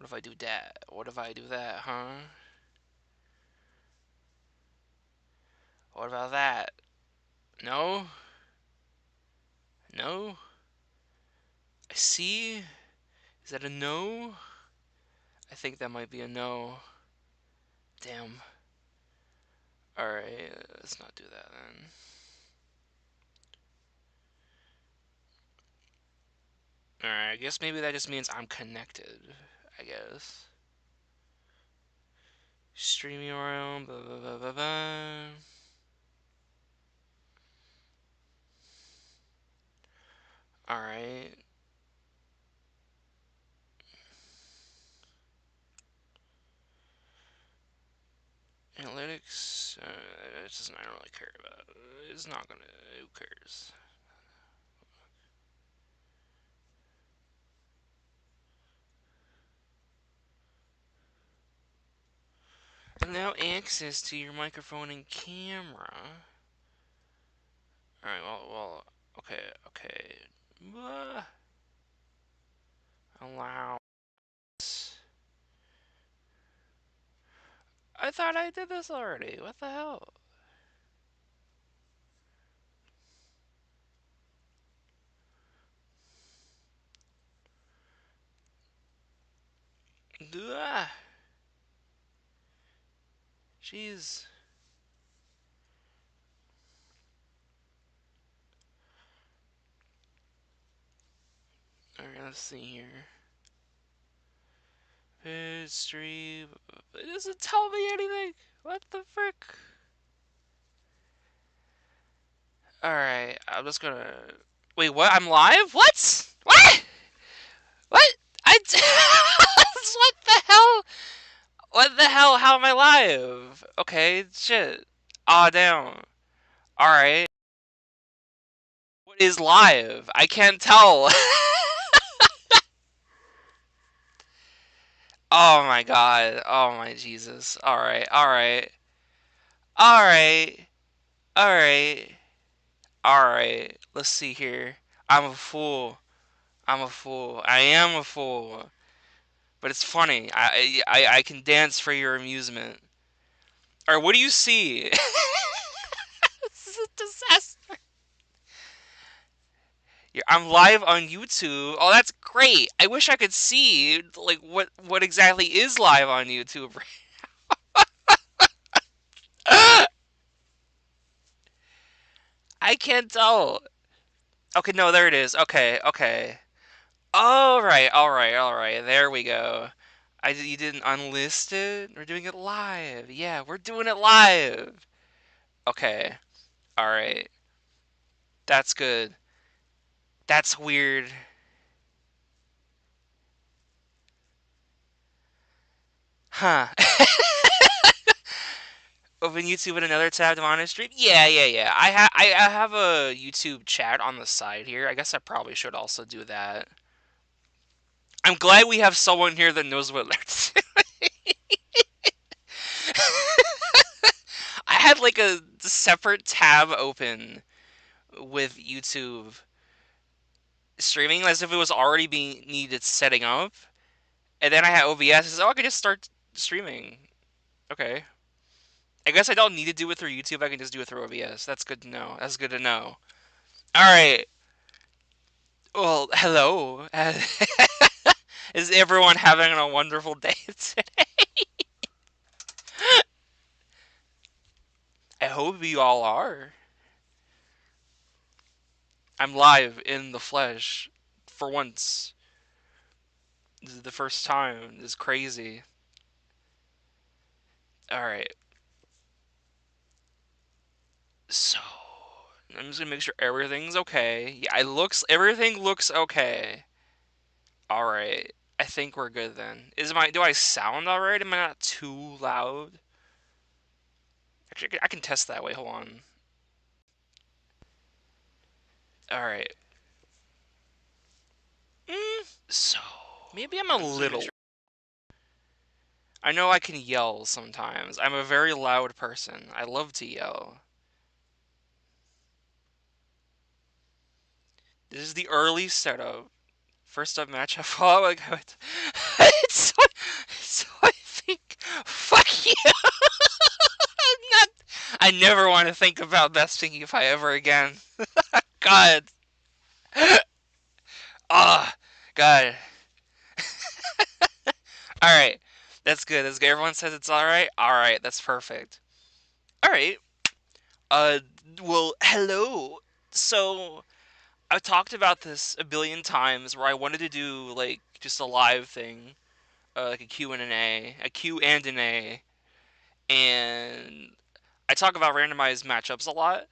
What if I do that? What if I do that, huh? What about that? No? No? I see? Is that a no? I think that might be a no. Damn. Alright, let's not do that then. Alright, I guess maybe that just means I'm connected. I guess. Streaming around, blah blah blah blah blah. Alright. Analytics, it's just, I don't really care about it. It's not gonna, who cares? Now access to your microphone and camera. Alright, well, okay. Allow. I thought I did this already. What the hell? Jeez. Alright, let's see here. Stream. It doesn't tell me anything. What the frick? Alright, I'm just gonna. Wait, what? I'm live? What? What? What? What the hell? What the hell? How am I live? Okay, shit. Aw, damn. Alright. What is live? I can't tell. Oh my god. Oh my Jesus. Alright, alright. Alright. Alright. Alright. Let's see here. I'm a fool. I'm a fool. I am a fool. But it's funny. I can dance for your amusement. Alright, what do you see? This is a disaster. I'm live on YouTube. Oh, that's great. I wish I could see like what exactly is live on YouTube. I can't tell. Okay, no, there it is. Okay, okay. All right. There we go. You didn't unlist it. We're doing it live. Yeah, we're doing it live. Okay. All right. That's good. That's weird. Huh. Open YouTube in another tab to monitor stream? Yeah. I have a YouTube chat on the side here. I guess I probably should also do that. I'm glad we have someone here that knows what they're doing. I had like a separate tab open with YouTube streaming as if it was already being needed setting up. And then I had OBS. So I could just start streaming. Okay. I guess I don't need to do it through YouTube. I can just do it through OBS. That's good to know. That's good to know. All right. Well, hello. Is everyone having a wonderful day today? I hope you all are. I'm live in the flesh for once. This is the first time. This is crazy. All right. So, I'm just gonna make sure everything's okay. Yeah, everything looks okay. All right. I think we're good then. Do I sound all right? Am I not too loud? Actually, I can test that. Wait, hold on. All right. So maybe I'm a little. I know I can yell sometimes. I'm a very loud person. I love to yell. This is the early setup. First up match I follow. Like, it's I never want to think about besting you ever again. God. Ah, God. All right, that's good. That's good. Everyone says it's all right. All right, that's perfect. All right. Uh, well, hello. So I've talked about this a billion times, where I wanted to do like just a live thing, like a Q and an A, a Q and an A, and I talk about randomized matchups a lot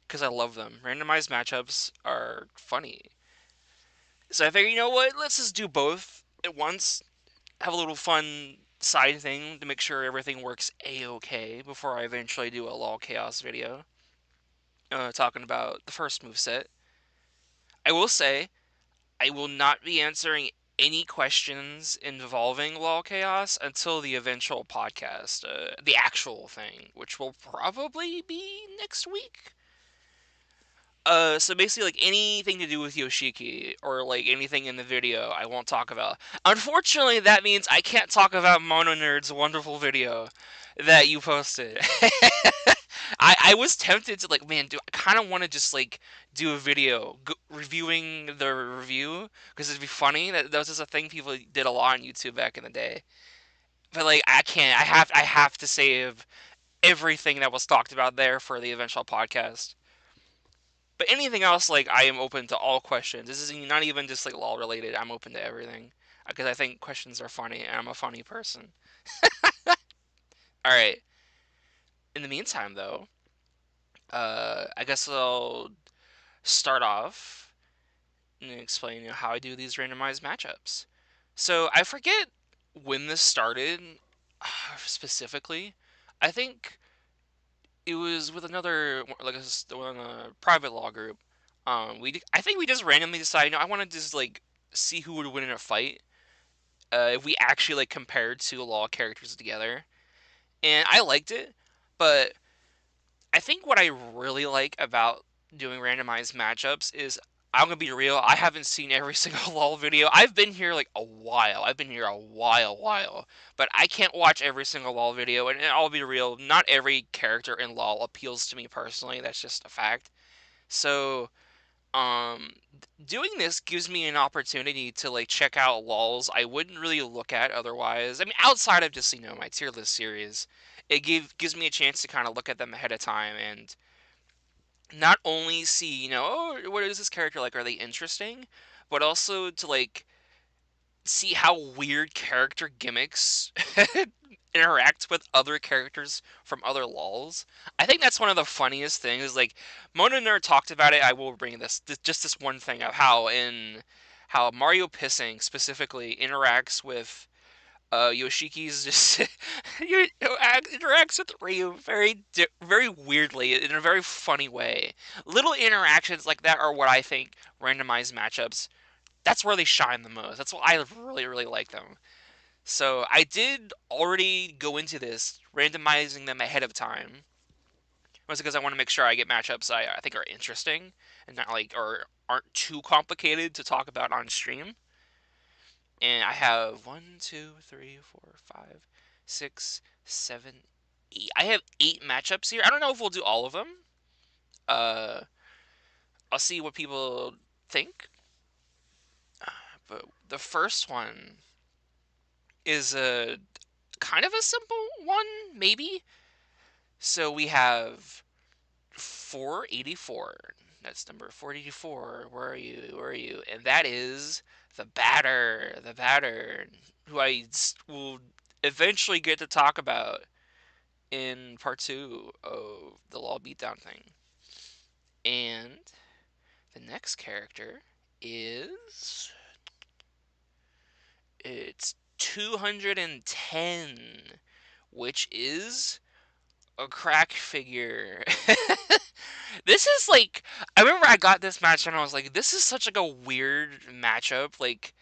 because I love them. Randomized matchups are funny. So I figured, you know what? Let's just do both at once. Have a little fun side thing to make sure everything works a-okay before I eventually do a Law Chaos video. Talking about the first moveset. I will say, I will not be answering any questions involving Law Chaos until the eventual podcast, the actual thing, which will probably be next week. So basically, like anything to do with Yoshiki or like anything in the video, I won't talk about. Unfortunately, that means I can't talk about Mono Nerd's wonderful video that you posted. I was tempted to like, man, do I kind of want to just like do a video reviewing the review because it'd be funny. That was just a thing people did a lot on YouTube back in the day. But like, I can't. I have to save everything that was talked about there for the eventual podcast. But anything else, like, I am open to all questions. This is not even just like law related. I'm open to everything because I think questions are funny, and I'm a funny person. All right. In the meantime, though, I guess I'll start off and explain, how I do these randomized matchups. So I forget when this started specifically. I think it was with another, like a private law group. I think we just randomly decided, I want to just like see who would win in a fight. If we actually like compared two law characters together, and I liked it, but I think what I really like about doing randomized matchups is, I'm gonna be real. I haven't seen every single LOL video. I've been here like a while. I've been here a while, but I can't watch every single LOL video. And I'll be real. Not every character in LOL appeals to me personally. That's just a fact. So, um, doing this gives me an opportunity to like check out LOLs I wouldn't really look at otherwise. I mean, outside of just my tier list series, it gives me a chance to kind of look at them ahead of time and not only see, oh, what is this character like? Are they interesting? But also to like see how weird character gimmicks interact with other characters from other lols. I think that's one of the funniest things. Like, Mona Nerd talked about it. I will bring just this one thing of how Mario Pissing specifically interacts with Yoshiki's just interacts with Ryu very weirdly in a very funny way. Little interactions like that are what I think randomized matchups. That's where they shine the most. That's why I really like them. So I did already go into this randomizing them ahead of time. Mostly because I want to make sure I get matchups I think are interesting and not like or aren't too complicated to talk about on stream. And I have 8. I have 8 matchups here. I don't know if we'll do all of them. Uh, I'll see what people think. But the first one is a kind of a simple one, maybe. So we have 484. That's number 484. Where are you? Where are you? And that is the batter. The batter, who I will eventually get to talk about in part 2 of the Law Beatdown thing. And the next character is. It's 210, which is a crack figure. This is like, I remember I got this match and I was like, this is such like a weird matchup. Like,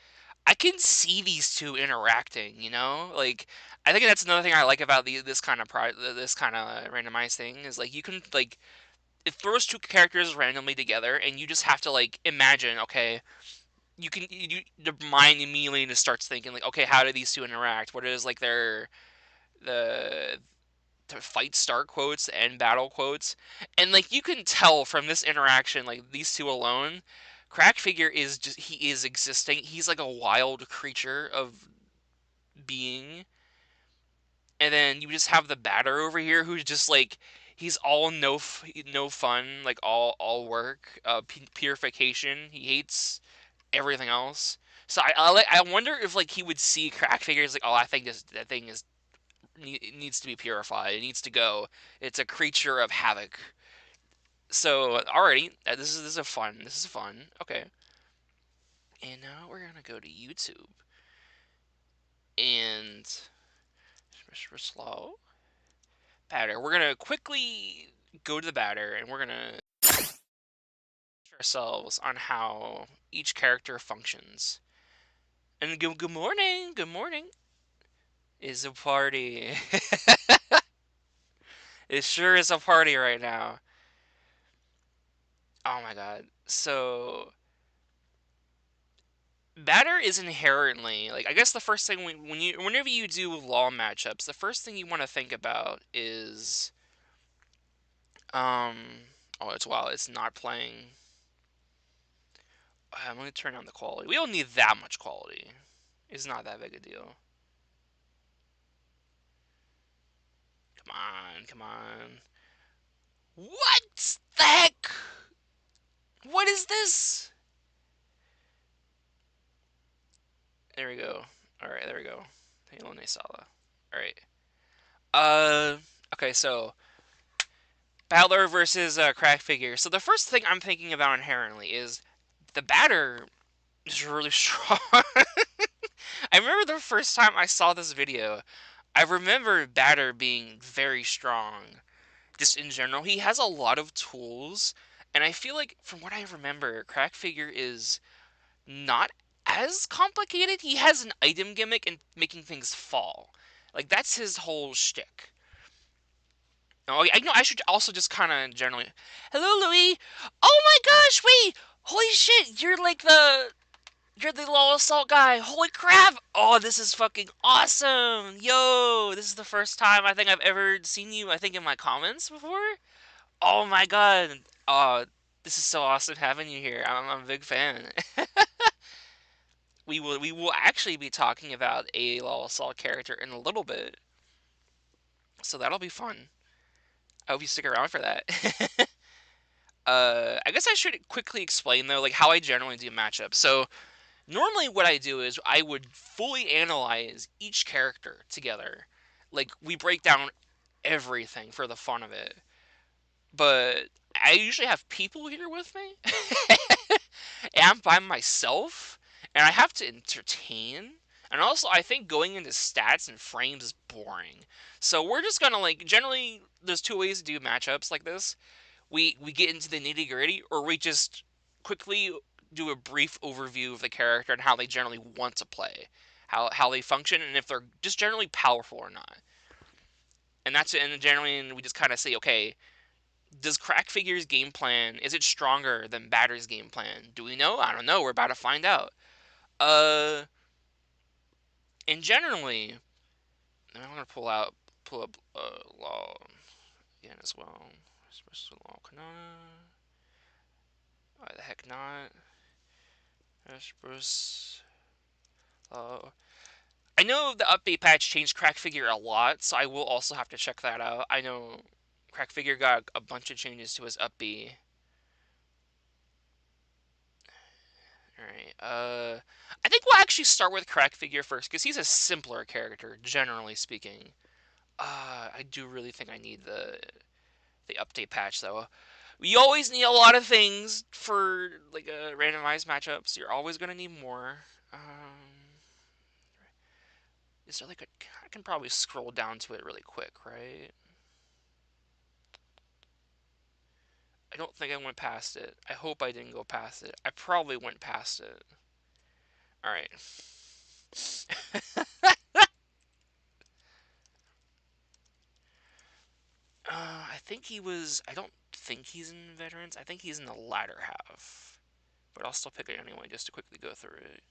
I can see these two interacting, Like, I think that's another thing I like about this kind of randomized thing is like you can like it throws two characters randomly together and you just have to like imagine, okay, the mind immediately just starts thinking like, okay, how do these two interact? What is like the to fight start quotes and battle quotes, and like you can tell from this interaction, like these two alone, Crack Figure is just he is existing. He's like a wild creature of being, and then you just have the batter over here who's just like he's all no fun, like all work, purification. He hates everything else. So I wonder if like he would see Crack Figure as like, oh, I think that thing is it needs to be purified. It needs to go. It's a creature of havoc. So already, this is a fun. This is fun. Okay, and now we're gonna go to YouTube and slow batter. We're gonna quickly go to the batter and we're gonna ourselves on how each character functions. And good morning. Good morning. Is a party. It sure is a party right now. Oh my god. So batter is inherently like I guess the first thing whenever you do law matchups, the first thing you want to think about is um oh it's wow it's not playing. I'm gonna turn on the quality. We don't need that much quality. It's not that big a deal. Come on, come on. What the heck? What is this? There we go. All right, there we go. Halo Sala. All right. Uh. Okay, so Battler versus Crack Figure. So the first thing I'm thinking about inherently is the batter is really strong. I remember the first time I saw this video. I remember batter being very strong. Just in general, he has a lot of tools, and I feel like from what I remember, Crack Figure is not as complicated. He has an item gimmick and making things fall. Like that's his whole shtick. Oh, I know. I should also just kind of generally. Hello, Louis. Oh my gosh! Wait. Holy shit! You're the low assault guy. Holy crap! Oh, this is fucking awesome. Yo, this is the first time I think I've ever seen you. I think in my comments before. Oh my god. Oh, this is so awesome having you here. I'm a big fan. We will actually be talking about a low assault character in a little bit, so that'll be fun. I hope you stick around for that. I guess I should quickly explain though, like how I generally do matchups. So normally, what I do is I would fully analyze each character together. Like we break down everything for the fun of it. But I usually have people here with me, and I'm by myself, and I have to entertain. And also, I think going into stats and frames is boring. So we're just gonna like generally. There's two ways to do matchups like this. We get into the nitty gritty, or we just quickly do a brief overview of the character and how they generally want to play, how they function, and if they're just generally powerful or not. And that's it. And generally, we just kind of say, okay, does Crack Figure's game plan is it stronger than Batter's game plan? Do we know? I don't know. We're about to find out. Uh, and generally, I'm gonna pull up Law again as well. Law Kanana. Why the heck not? Bruce. I know the update patch changed Crack Figure a lot, so I will also have to check that out. I know Crack Figure got a bunch of changes to his upbeat. Alright, I think we'll actually start with Crack Figure first, because he's a simpler character, generally speaking. I do really think I need the update patch, though. You always need a lot of things for, like, randomized matchups. You're always going to need more. Is there, like, I can probably scroll down to it really quick, right? I don't think I went past it. I hope I didn't go past it. I probably went past it. Alright. I think he was. I don't think he's in Veterans. I think he's in the latter half. But I'll still pick it anyway, just to quickly go through it.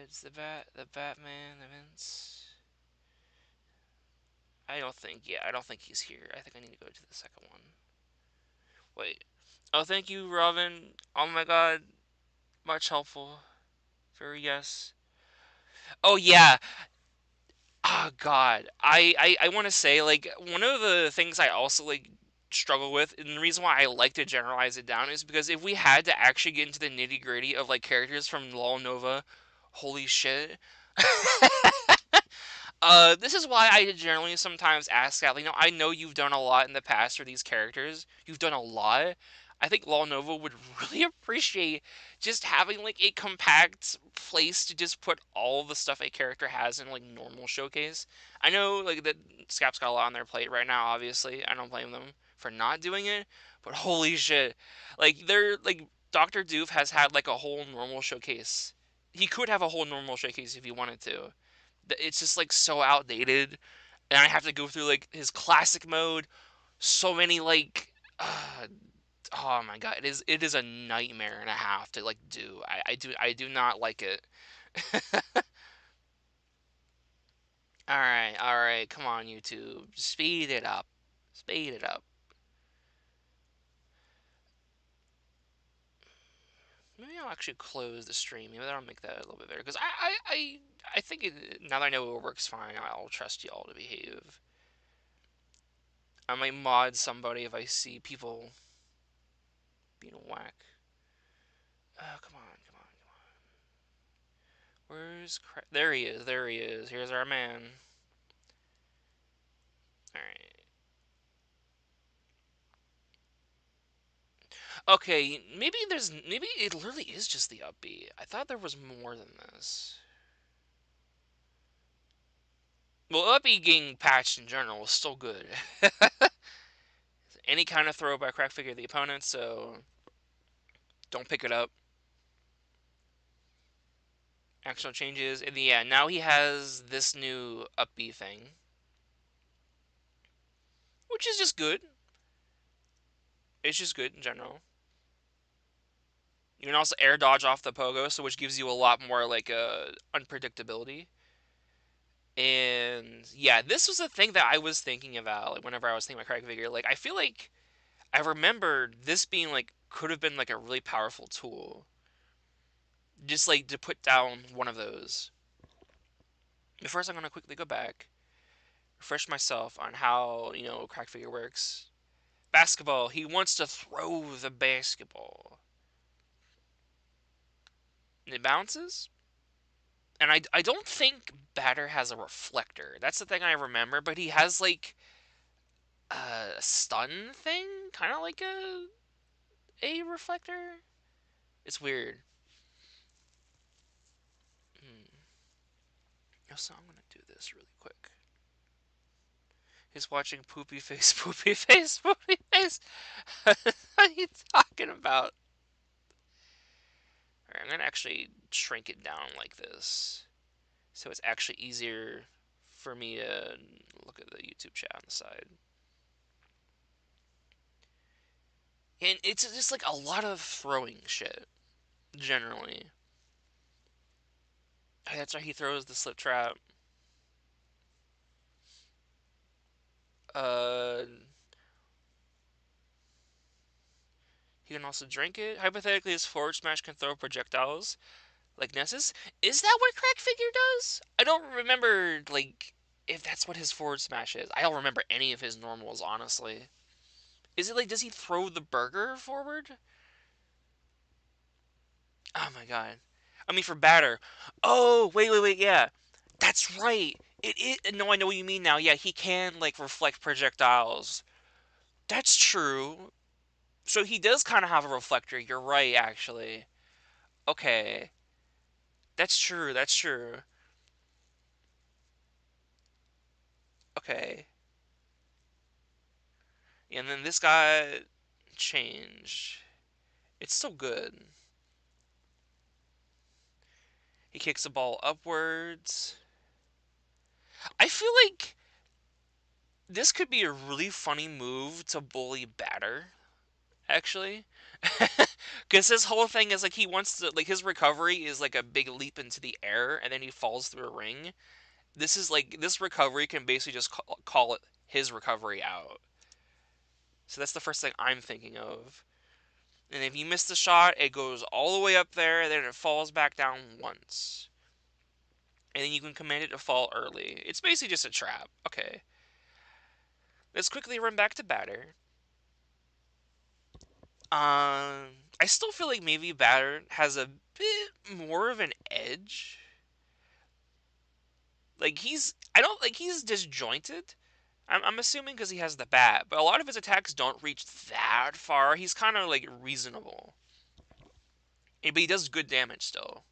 It's the Batman events. I don't think. Yeah, I don't think he's here. I think I need to go to the second one. Wait. Oh, thank you, Robin. Oh my God, much helpful. Very yes. Oh yeah. Oh God. I want to say like one of the things I also like struggle with, and the reason why I like to generalize it down is because if we had to actually get into the nitty gritty of like characters from Law Nova, holy shit. This is why I generally sometimes ask out. I know you've done a lot in the past for these characters. You've done a lot. I think Law Nova would really appreciate just having like a compact place to just put all the stuff a character has in like normal showcase. I know like that Scap's got a lot on their plate right now. Obviously, I don't blame them for not doing it. But holy shit, like they're like Doctor Doof has had like a whole normal showcase. He could have a whole normal showcase if he wanted to. It's just like so outdated, and I have to go through like his classic mode. So many like, oh my god, it is a nightmare and a half to like do. I do not like it. All right, come on YouTube, speed it up, speed it up. Maybe I'll actually close the stream. Maybe that'll make that a little bit better. Because I think now that I know it works fine, I'll trust y'all to behave. I might mod somebody if I see people being whack. Oh, come on, come on, come on. There he is, there he is. Here's our man. Alright. Okay, maybe it literally is just the upbeat. I thought there was more than this. Well, upbeat getting patched in general is still good. Any kind of throw by crack figure of the opponent, so don't pick it up. Actual changes. And yeah, now he has this new upbeat thing, which is just good. It's just good in general. You can also air dodge off the pogo, so which gives you a lot more like unpredictability. And yeah, this was a thing that I was thinking about like whenever I was thinking about crack figure. Like I feel like I remembered this being like could have been like a really powerful tool, just like to put down one of those. But first, I'm gonna quickly go back, refresh myself on how crack figure works. Basketball. He wants to throw the basketball. And it bounces. And I don't think Batter has a reflector. That's the thing I remember. But he has like a stun thing, kind of like a reflector. It's weird. Hmm. So I'm gonna do this really quick. He's watching poopy face, poopy face, poopy face. What are you talking about? Alright, I'm gonna actually shrink it down like this, so it's actually easier for me to look at the YouTube chat on the side. And it's just like a lot of throwing shit, generally. Oh, that's right, he throws the slip trap. Uh, he can also drink it. Hypothetically, his forward smash can throw projectiles like Nessus. Is that what Crack Figure does? I don't remember, like, if that's what his forward smash is. I don't remember any of his normals, honestly. Is it like, does he throw the burger forward? Oh my god. I mean, for batter. Oh, wait, yeah. That's right. No, I know what you mean now. Yeah, he can, like, reflect projectiles. That's true. So he does kind of have a reflector. You're right, actually. Okay. That's true, that's true. Okay. And then this guy changed. It's still good. He kicks the ball upwards. I feel like this could be a really funny move to bully batter actually. Because his whole thing is like he wants to like his recovery is like a big leap into the air and then he falls through a ring. This is like this recovery can basically just call it his recovery out. So that's the first thing I'm thinking of. And if you miss the shot, it goes all the way up there, and then it falls back down once. And then you can command it to fall early. It's basically just a trap. Okay. Let's quickly run back to batter. I still feel like maybe batter has a bit more of an edge. Like I don't like he's disjointed. I'm assuming because he has the bat, but a lot of his attacks don't reach that far. He's kind of like reasonable, but he does good damage still.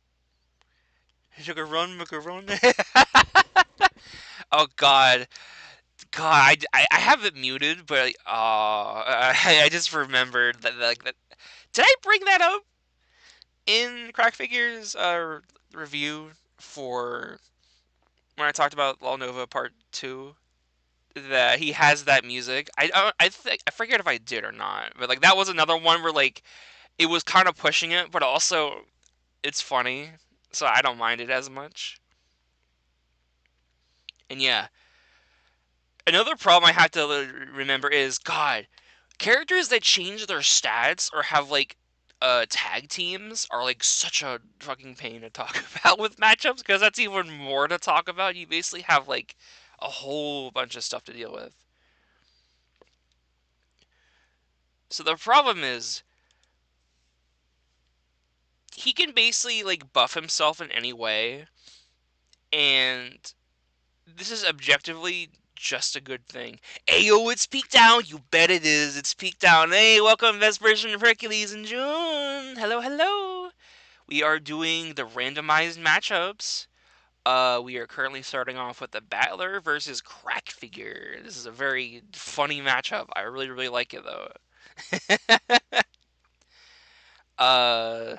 He took a run, make a run. Oh God, God, I have it muted, but I just remembered that like that. Did I bring that up in Crack Figures review for when I talked about Law Nova Part 2? That he has that music. I forget if I did or not, but like that was another one where like it was kind of pushing it, but also it's funny, so I don't mind it as much. And yeah, another problem I have to remember is God, characters that change their stats or have like tag teams are like such a fucking pain to talk about with matchups because that's even more to talk about. You basically have like a whole bunch of stuff to deal with. So the problem is he can basically like buff himself in any way, and this is objectively just a good thing. Ayo, it's peak down. You bet it is. It's peak down. Hey, welcome, best version of Hercules and June. Hello, hello. We are doing the randomized matchups. We are currently starting off with the Battler versus Crack Figure. This is a very funny matchup. I really, really like it though. uh,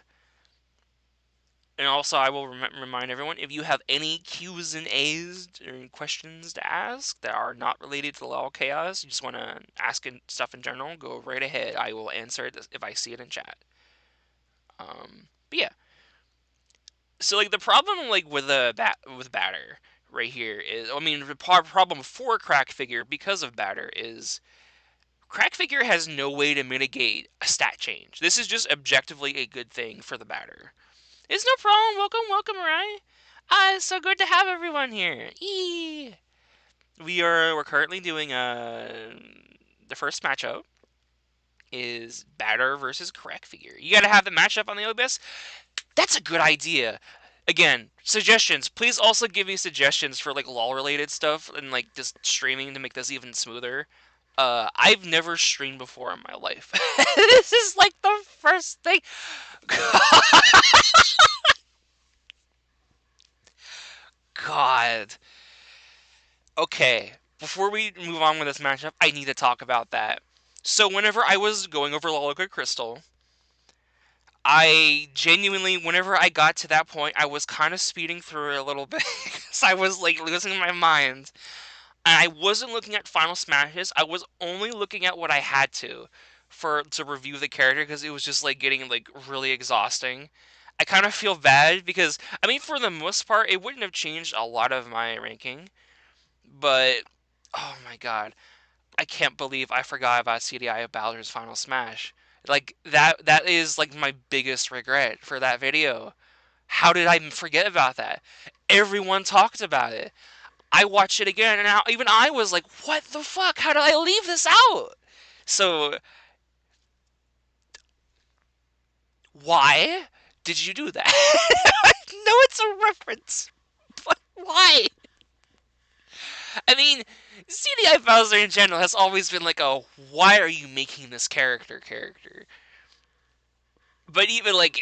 And also, I will remind everyone if you have any Q's and A's or questions to ask that are not related to Law Chaos, you just want to ask stuff in general, go right ahead. I will answer it if I see it in chat. But yeah, so like the problem like with with batter right here is, I mean, the problem for Crack Figure because of batter is Crack Figure has no way to mitigate a stat change. This is just objectively a good thing for the batter. It's no problem. Welcome, welcome, Ryan. It's so good to have everyone here. Eee. We're currently doing the first matchup is Batter versus Crack Figure. You gotta have the matchup on the OBS. That's a good idea. Again, suggestions. Please also give me suggestions for like LOL related stuff and like just streaming to make this even smoother. I've never streamed before in my life. This is like the first thing. God. Okay, before we move on with this matchup, I need to talk about that. So whenever I was going over Liquid Crystal, I genuinely, whenever I got to that point, I was kind of speeding through it a little bit because I was like losing my mind. And I wasn't looking at final smashes. I was only looking at what I had to review the character because it was just like getting like really exhausting. I kind of feel bad because I mean for the most part it wouldn't have changed a lot of my ranking, but oh my god, I can't believe I forgot about CDI of Bowser's Final Smash. Like that is like my biggest regret for that video. How did I forget about that? Everyone talked about it. I watched it again and now even I was like, "What the fuck? How did I leave this out?" So, why did you do that? I know it's a reference, but why? I mean, CDI Bowser in general has always been like, "Oh, why are you making this character?" But even like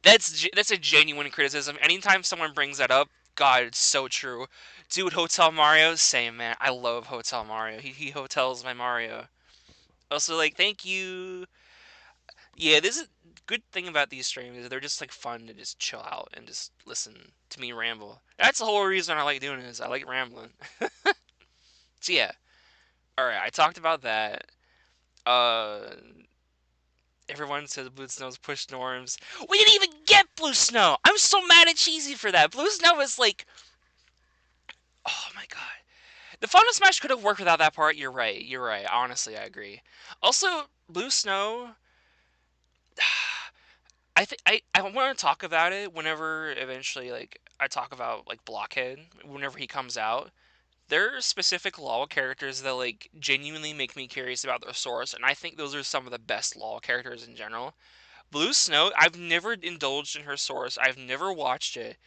that's a genuine criticism. Anytime someone brings that up, God, it's so true. Dude, Hotel Mario, same man. I love Hotel Mario. He hotels my Mario. Also, like, thank you. Yeah, this is good thing about these streams is they're just like fun to just chill out and just listen to me ramble. That's the whole reason I like doing this. I like rambling. So yeah. All right, I talked about that. Uh, Everyone says Blue Snow's push norms. We didn't even get Blue Snow. I'm so mad at Cheesy for that. Blue Snow is like, oh my god. The Final Smash could have worked without that part. You're right. You're right. Honestly, I agree. Also, Blue Snow. I want to talk about it whenever eventually like I talk about like Blockhead whenever he comes out. There are specific LoL characters that like genuinely make me curious about their source, and I think those are some of the best LoL characters in general. Blue Snow, I've never indulged in her source. I've never watched it.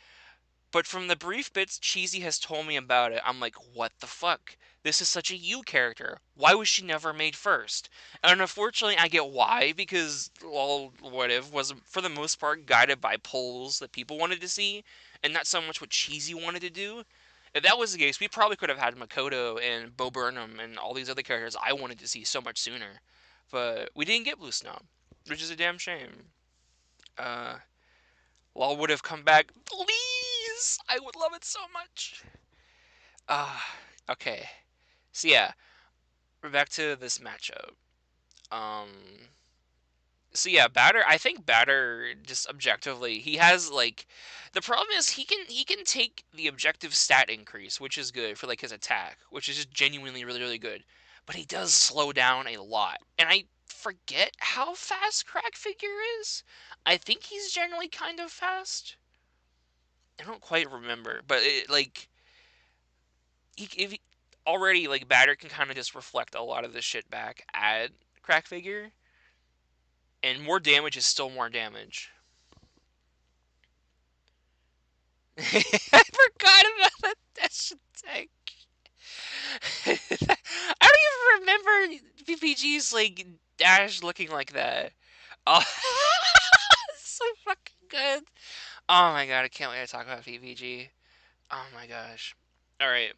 But from the brief bits Cheesy has told me about it, I'm like, what the fuck? This is such a you character. Why was she never made first? And unfortunately, I get why, because, well, What If was, for the most part, guided by polls that people wanted to see, and not so much what Cheesy wanted to do. If that was the case, we probably could have had Makoto and Bo Burnham and all these other characters I wanted to see so much sooner. But we didn't get Blue Snow, which is a damn shame. Uh, Law would have come back. Please! I would love it so much. Ah, okay. So yeah, we're back to this matchup. Um, so yeah, Batter. I think Batter just objectively, he has like, the problem is he can take the objective stat increase, which is good for like his attack, which is just genuinely really good. But he does slow down a lot, and I forget how fast Crack Figure is. I think he's generally kind of fast. I don't quite remember, but if he, already like Batter can kind of just reflect a lot of this shit back at Crack Figure, and more damage is still more damage. I forgot about that dash attack. I don't even remember PPG's like dash looking like that. Oh, so fucking good. Oh my god, I can't wait to talk about PPG. Oh my gosh. All right.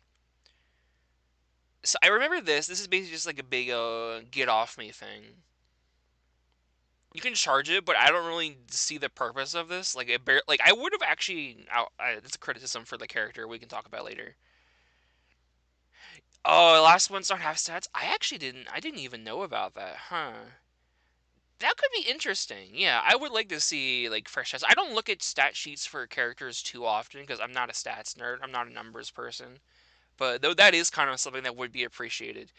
So I remember this. This is basically just like a big get off me thing. You can charge it, but I don't really see the purpose of this. Like I would have actually. It's a criticism for the character. We can talk about later. Oh, last ones don't have stats. I actually didn't. I didn't even know about that. Huh. That could be interesting. Yeah, I would like to see like fresh stats. I don't look at stat sheets for characters too often because I'm not a stats nerd. I'm not a numbers person. But though that is kind of something that would be appreciated.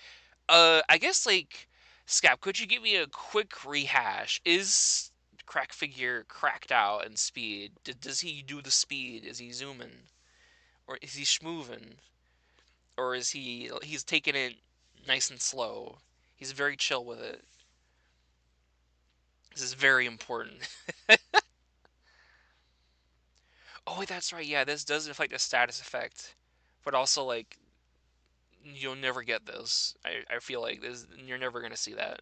I guess like Scap, could you give me a quick rehash? Is Crack Figure cracked out in speed? Does he do the speed? Is he zooming, or is he schmoovin', or is he's taking it nice and slow? He's very chill with it. This is very important. Oh, wait, that's right. Yeah, this does inflict a status effect, but also like you'll never get this. I feel like this you're never gonna see that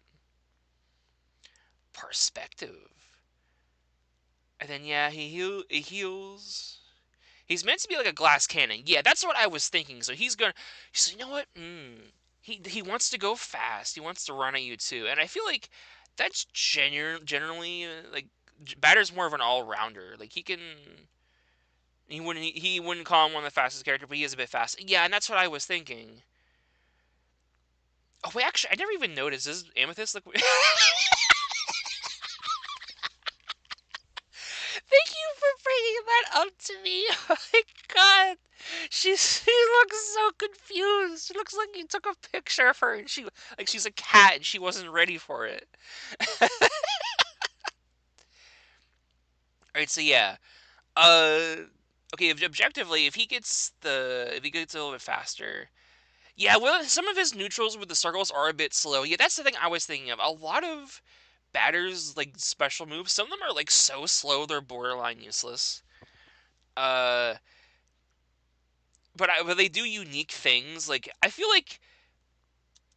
perspective. And then yeah, he heals. He's meant to be like a glass cannon. Yeah, that's what I was thinking. So he's gonna. So you know what? He wants to go fast. He wants to run at you too. And I feel like that's generally like Batter's more of an all rounder. Like he can. He wouldn't call him one of the fastest characters, but he is a bit fast. Yeah, and that's what I was thinking. Oh wait, actually, I never even noticed. Does Amethyst look? Thank you for bringing that up to me. Oh my god. She looks so confused. She looks like you took a picture of her and she's a cat and she wasn't ready for it. Alright, so yeah. Uh okay, objectively, if he gets a little bit faster. Yeah, well some of his neutrals with the circles are a bit slow. Yeah, that's the thing I was thinking of. A lot of batters like special moves, some of them are like so slow they're borderline useless. Uh but they do unique things. Like I feel like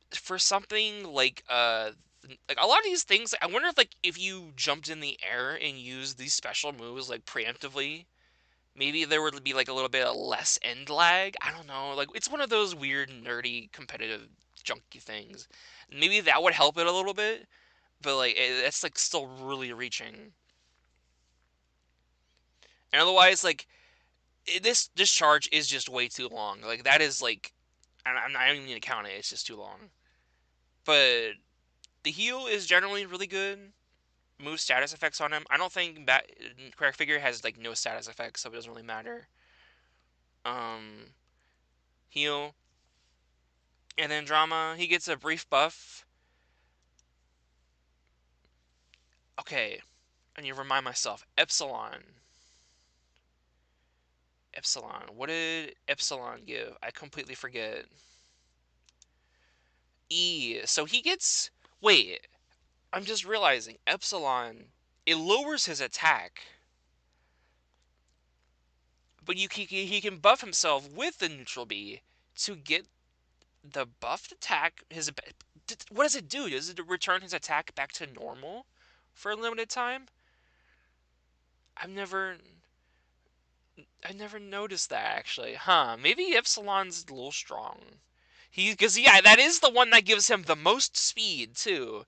for something like a lot of these things, I wonder if you jumped in the air and used these special moves like preemptively, maybe there would be like a little bit of less end lag. I don't know. Like it's one of those weird nerdy competitive junky things. Maybe that would help it a little bit, but like it's like still really reaching. And otherwise, like this charge is just way too long. Like that is like I don't even need to count it. It's just too long. But the heal is generally really good. Move status effects on him. I don't think Crack Figure has like no status effects, so it doesn't really matter. Um, heal, and then drama. He gets a brief buff. Okay, I need to remind myself. Epsilon. Epsilon. What did Epsilon give? I completely forget. E. So he gets. Wait, I'm just realizing. Epsilon. It lowers his attack. But he can buff himself with the neutral B to get the buffed attack. What does it do? Does it return his attack back to normal for a limited time? I've never I never noticed that actually. Huh? Maybe Epsilon's a little strong. Because yeah, that is the one that gives him the most speed too,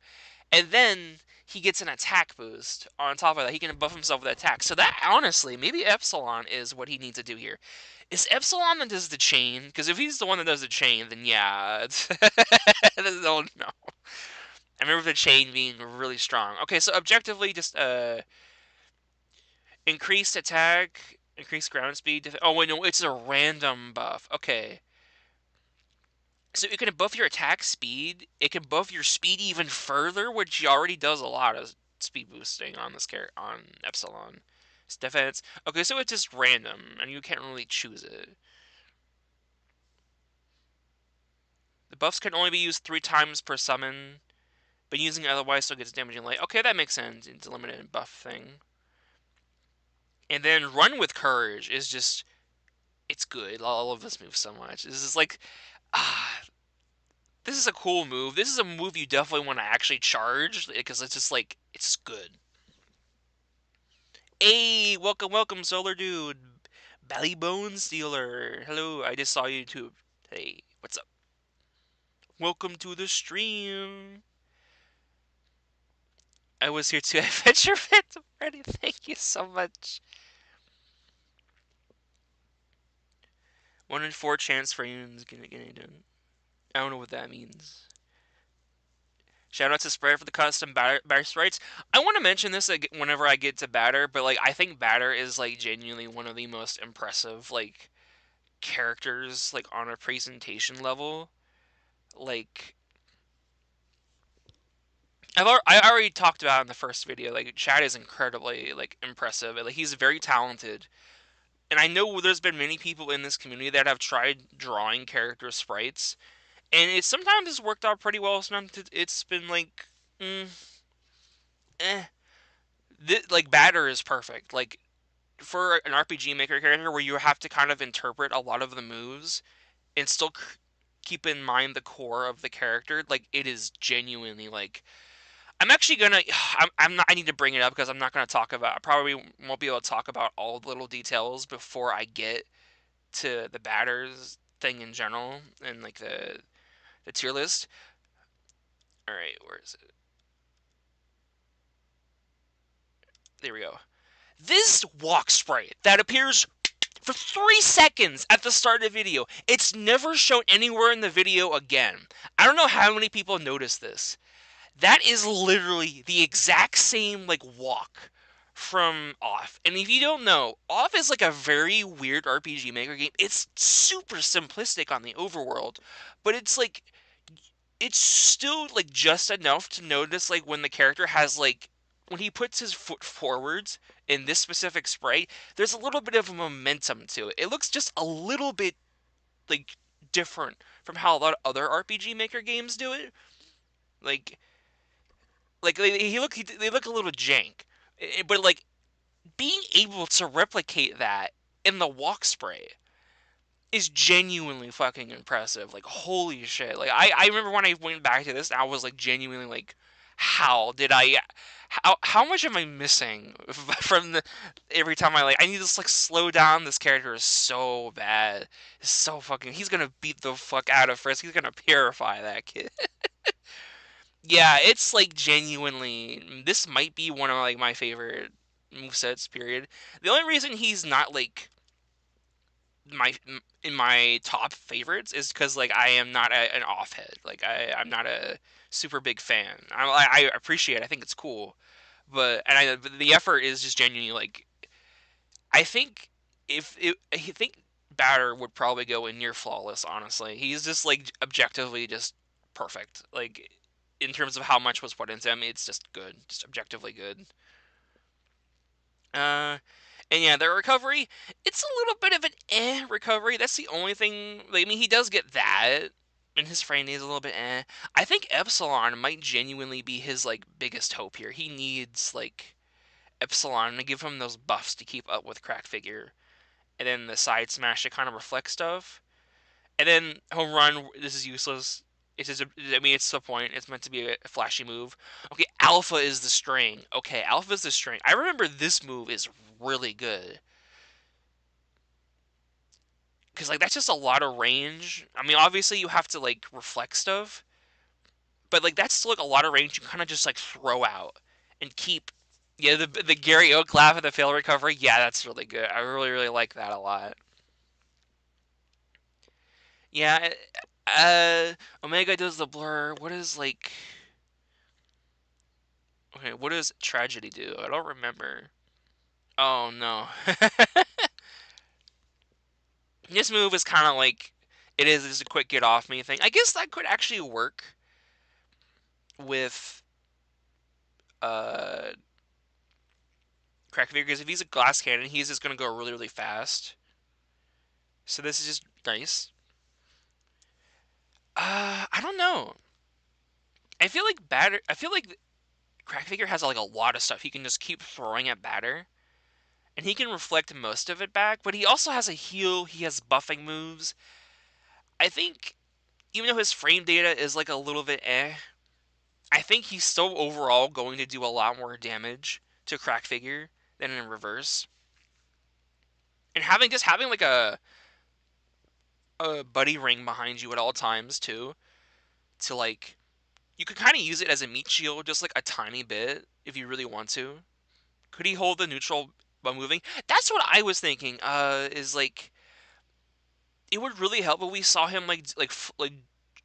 and then he gets an attack boost on top of that. He can buff himself with attack. So that honestly, maybe Epsilon is what he needs to do here. Is Epsilon that does the chain? Because if he's the one that does the chain, then yeah, oh no. I remember the chain being really strong. Okay, so objectively, just increased attack, increased ground speed. Oh wait, no, it's a random buff. Okay, so it can buff your attack speed. It can buff your speed even further, which he already does a lot of speed boosting on this character on Epsilon. It's defense. Okay, so it's just random, and you can't really choose it. The buffs can only be used 3 times per summon, but using it otherwise still gets damaging light. Okay, that makes sense. It's a limited buff thing. And then Run with Courage is just, it's good. All of this moves so much. This is like, ah, this is a cool move. This is a move you definitely want to actually charge because it's just like, it's good. Hey, welcome, welcome, Solar Dude. Belly Bone Stealer. Hello, I just saw you too. Hey, what's up? Welcome to the stream. I was here too. Adventure Fit already. Thank you so much. 1 in 4 chance for you getting it done. I don't know what that means. Shout out to Spread for the custom batter sprites. I want to mention this whenever I get to batter, but like I think batter is like genuinely one of the most impressive like characters like on a presentation level. Like I already talked about in the first video. Like Chad is incredibly like impressive. Like he's very talented, and I know there's been many people in this community that have tried drawing character sprites, and it sometimes has worked out pretty well. Sometimes it's been like, eh. Like batter is perfect. Like for an RPG Maker character where you have to kind of interpret a lot of the moves and still keep in mind the core of the character, like it is genuinely like I'm actually gonna I'm not I need to bring it up because I'm not gonna talk about I probably won't be able to talk about all the little details before I get to the batters thing in general and like the tier list. All right, where is it? There we go. This walk sprite that appears for 3 seconds at the start of the video. It's never shown anywhere in the video again. I don't know how many people noticed this. That is literally the exact same like walk from Off. And if you don't know, Off is like a very weird RPG Maker game. It's super simplistic on the overworld, but it's like it's still like just enough to notice like when the character has like when he puts his foot forwards in this specific sprite, there's a little bit of a momentum to it. It looks just a little bit like different from how a lot of other RPG Maker games do it. Like they look a little jank, but like being able to replicate that in the walk sprite is genuinely fucking impressive. Like holy shit! Like I remember when I went back to this, I was like genuinely like, how did I? How much am I missing from the every time I need to just like slow down. This character is so bad. It's so fucking. He's gonna beat the fuck out of Frisk. He's gonna purify that kid. Yeah, it's like genuinely. This might be one of like my favorite movesets. Period. The only reason he's not like my in my top favorites is because like I am not an off head. Like I'm not a super big fan. I appreciate it. I think it's cool, but the effort is just genuinely like I think I think Batter would probably go in near flawless. Honestly, he's just like objectively just perfect. Like in terms of how much was put into him, it's just good, just objectively good. Uh, and yeah, the recovery, it's a little bit of an recovery. That's the only thing. Like, I mean, he does get that, and his frame is a little bit I think Epsilon might genuinely be his like biggest hope here. He needs like Epsilon to give him those buffs to keep up with Crack Figure, and then the side smash to kind of reflect stuff, and then home run. This is useless. It's just, I mean, it's the point. It's meant to be a flashy move. Okay, Alpha is the string. Okay, Alpha is the string. I remember this move is really good because like that's just a lot of range. I mean, obviously you have to like reflect stuff, but like that's still like a lot of range. You kind of just like throw out and keep. Yeah, the Gary Oak laugh at the fail recovery. Yeah, that's really good. I really like that a lot. Yeah, Omega does the blur. What is like? Okay, what does tragedy do? I don't remember. Oh no. This move is kind of like it is just a quick get off me thing. I guess that could actually work with uh Crack Figure because if he's a glass cannon, he's just gonna go really fast. So this is just nice. I don't know. I feel like Crack Figure has like a lot of stuff he can just keep throwing at batter, and he can reflect most of it back. But he also has a heal. He has buffing moves. I think even though his frame data is like a little bit I think he's still overall going to do a lot more damage to Crack Figure than in reverse. And having like a buddy ring behind you at all times too, to like you could kind of use it as a meat shield, just like a tiny bit if you really want to. Could he hold the neutral while moving? That's what I was thinking. Is like it would really help if we saw him like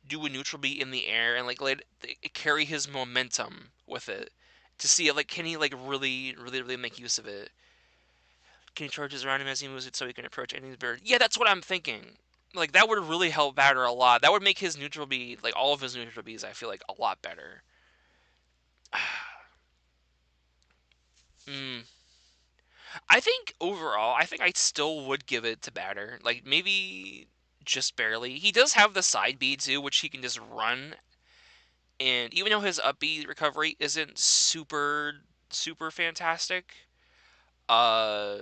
do a neutral beat in the air and like let it carry his momentum with it to see it like can he like really make use of it. Can he charge his around him as he moves it so he can approach any bird? Yeah, that's what I'm thinking. Like that would really help Batter a lot. That would make his neutral be like all of his neutral bees. I feel like a lot better. mm. I think overall, I think I still would give it to Batter. Like maybe just barely. He does have the side B too, which he can just run. And even though his up B recovery isn't super fantastic, uh,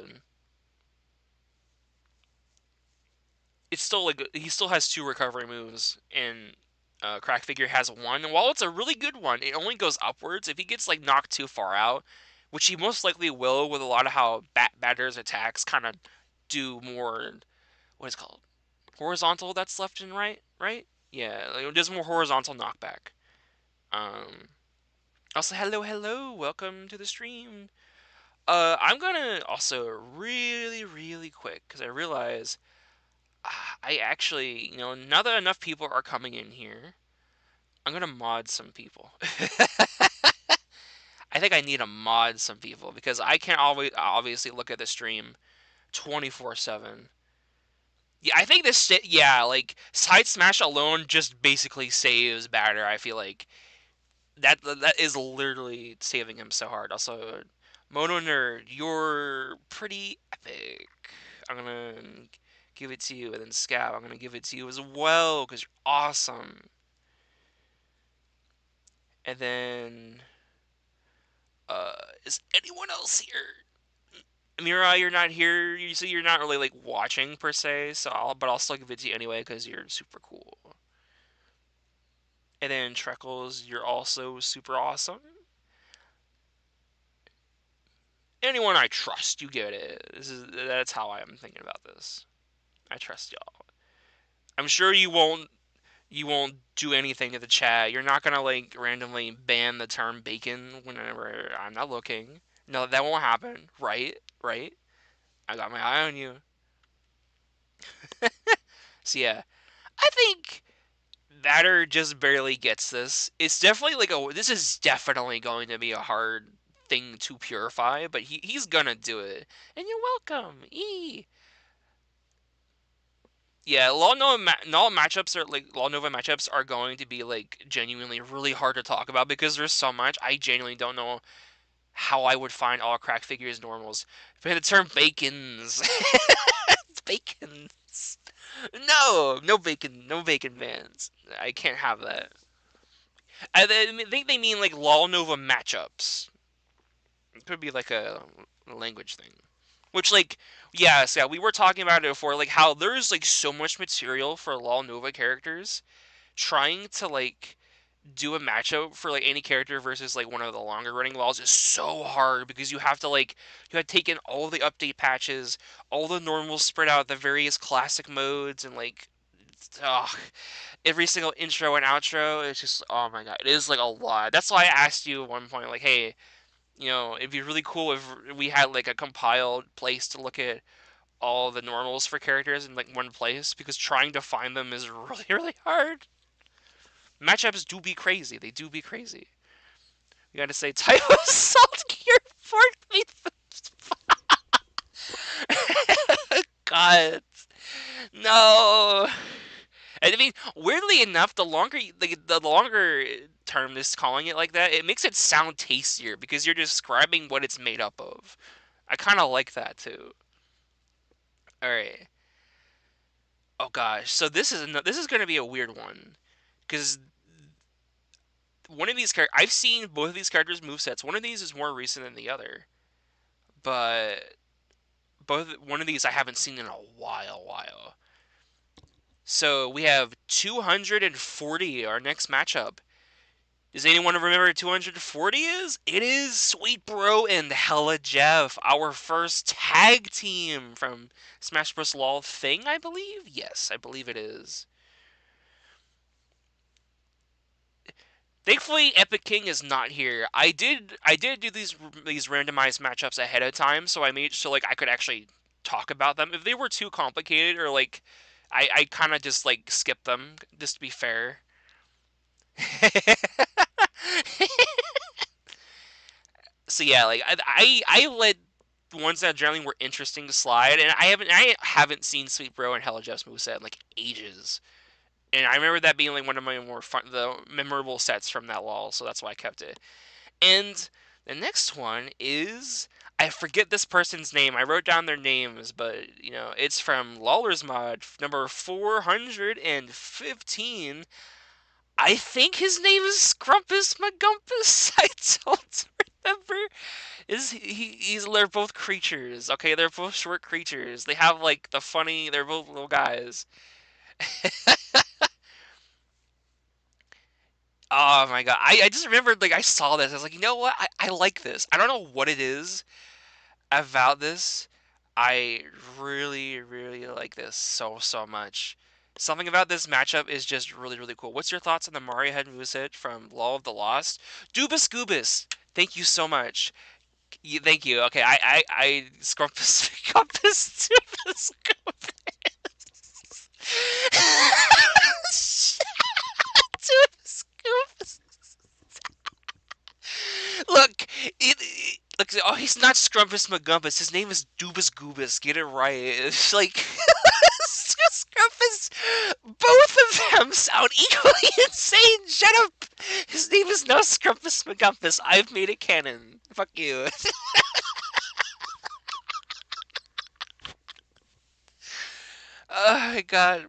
it's still like he still has two recovery moves, and Crack Figure has one. And while it's a really good one, it only goes upwards. If he gets like knocked too far out, which he most likely will, with a lot of how Batter's attacks kind of do more what is it called horizontal. That's left and right. Yeah, like, it does more horizontal knockback. Um, also, hello, welcome to the stream. I'm gonna also really quick because I realize I actually, now that enough people are coming in here, I'm gonna mod some people. I think I need to mod some people because I can't always obviously look at the stream 24/7. Yeah, I think this. Yeah, like side smash alone just basically saves Batter. I feel like that is literally saving him so hard. Also, Mono Nerd, you're pretty epic. I'm gonna give it to you, and then Scab, I'm gonna give it to you as well because you're awesome. And then, is anyone else here? Mira, you're not here. You see, you're not really like watching per se, but I'll still give it to you anyway because you're super cool. And then Treckles, you're also super awesome. Anyone I trust, you get it. That's how I'm thinking about this. I trust y'all. I'm sure you won't do anything to the chat. You're not gonna like randomly ban the term bacon whenever I'm not looking. No, that won't happen. Right? I got my eye on you. So yeah, I think Batter just barely gets this. It's definitely like this is definitely going to be a hard thing to purify, but he's gonna do it. And you're welcome. Yeah, Law matchups are like Law Nova matchups are going to be like genuinely really hard to talk about because there's so much. I genuinely don't know how I would find all crack figures normals. But the term bacons, bacons. No, no bacon bans. I can't have that. Think they mean like Law Nova matchups. It could be like a language thing. Which like yes, yeah, we were talking about it before, like how there's like so much material for Law Nova characters. Trying to like do a matchup for like any character versus like one of the longer running laws is so hard because you have to take in all the update patches, all the normals spread out the various classic modes and like ugh, every single intro and outro. It's just oh my god, it is like a lot. That's why I asked you at one point like, hey, it'd be really cool if we had like a compiled place to look at all the normals for characters in like one place because trying to find them is really really hard. Matchups do be crazy. They do be crazy. You gotta say type of salt gear fourth. God, no. And I mean, weirdly enough, the longer term is calling it like that, it makes it sound tastier because you're describing what it's made up of. I kind of like that too. All right. Oh gosh. So this is gonna be a weird one because one of these characters I've seen both of these characters' movesets. One of these is more recent than the other, but both one of these I haven't seen in a while. So we have 240, our next matchup. Does anyone remember what 240 is? It is Sweet Bro and Hella Jeff, our first tag team from Smash Bros. LOL thing, I believe? Yes, I believe it is. Thankfully, Epic King is not here. I did do these randomized matchups ahead of time, so I made so like I could actually talk about them. If they were too complicated or like I kind of just like skip them just to be fair. So yeah, like I let ones that generally were interesting to slide, and I haven't seen Sweet Bro and Hella Jeff's moveset in like ages. And I remember that being like one of my more fun, the memorable sets from that wall, so that's why I kept it. And the next one is I forget this person's name. I wrote down their names, but it's from Lawler's Mod number 415. I think his name is Scrumpus McGumpus. I don't remember. They're both creatures. Okay, they're both short creatures. They have like they're both little guys. Oh my god. I just remembered like I saw this. I was like, you know what? I like this. I don't know what it is about this. I really, really like this so much. Something about this matchup is just really, really cool. What's your thoughts on the Mario Head moveset from Law of the Lost? Dubus Goobus! Thank you so much. Thank you. Okay, I Scrumpus, Scrumpus, Dubus Goobus. Dubus Goobus. Look, look. Oh, he's not Scrumpus McGumpus. His name is Dubus Goobus. Get it right. It's like Scrumpus. Both of them sound equally insane. Shut up. His name is not Scrumpus McGumpus. I've made it canon. Fuck you. Oh my god.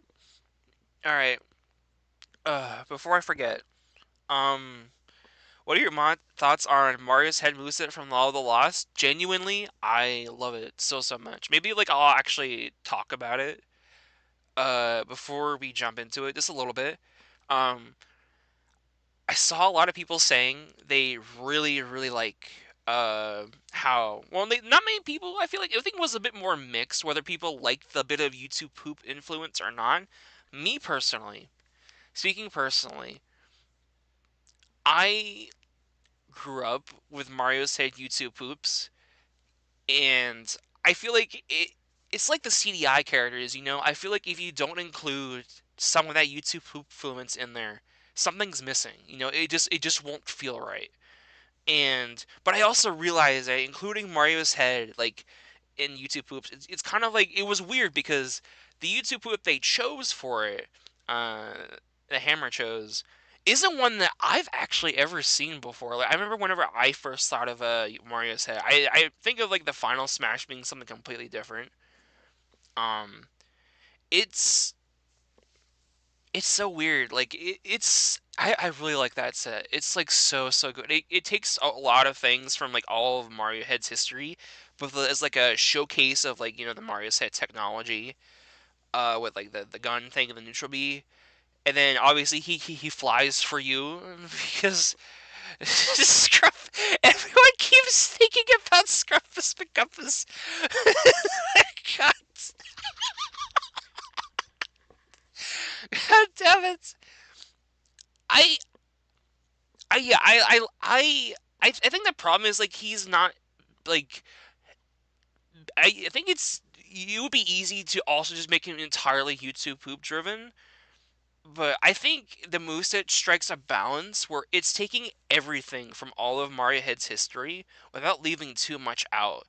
All right. Before I forget, um, what are your thoughts on Mario's head moveset from Law of the Lost? Genuinely, I love it so much. Maybe like I'll actually talk about it before we jump into it just a little bit. Um, I saw a lot of people saying they really like how well not many people. I feel like everything was a bit more mixed whether people liked the bit of YouTube poop influence or not. Me personally, speaking personally, I grew up with Mario said YouTube poops, and I feel like it's like the CDI characters, you know. I feel like if you don't include some of that YouTube influence in there, something's missing. You know, it just won't feel right. And but I also realized that including Mario's head like in YouTube poops, it's kind of like it was weird because the YouTube poop they chose for it, uh, the Hammer chose, isn't one that I've actually ever seen before. Like I remember whenever I first thought of Mario's head, I think of like the final Smash being something completely different. Um, it's it's so weird. Like I really like that set. It's like so good. It takes a lot of things from like all of Mario Head's history, but as like a showcase of like the Mario's Head technology, with like the gun thing and the neutral B, and then obviously he flies for you because Scruff. Everyone keeps thinking about Scruffus McGuffus. God, God damn it! I yeah, I think the problem is like he's not like I think it would be easy to also just make him entirely YouTube poop driven, but I think the moveset strikes a balance where it's taking everything from all of Mario Head's history without leaving too much out.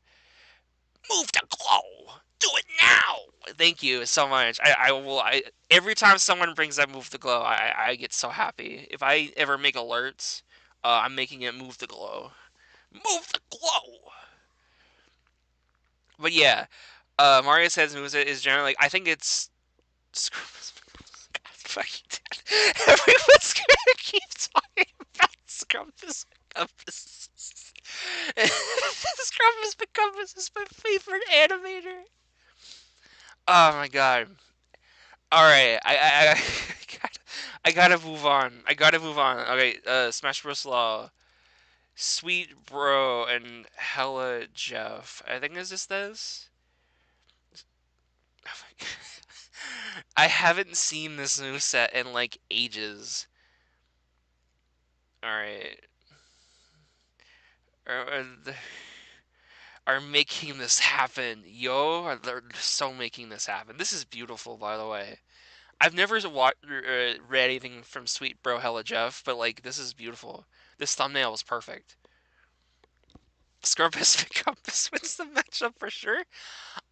Move the glow. Do it now. Thank you so much. I will. I Every time someone brings up move the glow, I get so happy. If I ever make alerts, I'm making it move the glow. Move the glow. But yeah, Mario says moveset is generally like I think it's. God, fucking dead. Everyone's gonna keep talking about Scrumpus Compass. Scrumpus Compass is my favorite animator. Oh my god. All right, I gotta move on. I gotta move on. Okay, Smash Bros. Law, Sweet Bro, and Hella Jeff. I think is this. Oh my god. I haven't seen this new set in like ages. All right, are, are making this happen, yo? They're so making this happen. This is beautiful, by the way. I've never read anything from Sweet Bro Hella Jeff, but like this is beautiful. This thumbnail is perfect. Scrumpus McCumpus wins the matchup for sure.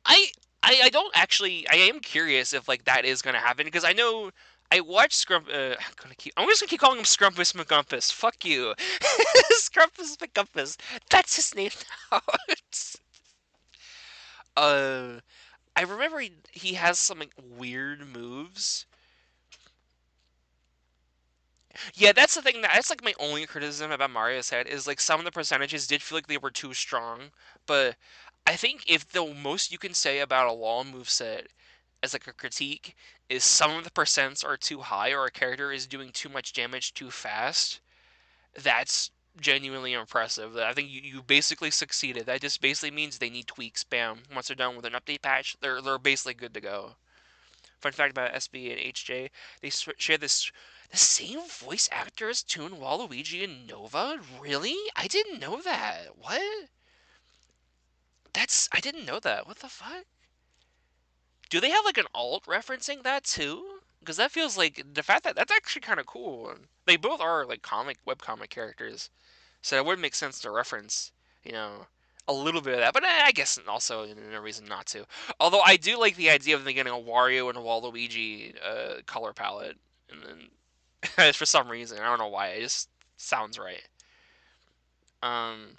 I I don't actually. I am curious if like that is gonna happen because I know I watched I'm just gonna keep calling him Scrumpus McGumpus. Fuck you, Scrumpus McGumpus. That's his name now. uh, I remember he has some like, weird moves. Yeah, that's the thing. That's like my only criticism about Mario's head is like some of the percentages did feel like they were too strong. But I think if the most you can say about a Law moveset as like a critique is some of the percents are too high or a character is doing too much damage too fast, that's genuinely impressive. I think you basically succeeded. That just basically means they need tweaks. Bam. Once they're done with an update patch, they're basically good to go. Fun fact about SB and HJ, they share the same voice actor as Toon, Waluigi, and Nova? Really? I didn't know that. What? I didn't know that. What the fuck? Do they have like an alt referencing that too? Because that feels like the fact that that's actually kind of cool. They both are like webcomic characters, so it would make sense to reference, you know, a little bit of that. But I guess also no reason not to. Although I do like the idea of them getting a Wario and a Waluigi color palette, and then for some reason I don't know why it just sounds right. Um,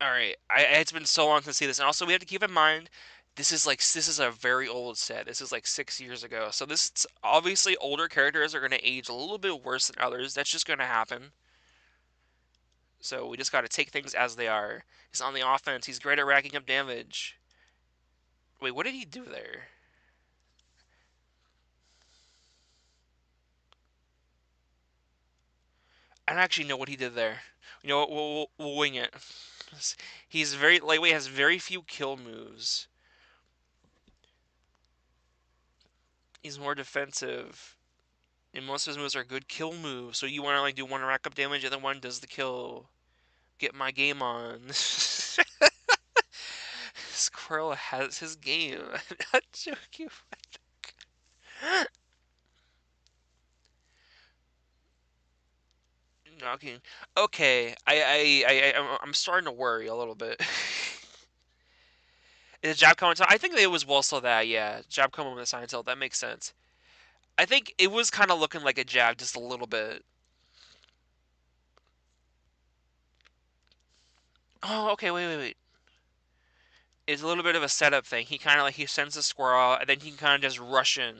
all right, it's been so long to see this, and also we have to keep in mind this is a very old set. This is like 6 years ago, so this obviously older characters are going to age a little bit worse than others. That's just going to happen. So we just got to take things as they are. He's on the offense. He's great at racking up damage. Wait, what did he do there? I don't actually know what he did there. You know what? We'll wing it. He's very lightweight. Has very few kill moves. He's more defensive. And most of his moves are good kill moves. So you want to like do one rack up damage, and then one does the kill. Get my game on. Squirrel has his game. I'm not joking. Knocking. Okay, I'm starting to worry a little bit. Is jab coming? I think it was also that. Yeah, jab coming with a side tilt. That makes sense. I think it was kind of looking like a jab just a little bit. Oh, okay. Wait. It's a little bit of a setup thing. He kind of like he sends a squirrel, and then he can kind of just rush in.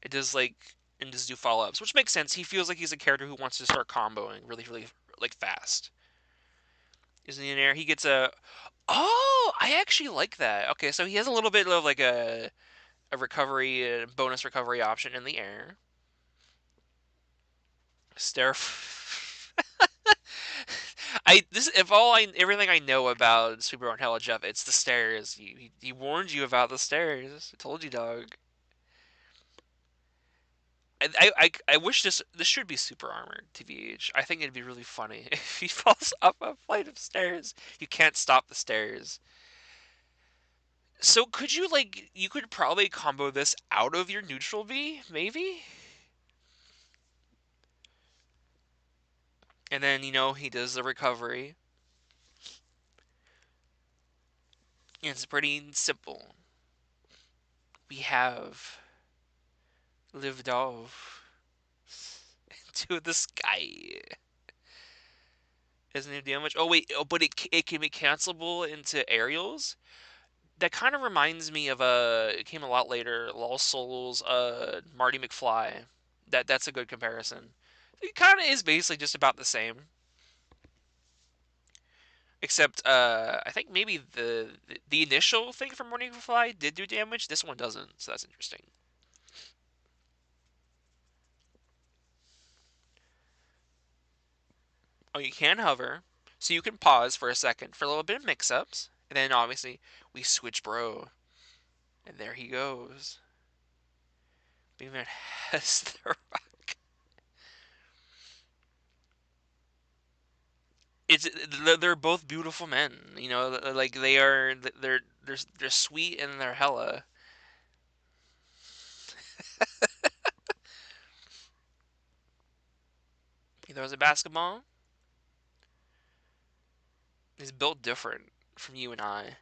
It does like and just do follow ups, which makes sense. He feels like he's a character who wants to start comboing really like fast. Isn't he in air? He gets a. Oh, I actually like that. Okay, so he has a little bit of like a recovery, bonus recovery option in the air. Stare. I this if all I everything I know about Super on Hella Jeff, it's the stairs. He warned you about the stairs. I told you, dog. I wish this should be super armored, TVH. I think it'd be really funny if he falls up a flight of stairs. You can't stop the stairs. So could you like you could probably combo this out of your neutral V, maybe? And then he does the recovery. It's pretty simple. We have lived off to the sky. Isn't it damage? Oh wait, but it can be cancelable into aerials. That kind of reminds me of it came a lot later, Law Souls, Marty McFly. That's a good comparison. It kind of is basically just about the same, except I think maybe the initial thing from Marty McFly did do damage. This one doesn't, so that's interesting. Oh, you can hover, so you can pause for a second for a little bit of mix-ups, and then obviously we switch bro, and there he goes. Beeman has the it's they're both beautiful men. Like they are they're sweet and they're hella. He throws a basketball. He's built different from you and I,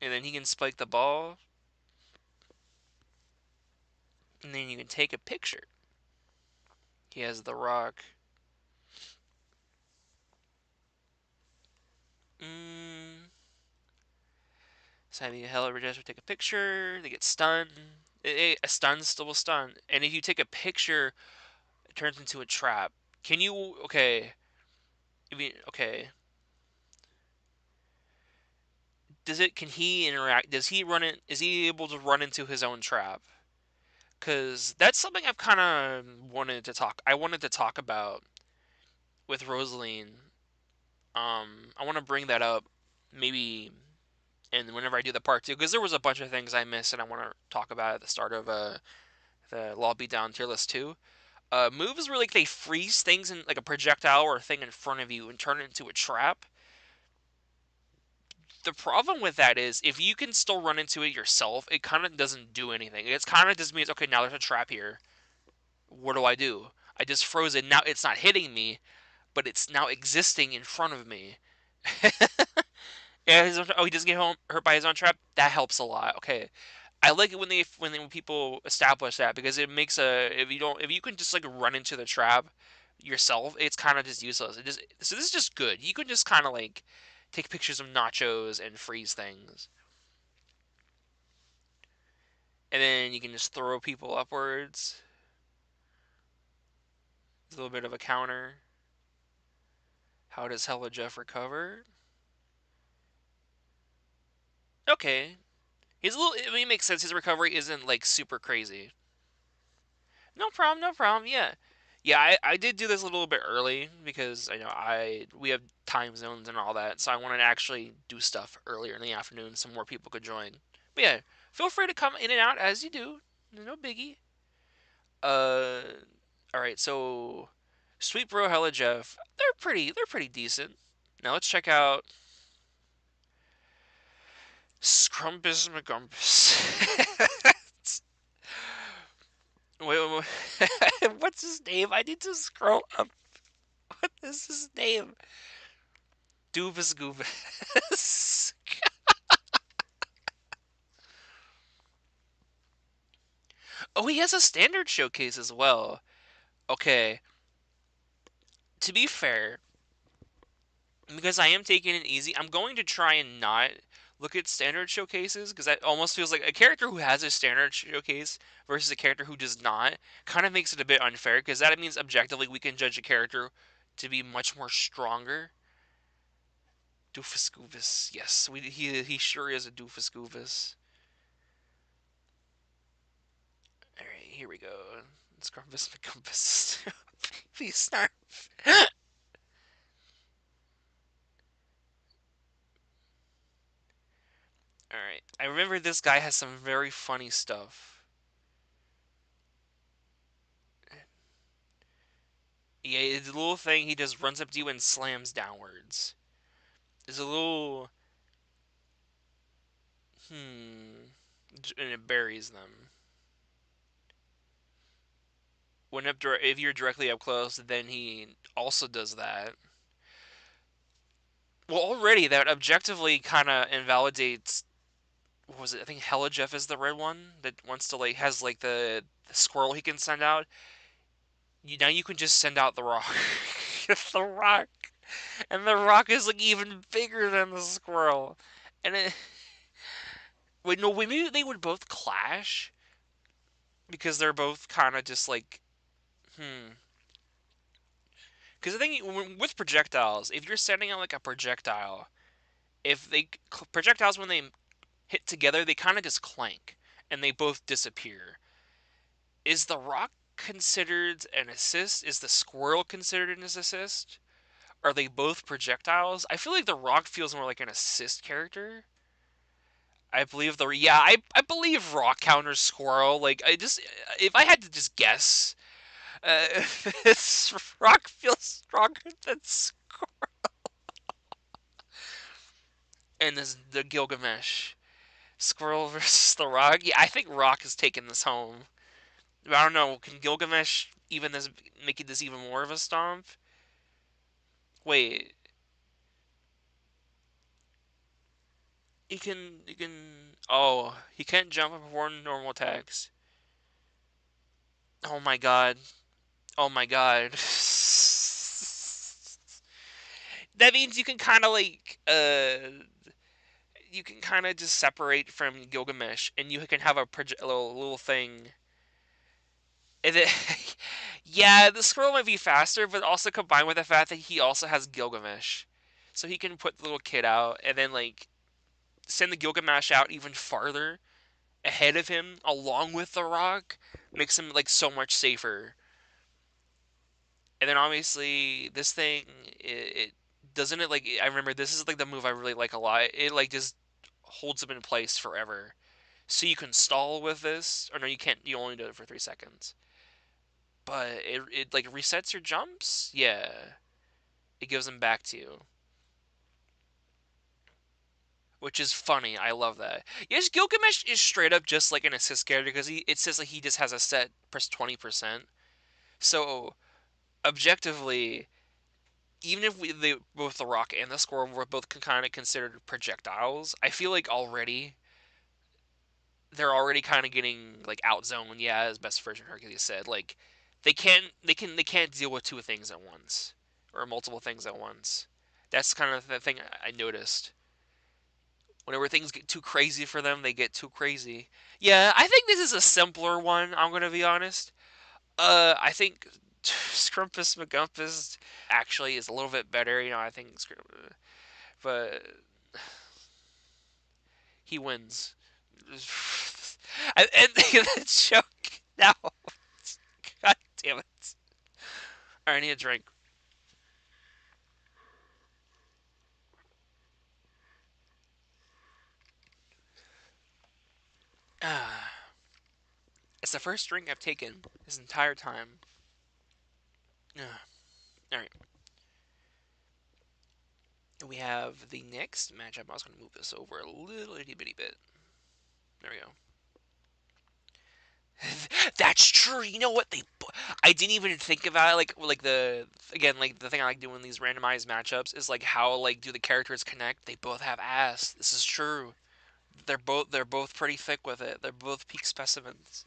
and then he can spike the ball, and then you can take a picture. He has the rock. Mm, so having a hella reject take a picture. They get stunned. A stun still a stun, and if you take a picture, it turns into a trap. Can you? Okay. Okay. Does it? Can he interact? Does he run it? Is he able to run into his own trap? Because that's something I've kind of wanted to talk. I wanted to talk about with Rosaline. I want to bring that up, maybe, and whenever I do the part two, because there was a bunch of things I missed, and I want to talk about at the start of the Law Beatdown tier list too. Moves where like they freeze things in like a projectile or a thing in front of you and turn it into a trap. The problem with that is if you can still run into it yourself, it kind of doesn't do anything. It's kind of just means okay, now there's a trap here. What do I do? I just froze it. Now it's not hitting me, but it's now existing in front of me. Yeah, oh, he doesn't get hurt by his own trap. That helps a lot. Okay, I like it when people establish that because it makes if you can just like run into the trap yourself, it's kind of just useless. So this is just good. You can just kind of like take pictures of nachos and freeze things, and then you can just throw people upwards. It's a little bit of a counter. How does Hella Jeff recover? Okay, he's a little. I mean, it makes sense. His recovery isn't like super crazy. No problem. No problem. Yeah, yeah. I did do this a little bit early because I know we have time zones and all that, so I wanted to actually do stuff earlier in the afternoon so more people could join. But yeah, feel free to come in and out as you do. No biggie. Uh, all right. So, Sweet Bro, Hella Jeff, they're pretty decent. Now let's check out Scrumpus McGumpus. Wait, what's his name? I need to scroll up. What is his name? Doobus Goobus. Oh, he has a standard showcase as well. Okay, to be fair, because I am taking it easy, I'm going to try and not look at standard showcases because that almost feels like a character who has a standard showcase versus a character who does not kind of makes it a bit unfair because that means objectively we can judge a character to be much more stronger. Doofus Goofus, yes, he sure is a Doofus Goofus. All right, here we go. Scrumpus McCumpus. Please start. All right, I remember this guy has some very funny stuff. Yeah, it's a little thing. He just runs up to you and slams downwards. It's a little hmm, and it buries them. If you're directly up close, then he also does that. Well, already that objectively kind of invalidates. What was it? I think Hella Jeff is the red one that wants to like has like the squirrel he can send out. Now you can just send out the rock. The rock, and the rock is like even bigger than the squirrel. And it, wait, no, wait, maybe they would both clash because they're both kind of just like hmm. Because the thing with projectiles, if you're sending out like a projectile, if they projectiles when they hit together, they kind of just clank and they both disappear. Is the rock considered an assist? Is the squirrel considered an assist? Are they both projectiles? I feel like the rock feels more like an assist character. I believe I believe rock counters squirrel. Like I just if I had to just guess, this rock feels stronger than and this the Gilgamesh squirrel versus the rock. Yeah, I think rock is taking this home. But I don't know. Can Gilgamesh even this making this even more of a stomp? Wait, he can. Oh, he can't jump and perform normal attacks. Oh my god. Oh my god. That means you can kind of like you can kind of just separate from Gilgamesh, and you can have a little thing. And it, yeah, the squirrel might be faster, but also combined with the fact that he also has Gilgamesh, so he can put the little kid out, and then like send the Gilgamesh out even farther ahead of him, along with the Rock, makes him like so much safer. And then obviously this thing, it doesn't it like I remember this is like the move I really like a lot. It like just holds him in place forever. So you can stall with this, or no, you can't. You only do it for 3 seconds. But it like resets your jumps. Yeah, it gives them back to you, which is funny. I love that. Yes, Gilgamesh is straight up just like an assist character because it says like he just has a set 20%. So objectively, even if both the rock and the squirrel were both kind of considered projectiles, I feel like already they're already kind of getting like outzoned. Yeah, as best version Hercules said, like they can't deal with two things at once or multiple things at once. That's kind of the thing I noticed. Whenever things get too crazy for them, they get too crazy. Yeah, I think this is a simpler one. I'm gonna be honest. I think Scrumpus McGumpus actually is a little bit better. I think, but he wins. And the joke now. God damn it! All right, I need a drink. It's the first drink I've taken this entire time. Alright. We have the next matchup. I was going to move this over a little itty bitty bit. There we go. That's true. You know what? I didn't even think about it. Like the thing I like doing these randomized matchups is like how like do the characters connect? They both have ass. This is true. They're both pretty thick with it. They're both peak specimens.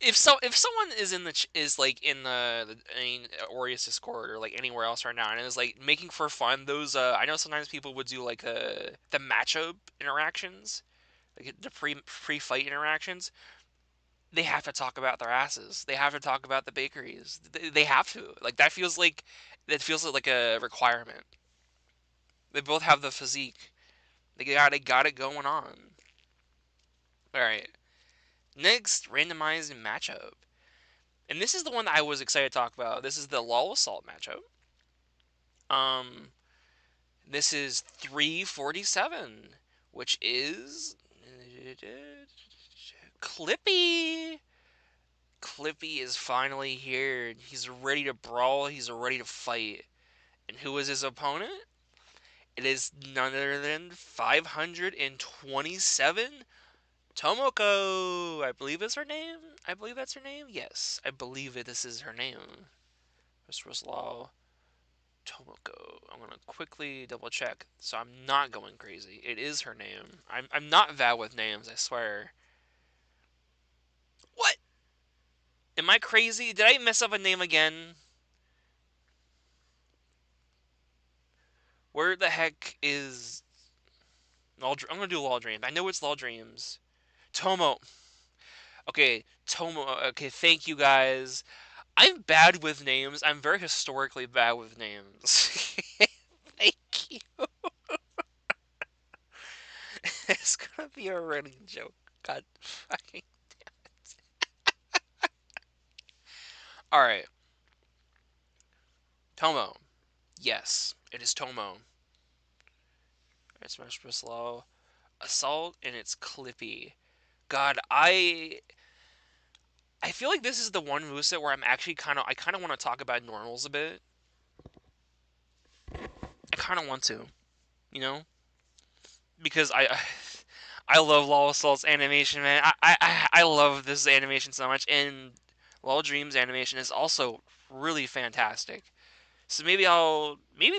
If someone is is like in the Aureus Discord or like anywhere else right now and is like making for fun those I know sometimes people would do like the matchup interactions, like the pre-fight interactions. They have to talk about their asses. They have to talk about the bakeries. They have to. Like that feels like a requirement. They both have the physique. They got it going on. All right. Next randomized matchup. And this is the one that I was excited to talk about. This is the Lawl Assault matchup. Um this is 347, which is Clippy. Clippy is finally here. He's ready to brawl. He's ready to fight. And who is his opponent? It is none other than 527 Tomoko. I believe is her name. I believe that's her name. Yes, I believe it. This is her name. Mistress Law Tomoko. I'm gonna quickly double check so I'm not going crazy. It is her name. I'm not bad with names. I swear. What? Am I crazy? Did I mess up a name again? Where the heck is I'm gonna do Law Dreams. I know it's Law Dreams. Tomo. Okay, Tomo. Okay, thank you guys. I'm bad with names. I'm very historically bad with names. Thank you. It's gonna be a running joke. God fucking. Alright. Tomo. Yes, it is Tomo. It's Smash Bros. Law Assault, and it's Clippy. God, I feel like this is the one moveset where I kind of want to talk about normals a bit. I kind of want to, you know, because I love Law Assault's animation, man. I love this animation so much, and Law Dreams animation is also really fantastic. So maybe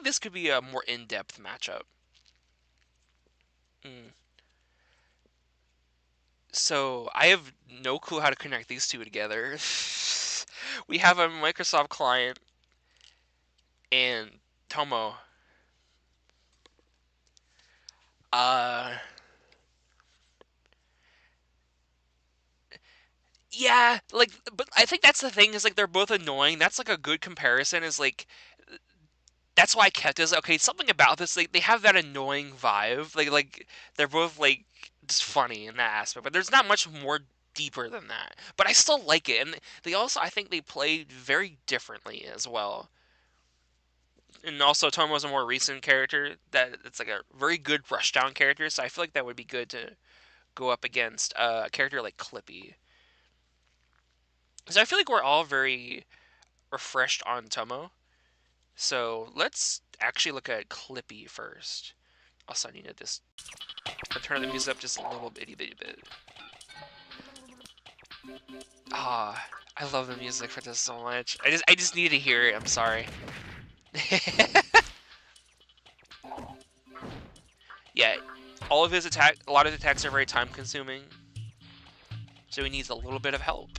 this could be a more in-depth matchup. Mm. So I have no clue how to connect these two together. We have a Microsoft client and Tomo. Uh, yeah, like, but I think that's the thing is like they're both annoying. That's like a good comparison. Is like that's why I kept it. Is, okay, something about this they have that annoying vibe. Like they're both like just funny in that aspect, but there's not much more deeper than that. But I still like it, and they also I think they play very differently as well. And also Tomo's a more recent character that it's like a very good rushdown character, so I feel like that would be good to go up against a character like Clippy. So I feel like we're all very refreshed on Tomo. So let's actually look at Clippy first. Also, I need to just turn the music up just a little bitty bit. Ah, I love the music for this so much. I just need to hear it. I'm sorry. Yeah, all of his a lot of his attacks are very time consuming, so he needs a little bit of help.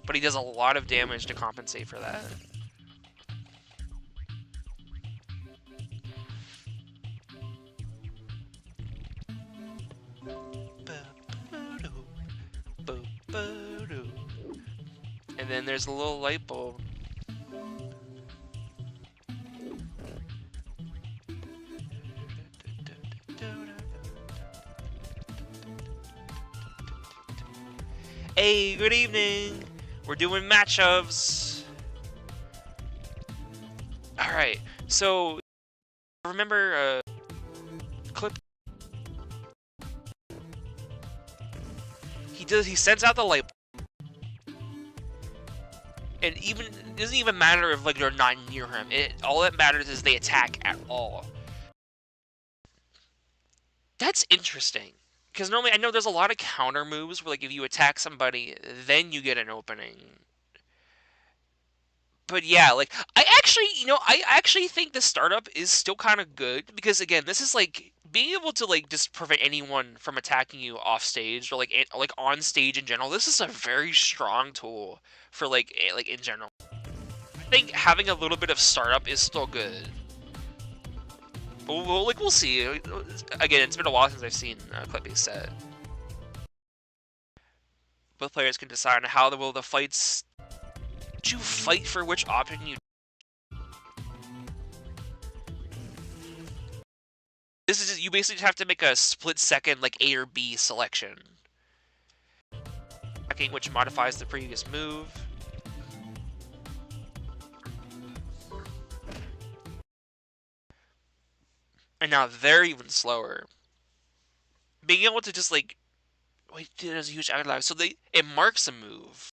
But he does a lot of damage to compensate for that. And then there's a little light bulb. Hey, good evening! We're doing matchups! Alright, so remember Clip he sends out the light, and it doesn't even matter if like they're not near him. All that matters is they attack at all. That's interesting. Because normally, I know there's a lot of counter moves where, like, if you attack somebody, then you get an opening. But yeah, like, I actually think the startup is still kind of good. Because, again, this is, like, being able to, like, just prevent anyone from attacking you off stage or, like on stage in general. This is a very strong tool for, like in general. I think having a little bit of startup is still good. But we'll see. Again, it's been a while since I've seen Clippy set. Both players can decide on how will the fights. Would you fight for which option you? This is you basically just have to make a split-second like A or B selection. Which modifies the previous move. And now they're even slower. Being able to just like wait, there's a huge outlier. So it marks a move.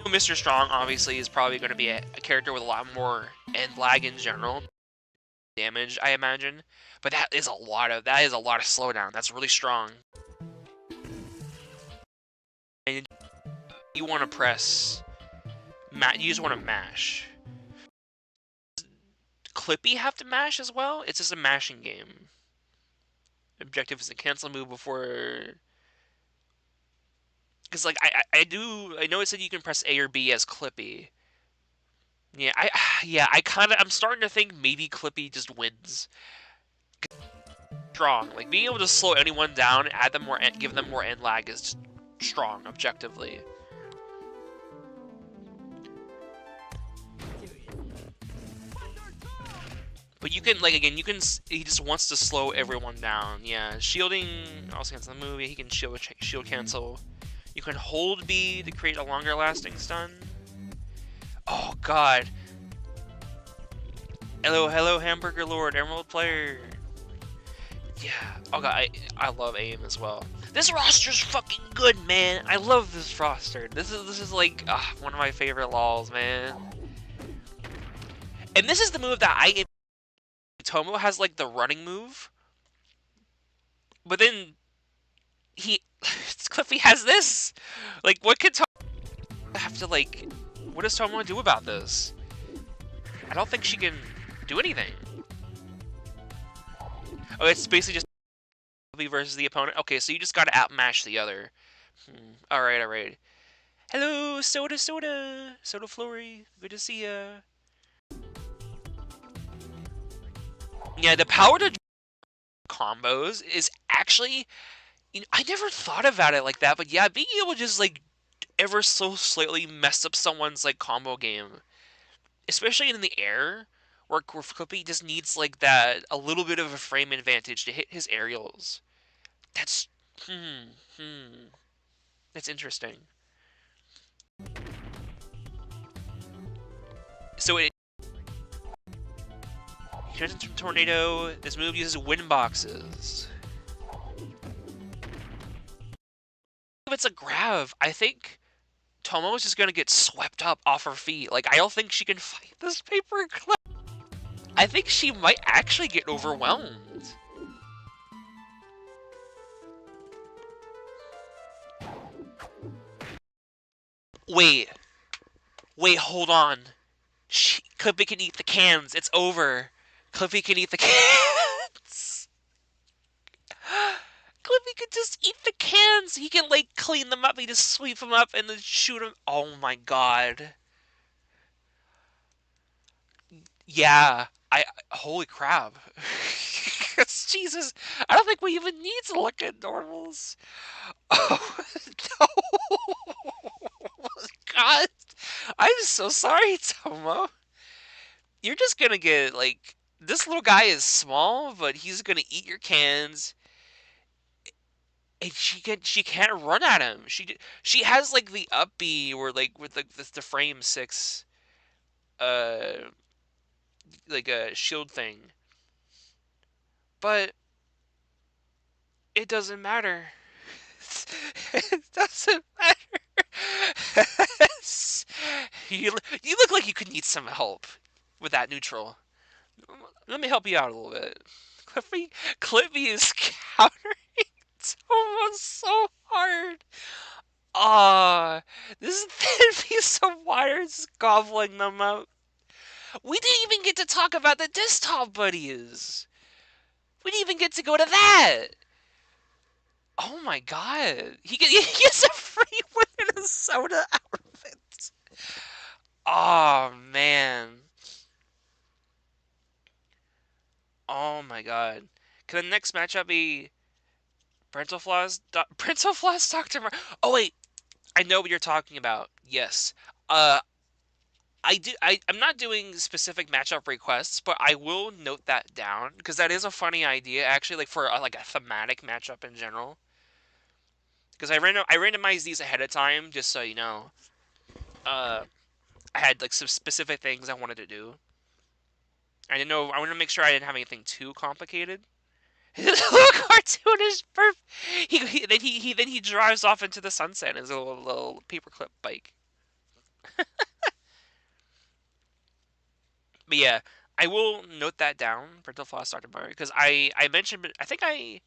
Mr. Strong obviously is probably going to be a character with a lot more end lag in general damage, I imagine. But that is a lot of slowdown. That's really strong. And you want to press, you just want to mash. Clippy have to mash as well? It's just a mashing game. Objective is to cancel a move before. Because like I know it said you can press A or B as Clippy. Yeah, I'm starting to think maybe Clippy just wins. Strong, like being able to slow anyone down, give them more end lag is strong objectively. But you can, like, again, he just wants to slow everyone down. Yeah, shielding, also cancel the move. He can shield cancel. You can hold B to create a longer lasting stun. Oh, God. Hello, Hamburger Lord, Emerald player. Yeah. Oh, God, I love AIM as well. This roster's fucking good, man. I love this roster. This is like, one of my favorite Lawls, man. And this is the move that Tomo has like the running move, but then Clippy has this. Like, what could Tomo have to like? What does Tomo do about this? I don't think she can do anything. Oh, it's basically just Clippy versus the opponent. Okay, so you just gotta outmatch the other. All right. Hello, Soda Flory. Good to see ya. Yeah, the power to combos is actually, I never thought about it like that, but yeah, being able to just like ever so slightly mess up someone's like combo game, especially in the air, where Clippy just needs like a little bit of a frame advantage to hit his aerials. That's that's interesting. So it turns into a tornado. This move uses wind boxes. If it's a grab, I think Tomo is just gonna get swept up off her feet. Like, I don't think she can fight this paper clip. I think she might actually get overwhelmed. Wait, hold on. Clippy can eat the cans. It's over. Clippy can eat the cans. Clippy can just eat the cans. He can, like, clean them up. He just sweep them up and then shoot them. Oh my god. Yeah. Holy crap. Jesus. I don't think we even need to look at normals. Oh, no. God. I'm so sorry, Tomo. You're just gonna get, like, this little guy is small, but he's gonna eat your cans. And she can't run at him. She has like the up B or like with the frame 6 like a shield thing. But it doesn't matter. It doesn't matter. You look like you could need some help with that neutral. Let me help you out a little bit. Clippy, Clippy is countering Tomo so hard. Ah, this thin piece of wire is gobbling them up. We didn't even get to talk about the desktop buddies. We didn't even get to go to that. Oh my god. He gets a free win in a soda outfit. Oh man. Oh my god. Can the next matchup be Parental Flaws Dr. Oh wait, I know what you're talking about. Yes. Uh I'm not doing specific matchup requests, but I will note that down because that is a funny idea actually, like for like a thematic matchup in general. Because I randomized these ahead of time just so you know. Uh, I had like some specific things I wanted to do. I didn't know. I wanted to make sure I didn't have anything too complicated. His little cartoon is perfect. Then he drives off into the sunset in his little paperclip bike. But yeah, I will note that down. Parental Floss Dr. Mario because I mentioned I think I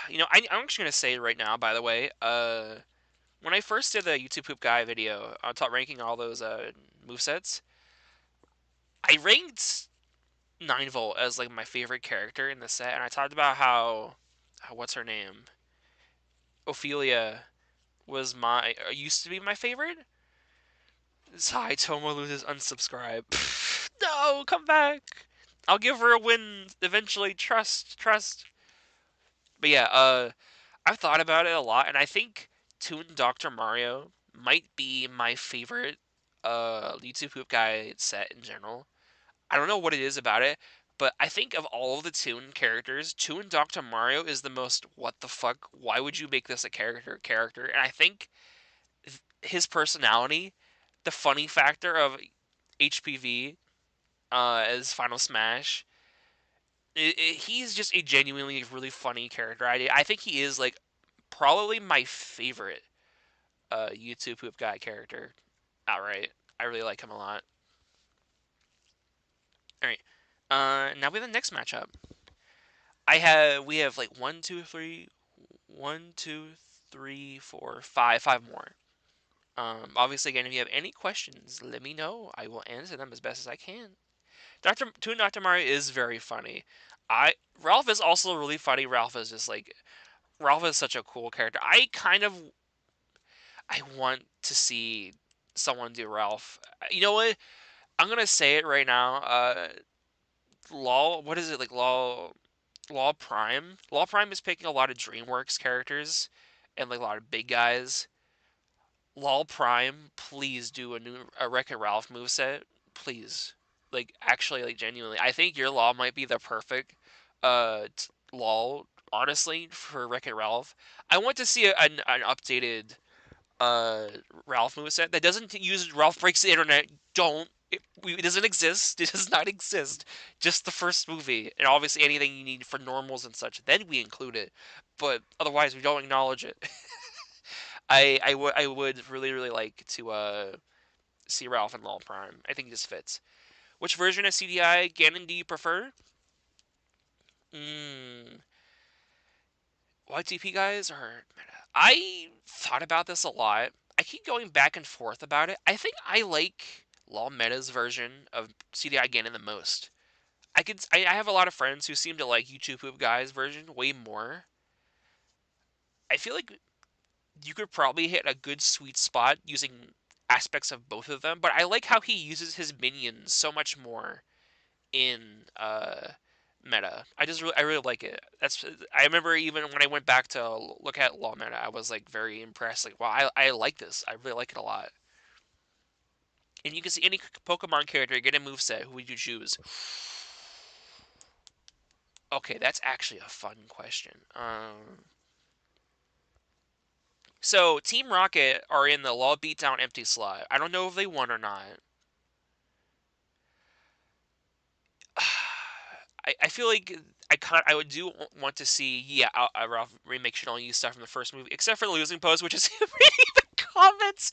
I'm actually gonna say right now. By the way, when I first did the YouTube Poop Guy video, top ranking all those movesets, I ranked 9 Volt as like my favorite character in the set, and I talked about how what's her name, Ophelia was my used to be my favorite. Hi, Tomo loses unsubscribe. No, come back. I'll give her a win eventually. Trust. But yeah, I've thought about it a lot, and I think Toon Dr. Mario might be my favorite YouTube Poop Guy set in general. I don't know what it is about it, but I think of all of the Toon characters, Toon Dr. Mario is the most what the fuck, why would you make this a character? And I think his personality, the funny factor of HPV as Final Smash, he's just a genuinely really funny character. I think he is like probably my favorite YouTube Poop Guy character outright. I really like him a lot. All right. Now we have the next matchup. We have like one, two, three, four, five more. Obviously, again, if you have any questions, let me know. I will answer them as best as I can. Dr. Mario is very funny. Ralph is also really funny. Ralph is such a cool character. I want to see someone do Ralph. You know what? I'm gonna say it right now. Law, what is it like? Law Prime. Law Prime is picking a lot of DreamWorks characters and like a lot of big guys. Law Prime, please do a Wreck-It Ralph moveset, please. Like actually, like genuinely, I think your Law might be the perfect Law, honestly, for Wreck-It Ralph. I want to see an updated uh Ralph moveset that doesn't use Ralph breaks the internet. Don't. It doesn't exist. It does not exist. Just the first movie, and obviously anything you need for normals and such. Then we include it, but otherwise we don't acknowledge it. I would really like to see Ralph in Law Prime. I think he just fits. Which version of CDI Ganon do you prefer? Mm, YTP guys or Meta? I thought about this a lot. I keep going back and forth about it. I think I like Law Meta's version of CDI Ganon the most. I have a lot of friends who seem to like YouTube Poop Guy's version way more. I feel like you could probably hit a good sweet spot using aspects of both of them, but I like how he uses his minions so much more in meta. I really like it. I remember even when I went back to look at Law Meta, I was like very impressed. Like, wow, I like this. I really like it a lot. And you can see any Pokemon character get a moveset. Who would you choose? Okay, that's actually a fun question. So Team Rocket are in the Law Beatdown empty slot. I don't know if they won or not. I feel like I would do want to see, yeah, a Ralph remake should only use stuff from the first movie, except for the losing pose, which is reading the comments.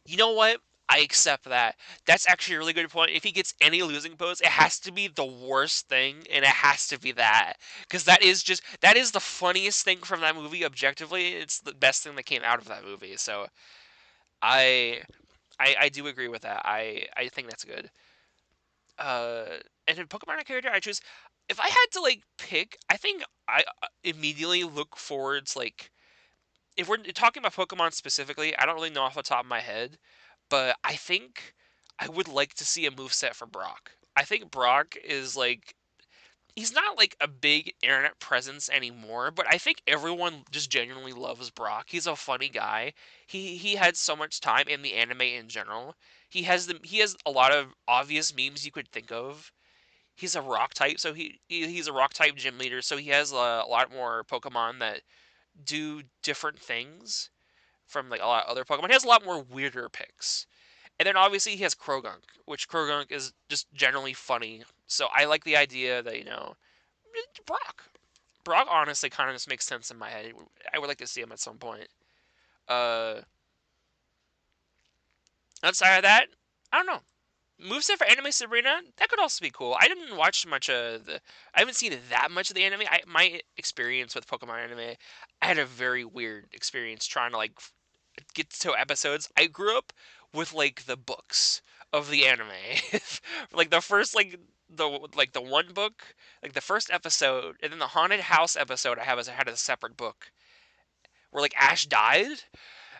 You know what? I accept that. That's actually a really good point. If he gets any losing pose, it has to be the worst thing, and it has to be that, because that is the funniest thing from that movie. Objectively, it's the best thing that came out of that movie. So I I do agree with that. I think that's good. Uh, and in Pokemon character, I choose. If I had to like pick, I think I immediately look forward to like if we're talking about Pokemon specifically, I don't really know off the top of my head, but I think I would like to see a moveset for Brock. I think Brock is like he's not like a big internet presence anymore, but I think everyone just genuinely loves Brock. He's a funny guy. He had so much time in the anime in general. He has a lot of obvious memes you could think of. He's a rock type, so he's a rock type gym leader, so he has a lot more Pokemon that do different things from like a lot of other Pokemon. He has a lot more weirder picks. And then obviously he has Krogunk, which Krogunk is just generally funny. So I like the idea that, Brock. Brock honestly kind of just makes sense in my head. I would like to see him at some point. Uh, Outside of that, I don't know. Moveset for Anime Sabrina, that could also be cool. I didn't watch much of the. I haven't seen that much of the anime. My experience with Pokemon anime, I had a very weird experience trying to like get to episodes. I grew up with like the books of the anime, like the first the one book, like the first episode, and then the haunted house episode I had a separate book where like Ash died.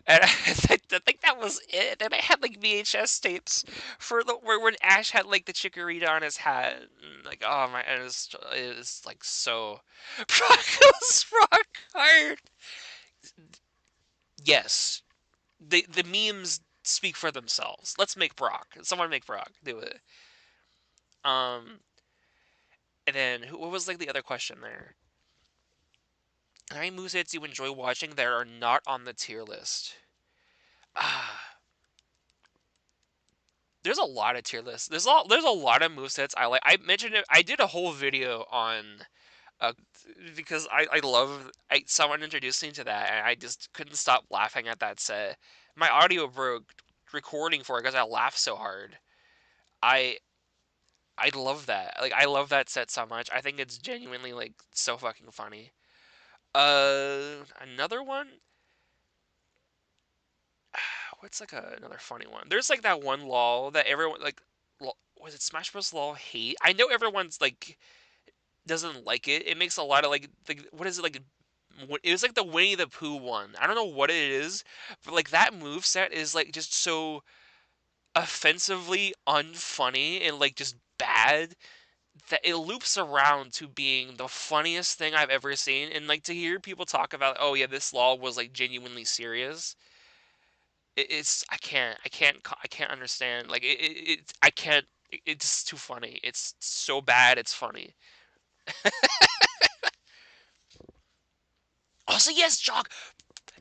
And I think that was it. Then I had like VHS tapes for the where when Ash had like the chikorita on his hat. And, like oh my, it was like so. Brock was rock hard. Yes, the memes speak for themselves. Let's make Brock. Someone make Brock. Do it. Um, and then what was like the other question there? How many movesets you enjoy watching that are not on the tier list? Ah, there's a lot of tier lists. There's a lot of movesets I like. I mentioned it. I did a whole video on because I love someone introduced me to that and I just couldn't stop laughing at that set. My audio broke recording for it because I laughed so hard. I I love that. Like I love that set so much. I think it's genuinely like so fucking funny. Another one. What's like another funny one? There's like that one law that everyone like. Was it Smash Bros. Law hate? I know everyone's like doesn't like it. It makes a lot of like what is it like? It was like the Winnie the Pooh one. I don't know what it is, but like that move set is like just so offensively unfunny and like just bad that it loops around to being the funniest thing I've ever seen. And like to hear people talk about, oh yeah, this law was like genuinely serious. It's I can't understand. Like I can't. It's too funny. It's so bad. It's funny. Also, yes, Jock.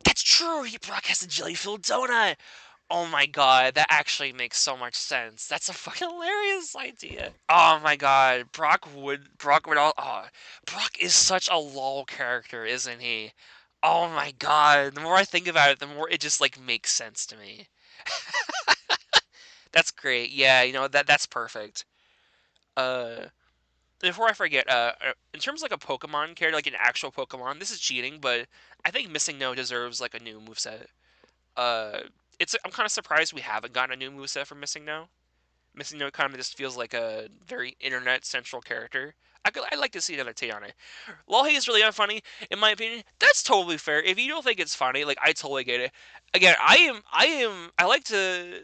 That's true. Brock has a jelly-filled donut. Oh my god, that actually makes so much sense. That's a fucking hilarious idea. Oh my god, Brock would all. Oh, Brock is such a lol character, isn't he? Oh my god, the more I think about it, the more it just like makes sense to me. That's great. Yeah, that's perfect. Uh, Before I forget, in terms of like a Pokemon character, like an actual Pokemon, this is cheating, but I think Missing No deserves like a new moveset. Uh, I'm kind of surprised we haven't gotten a new moveset for Missing No. Missing No kind of just feels like a very internet central character. I'd like to see another take on it. Lolhy is really unfunny, in my opinion. That's totally fair. If you don't think it's funny, like I totally get it. Again, I like to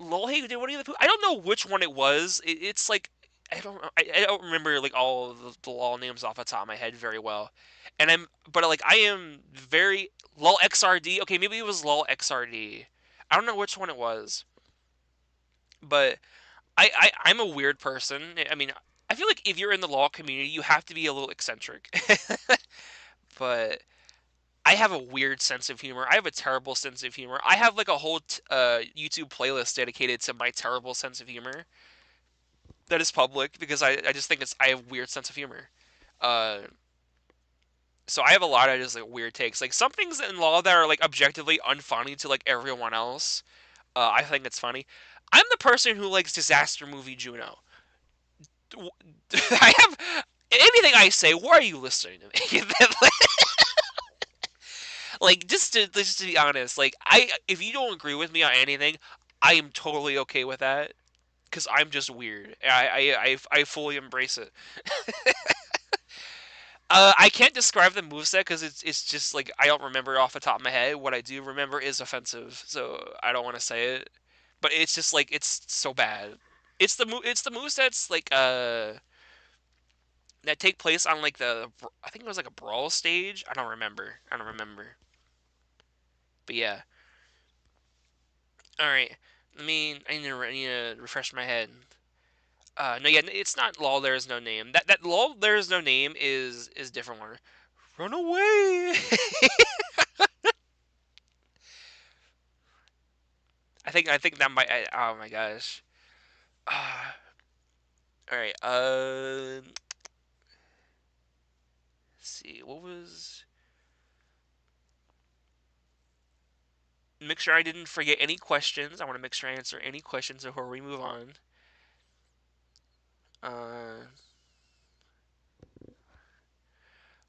Lolhy did Winnie the Pooh. I don't know which one it was. It's like I don't remember like all of the Lol names off the top of my head very well. But like I am very Lol XRD. Okay, maybe it was Lol XRD. I don't know which one it was, but I'm a weird person. I mean, I feel like if you're in the law community, you have to be a little eccentric. But I have a weird sense of humor. I have a terrible sense of humor. I have like a whole YouTube playlist dedicated to my terrible sense of humor. that is public because I just think I have a weird sense of humor. Uh, so I have a lot of just like weird takes. Like some things in law that are like objectively unfunny to like everyone else. I think it's funny. I'm the person who likes disaster movie Juno. I have anything I say. Why are you listening to me? Like just to be honest, like I if you don't agree with me on anything, I am totally okay with that because I'm just weird. I fully embrace it. I can't describe the moveset because it's just like I don't remember it off the top of my head. What I do remember is offensive, so I don't want to say it. But it's just like it's so bad. It's the movesets like that take place on like the I think it was like a brawl stage. I don't remember. I don't remember. But yeah. All right. I need to refresh my head. No, yeah, it's not Law. There is no name. That Law. There is no name is a different one. Run away. I think that might. Oh my gosh. All right. Let's see. What was? Make sure I didn't forget any questions. I want to make sure I answer any questions before we move on. Uh,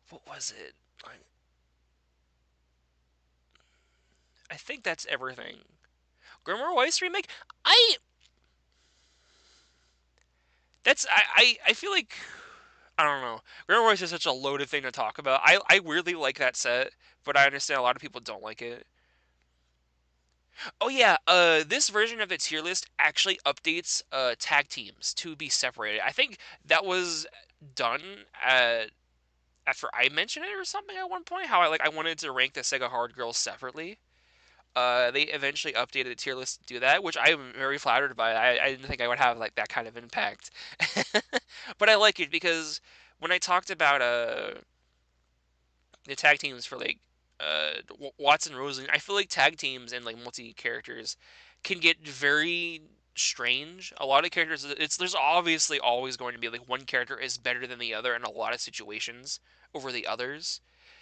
what was it? I think that's everything. Grimoire Weiss remake. I that's I feel like I don't know. Grimoire Weiss is such a loaded thing to talk about. I weirdly like that set, but I understand a lot of people don't like it. Oh yeah, this version of the tier list actually updates tag teams to be separated. I think that was done after I mentioned it or something at one point. How I wanted to rank the Sega Hard Girls separately. They eventually updated the tier list to do that, which I am very flattered by. I didn't think I would have like that kind of impact, but I like it because when I talked about the tag teams for like Watson Rosen, I feel like tag teams and like multi characters can get very strange. A lot of characters, it's there's obviously always going to be like one character is better than the other in a lot of situations over the others.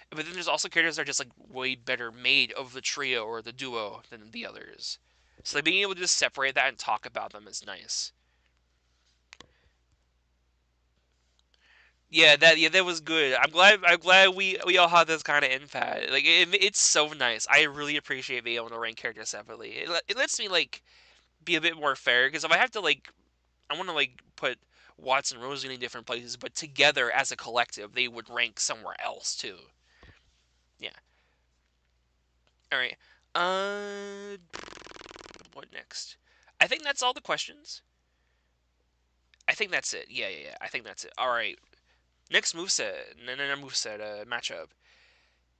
But then there's also characters that are just like way better made of the trio or the duo than the others. So like, being able to just separate that and talk about them is nice. Yeah, that was good. I'm glad we all had this kind of impact. Like it's so nice. I really appreciate being able to rank characters separately. It lets me like be a bit more fair because if I have to like I want to like put Watson and Rosie in different places, but together as a collective they would rank somewhere else too. Yeah. All right. Uh, what next? I think that's all the questions. I think that's it. Yeah. I think that's it. All right. Next moveset. No, moveset matchup.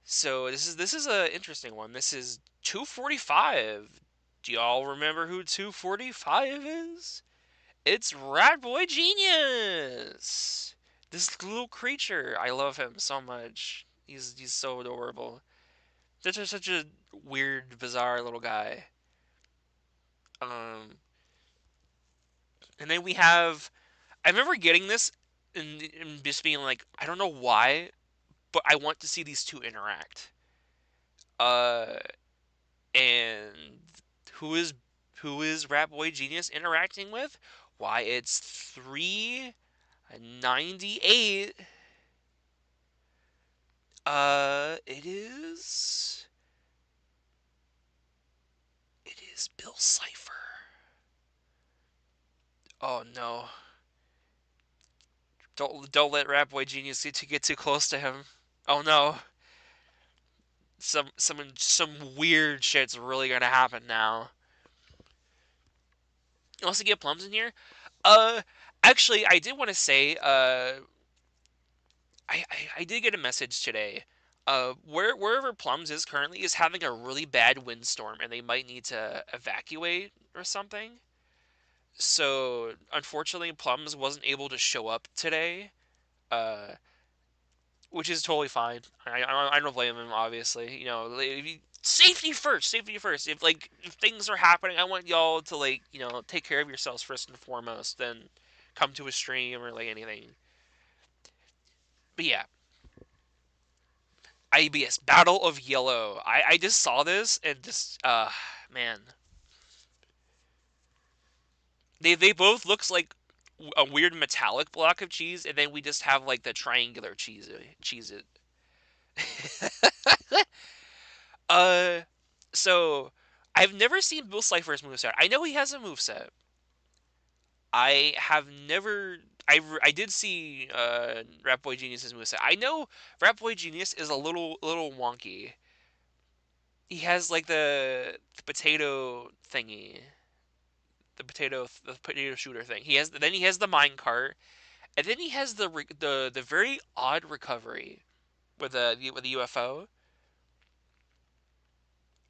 So this is a interesting one. This is 245. Do y'all remember who 245 is? It's Rat Boy Genius. This little creature. I love him so much. He's so adorable. Such a weird, bizarre little guy. Um, and then we have. I remember getting this and just being like, I don't know why, but I want to see these two interact. Uh, and who is who is Rat Boy Genius interacting with? Why, it's 398. It is Bill Cipher. Oh no! Don't let Rat Boy Genius get too close to him. Oh no! Some weird shit's really gonna happen now. You also get Plums in here. Uh, Actually, I did want to say, I did get a message today. Wherever Plums is currently is having a really bad windstorm, and they might need to evacuate or something. So unfortunately, Plums wasn't able to show up today. Uh, which is totally fine. I don't blame him. Obviously, safety first. Safety first. If things are happening, I want y'all to take care of yourselves first and foremost. Then come to a stream or like anything. But yeah, IBS Battle of Yellow. I just saw this and just man, they both looks like a weird metallic block of cheese, and then we just have like the triangular cheese it. uh, so I've never seen Bill Cipher's moveset. I know he has a moveset. I have never. I did see Rap Boy Genius's moveset. I know Rap Boy Genius is a little wonky. He has like the potato thingy, the potato shooter thing. He has the mine cart, and then he has the very odd recovery with the UFO,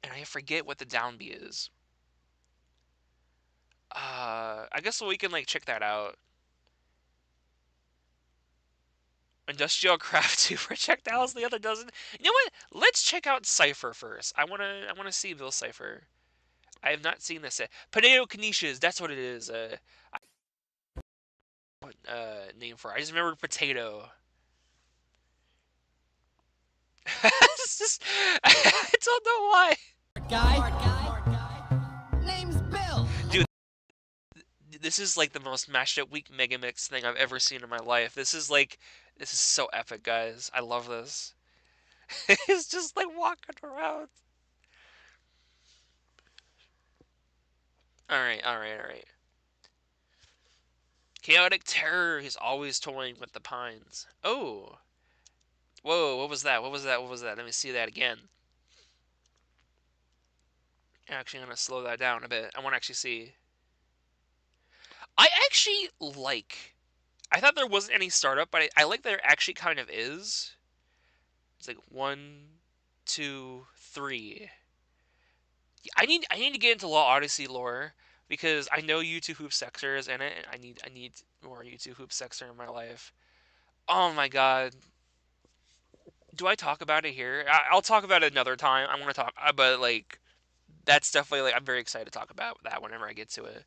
and I forget what the down B is. I guess we can like check that out. Industrial Craft 2 projectiles, the other doesn't. You know what? Let's check out Cipher first. I wanna see Bill Cipher. I have not seen this yet. Potato Canisias, that's what it is. Name for it. I just remembered potato. It's just, I don't know why. Name's Bill. Dude, this is like the most mashed up weak mega mix thing I've ever seen in my life. This is so epic, guys. I love this. He's just like walking around. Alright. Chaotic Terror, he's always toying with the pines. Oh. Whoa, what was that? What was that? Let me see that again. Actually, I'm going to slow that down a bit. I want to actually see. I actually like. I thought there wasn't any startup, but I like that there actually kind of is. It's like 1, 2, 3. I need to get into Law Odyssey lore because I know YouTube Hoop Sexer is in it, and I need more YouTube Hoop Sexer in my life. Oh my god. Do I talk about it here? I'll talk about it another time. I want to talk, but like that's definitely like I'm very excited to talk about that whenever I get to it.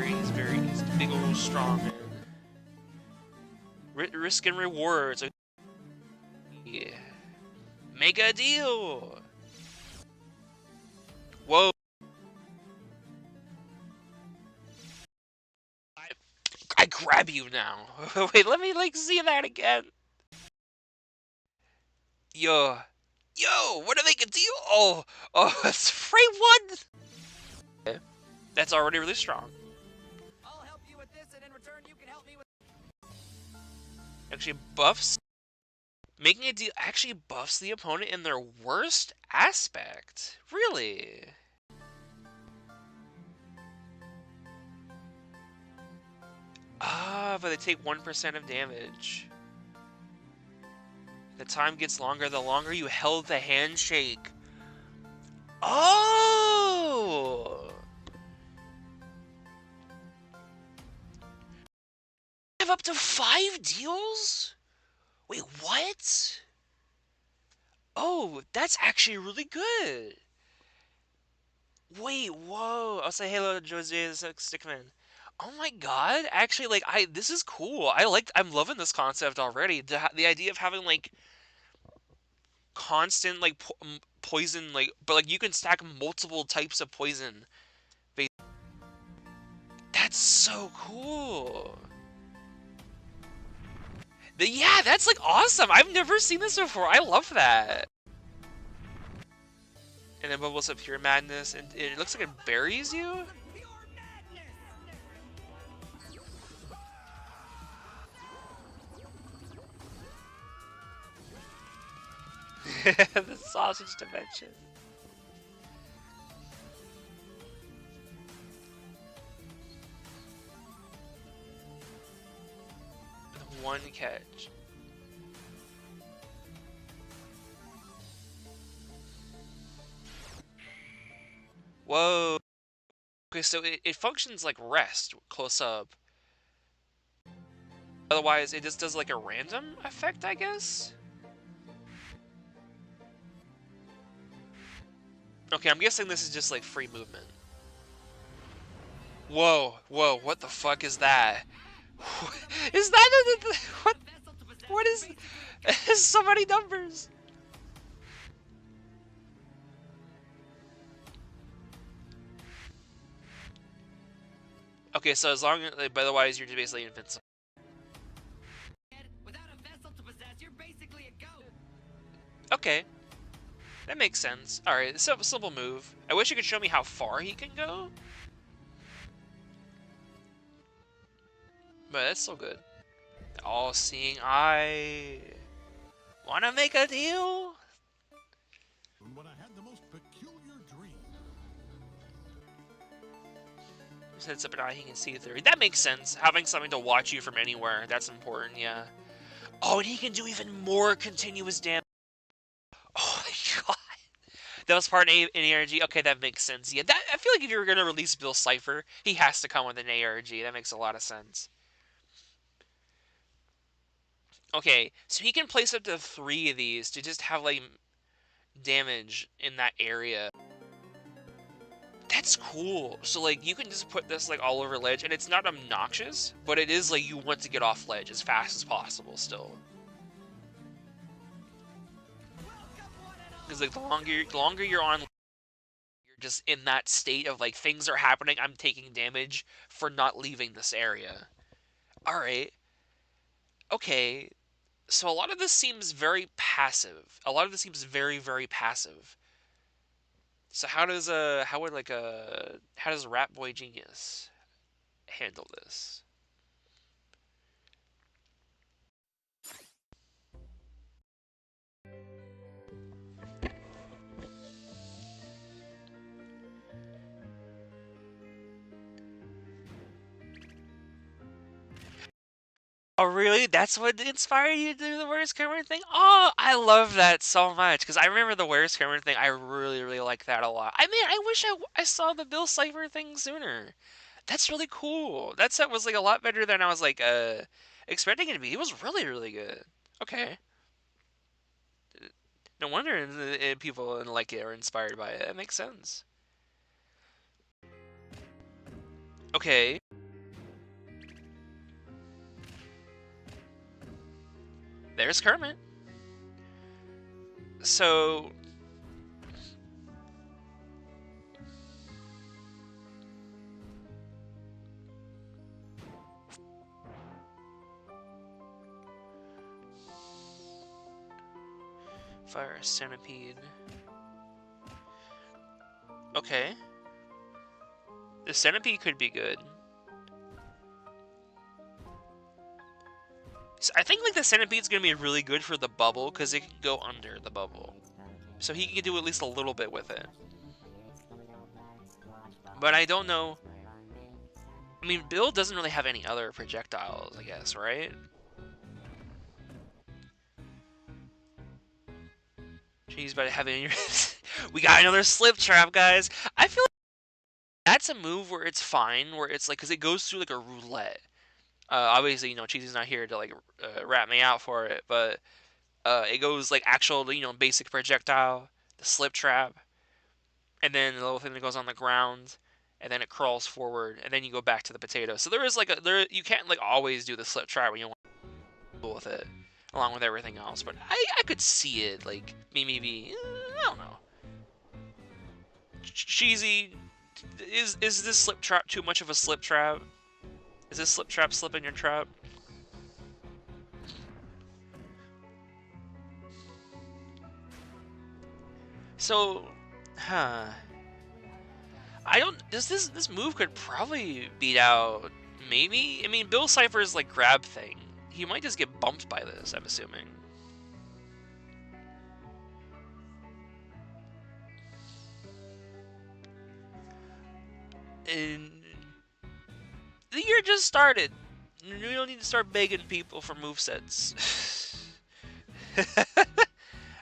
He's big old strong man. Risk and rewards. Yeah. Make a deal. Whoa. I grab you now. Wait, let me like see that again. Yo, what do they can deal? Oh, it's frame 1. Okay. That's already really strong. I'll help you with this, and in return, you can help me with. Actually buffs. Making a deal actually buffs the opponent in their worst aspect. Really? Ah, but they take 1% of damage. The time gets longer the longer you held the handshake. Oh! I have up to 5 deals? Wait, what? Oh, that's actually really good. Wait, whoa. I'll say hello to Jose Stickman. Oh my god, actually, like, this is cool. I'm loving this concept already. The idea of having, like, constant, like, poison, like, but, like, you can stack multiple types of poison. That's so cool. Yeah, that's, like, awesome. I've never seen this before. I love that. And then bubbles up pure madness, and it looks like it buries you? The sausage dimension. One catch. Whoa. Okay, so it functions like rest, close up. Otherwise, it just does like a random effect, I guess? Okay, I'm guessing this is just like free movement. Whoa, whoa, what the fuck is that? Is that what? What is? So many numbers. Okay, so as long as, but otherwise you're basically invincible. Without a vessel to possess, you're basically a goat. Okay, that makes sense. All right, simple move. I wish you could show me how far he can go, but that's still good. All-seeing eye. Wanna make a deal? When I had the most peculiar dream. Sets up an eye he can see through. That makes sense. Having something to watch you from anywhere, that's important, yeah. Oh, and he can do even more continuous damage. Oh my god. That was part in ARG. Okay, that makes sense. Yeah, that I feel like if you were gonna release Bill Cipher, he has to come with an ARG. That makes a lot of sense. Okay, so he can place up to 3 of these to just have like damage in that area. That's cool. So like you can just put this like all over ledge, and it's not obnoxious, but it is like you want to get off ledge as fast as possible still. Because like the longer you're on, you're just in that state of like things are happening. I'm taking damage for not leaving this area. All right. Okay. So a lot of this seems very passive. A lot of this seems very passive. So how does Rat Boy Genius handle this? Oh, really? That's what inspired you to do the Where's Cameron thing? Oh, I love that so much because I remember the Where's Cameron thing. I really like that a lot. I mean, I wish I saw the Bill Cipher thing sooner. That's really cool. That set was like a lot better than I was like expecting it to be. It was really good. Okay. No wonder people like it or inspired by it. That makes sense. Okay. There's Kermit. So Fire Centipede. Okay. The Centipede could be good. So I think like the Centipede's gonna be really good for the bubble because it can go under the bubble. So he can do at least a little bit with it. But I don't know. I mean, Bill doesn't really have any other projectiles, I guess, right? Jeez, but having we got another slip trap, guys. I feel like that's a move where it's fine, where it's like because it goes through like a roulette. Obviously, Cheesy's not here to like rat me out for it, but it goes like actual, basic projectile, the slip trap, and then the little thing that goes on the ground, and then it crawls forward, and then you go back to the potato. So there is like you can't like always do the slip trap when you want to deal with it, along with everything else. But I could see it like maybe I don't know. Cheesy, is this slip trap too much of a slip trap? Is this slip trap slipping your trap? So, huh. I don't. This move could probably beat out. Maybe. I mean, Bill Cipher's like grab thing. He might just get bumped by this. I'm assuming. And the year just started. We don't need to start begging people for movesets.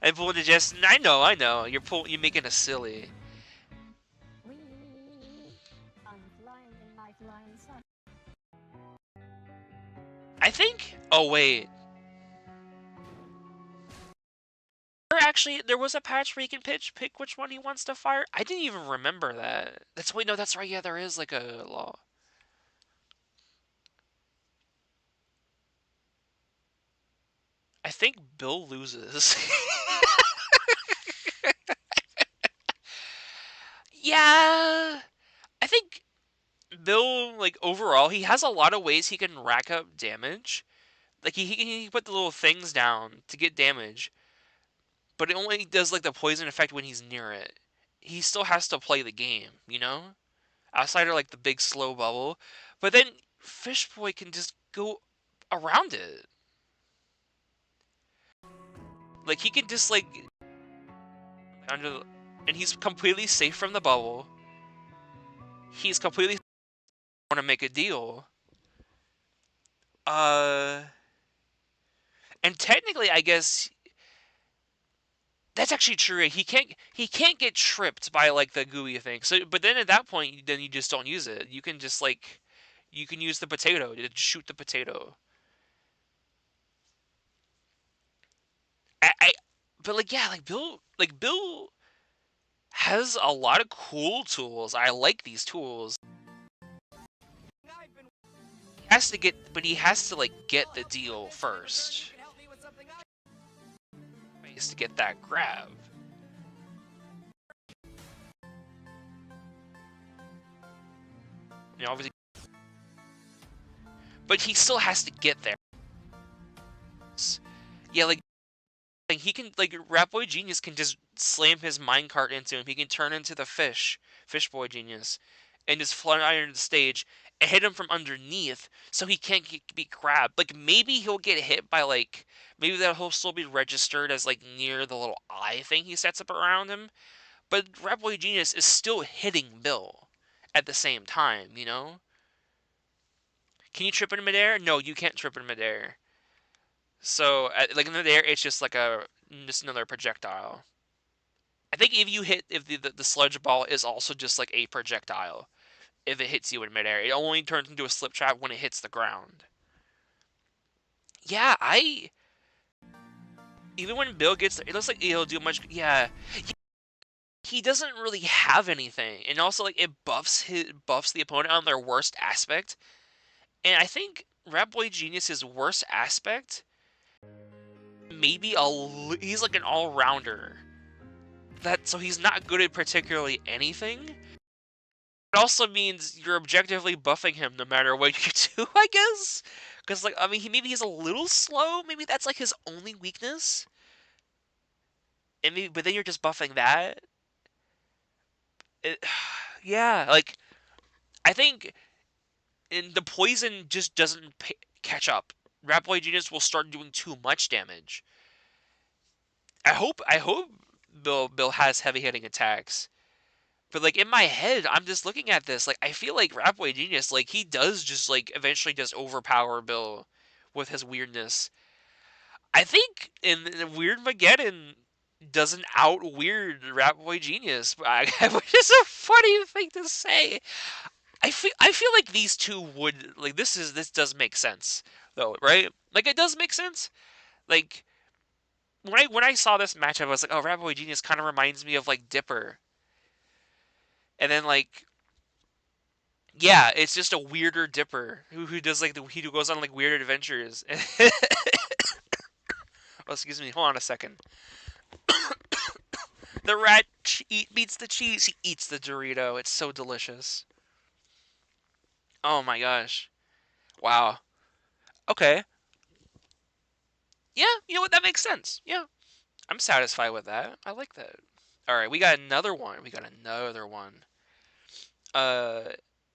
I pulled a just. I know. You're making us silly. I think. Oh wait. Actually, there was a patch where you can pick which one he wants to fire. I didn't even remember that. Wait, no, that's right. Yeah, there is like a law. I think Bill loses. Yeah, I think Bill, like, overall, he has a lot of ways he can rack up damage. Like, he can put the little things down to get damage, but it only does, like, the poison effect when he's near it. He still has to play the game, you know? Outside of, like, the big slow bubble. But then Fish Boy can just go around it. Like, he can just, like, under the, and he's completely safe from the bubble. He's completely want to make a deal. Uh, and technically, I guess that's actually true. He can't get tripped by like the gooey thing. So, but then at that point, then you just don't use it. You can just like, you can use the potato to shoot the potato. I but like yeah, like Bill has a lot of cool tools. I like these tools. He has to get, but he has to like get the deal first. He has to get that grab. You know, obviously, but he still has to get there. Yeah, like he can, like, Rat Boy Genius can just slam his minecart into him. He can turn into the Fish Boy Genius, and just fly under the stage and hit him from underneath, so he can't be grabbed. Like maybe he'll get hit by like maybe that he'll still be registered as like near the little eye thing he sets up around him. But Rat Boy Genius is still hitting Bill at the same time. You know? Can you trip in midair? No, you can't trip in midair. So, like in midair, it's just another projectile. I think if the sludge ball is also just like a projectile, if it hits you in midair, it only turns into a slip trap when it hits the ground. Yeah, even when Bill gets there, it looks like he'll do much. Yeah, he doesn't really have anything, and also like it buffs the opponent on their worst aspect. And I think Rat Boy Genius's worst aspect, maybe he's like an all rounder. So he's not good at particularly anything. It also means you're objectively buffing him no matter what you do, I guess. Because, like, I mean, maybe he's a little slow. Maybe that's like his only weakness. But then you're just buffing that. It, yeah, like I think the poison just doesn't catch up. Rat Boy Genius will start doing too much damage. I hope Bill has heavy hitting attacks. But like in my head, I'm just looking at this. Like I feel like Rat Boy Genius, like he does just like eventually just overpower Bill with his weirdness. I think in Weird Mageddon doesn't out weird Rat Boy Genius, which is a funny thing to say. I feel like these two would like this does make sense though, right? Like it does make sense. Like when I saw this matchup, I was like, oh, Rat Boy Genius kind of reminds me of like Dipper, and then like yeah, it's just a weirder Dipper who does like he goes on like weird adventures. Oh, excuse me. Hold on a second. The rat beats the cheese. He eats the Dorito. It's so delicious. Oh my gosh. Wow. Okay. Yeah, you know what? That makes sense. Yeah, I'm satisfied with that. I like that. All right, we got another one. We got another one. Uh,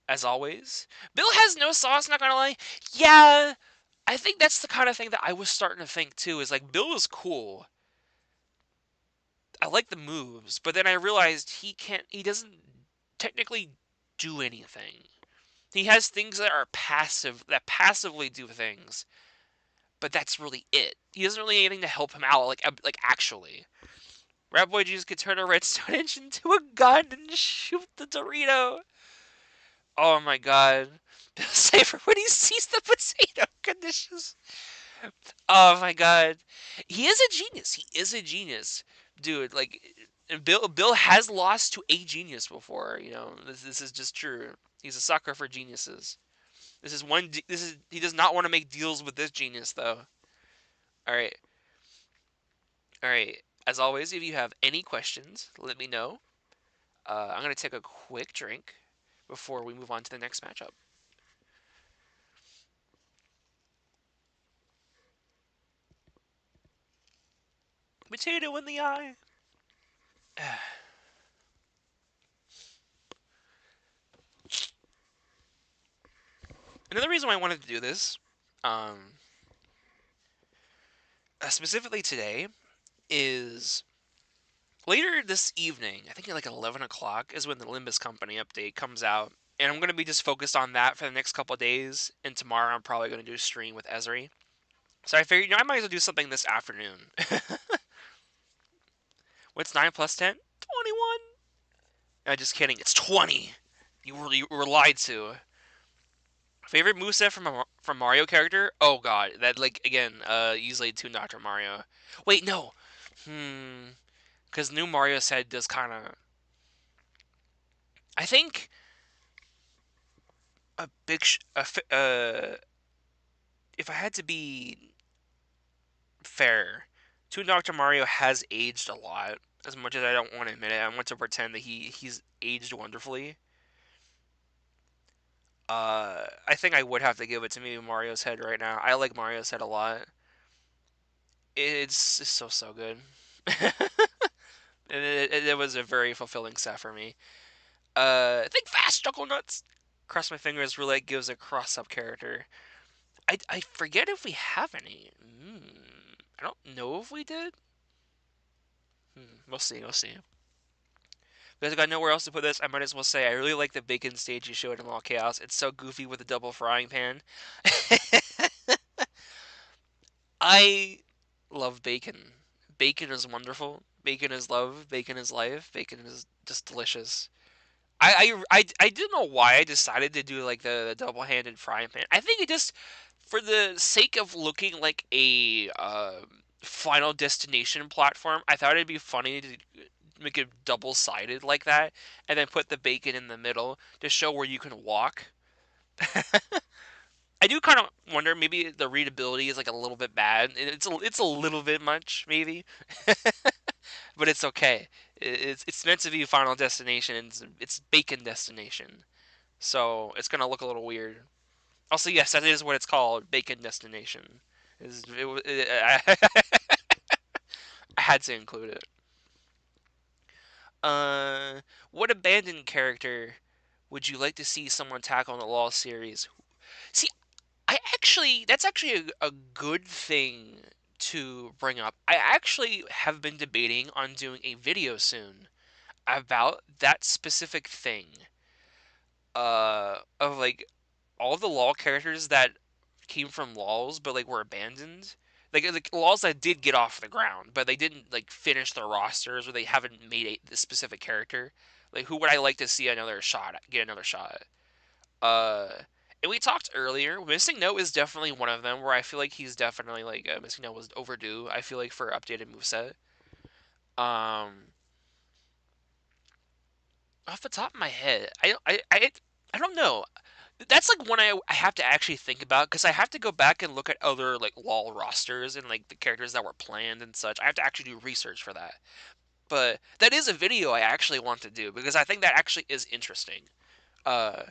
as always, Bill has no sauce. Not gonna lie. Yeah, I think that's the kind of thing that I was starting to think too. Is like Bill is cool. I like the moves, but then I realized he can't. He doesn't technically do anything. He has things that are passive, that passively do things, but that's really it. He doesn't really anything to help him out, like actually. Rat Boy just could turn a redstone engine into a gun and shoot the Dorito. Oh my god. Cipher when he sees the potato conditions. Oh my god. He is a genius. He is a genius. Dude, like Bill has lost to a genius before, you know. This is just true. He's a sucker for geniuses. This is he does not want to make deals with this genius though. All right. All right. As always, if you have any questions, let me know. I'm gonna take a quick drink before we move on to the next matchup. Potato in the eye. Another reason why I wanted to do this, um, specifically today, is later this evening. I think at like 11 o'clock is when the Limbus Company update comes out, and I'm gonna be just focused on that for the next couple of days. And tomorrow I'm probably gonna do a stream with Esri. So I figured, I might as well do something this afternoon. What's 9 plus 10? 21. No, just kidding. It's 20. You were lied to. Favorite moveset from Mario character? Oh god, that like again, easily two Doctor Mario. Wait, no. Because new Mario set does kind of. I think a big if I had to be fair, two Doctor Mario has aged a lot. As much as I don't want to admit it, I want to pretend that he's aged wonderfully. I think I would have to give it to maybe Mario's head right now. I like Mario's head a lot. It's so good. It was a very fulfilling set for me. Think fast, Chuckle Nuts. Cross my fingers. Roulette gives a cross-up character. I forget if we have any. I don't know if we did. We'll see. We'll see. Because I got nowhere else to put this, I might as well say I really like the bacon stage you showed in Law Chaos. It's so goofy with the double frying pan. I love bacon. Bacon is wonderful. Bacon is love. Bacon is life. Bacon is just delicious. I didn't know why I decided to do like the double-handed frying pan. I think it just for the sake of looking like a Final Destination platform. I thought it'd be funny to make it double-sided like that, and then put the bacon in the middle to show where you can walk. I do kind of wonder maybe the readability is like a little bit bad. It's a little bit much maybe, but it's okay. It's meant to be Final Destination. And it's Bacon Destination, so it's gonna look a little weird. Also, yes, that is what it's called, Bacon Destination. I had to include it. Uh, what abandoned character would you like to see someone tackle in the Law series? See, that's actually a good thing to bring up. I actually have been debating on doing a video soon about that specific thing. Of like all the Law characters that came from Lawls but like were abandoned. Like Laws that did get off the ground, but they didn't like finish their rosters or they haven't made the specific character. Like who would I like to see another shot get another shot? Uh, and we talked earlier. Missing Note is definitely one of them where I feel like he's definitely like Missing Note was overdue. I feel like for updated moveset. Um, Off the top of my head, I don't know. That's like one I have to actually think about because I have to go back and look at other like LOL rosters and like the characters that were planned and such. I have to actually do research for that. But that is a video I actually want to do because I think that actually is interesting. Uh,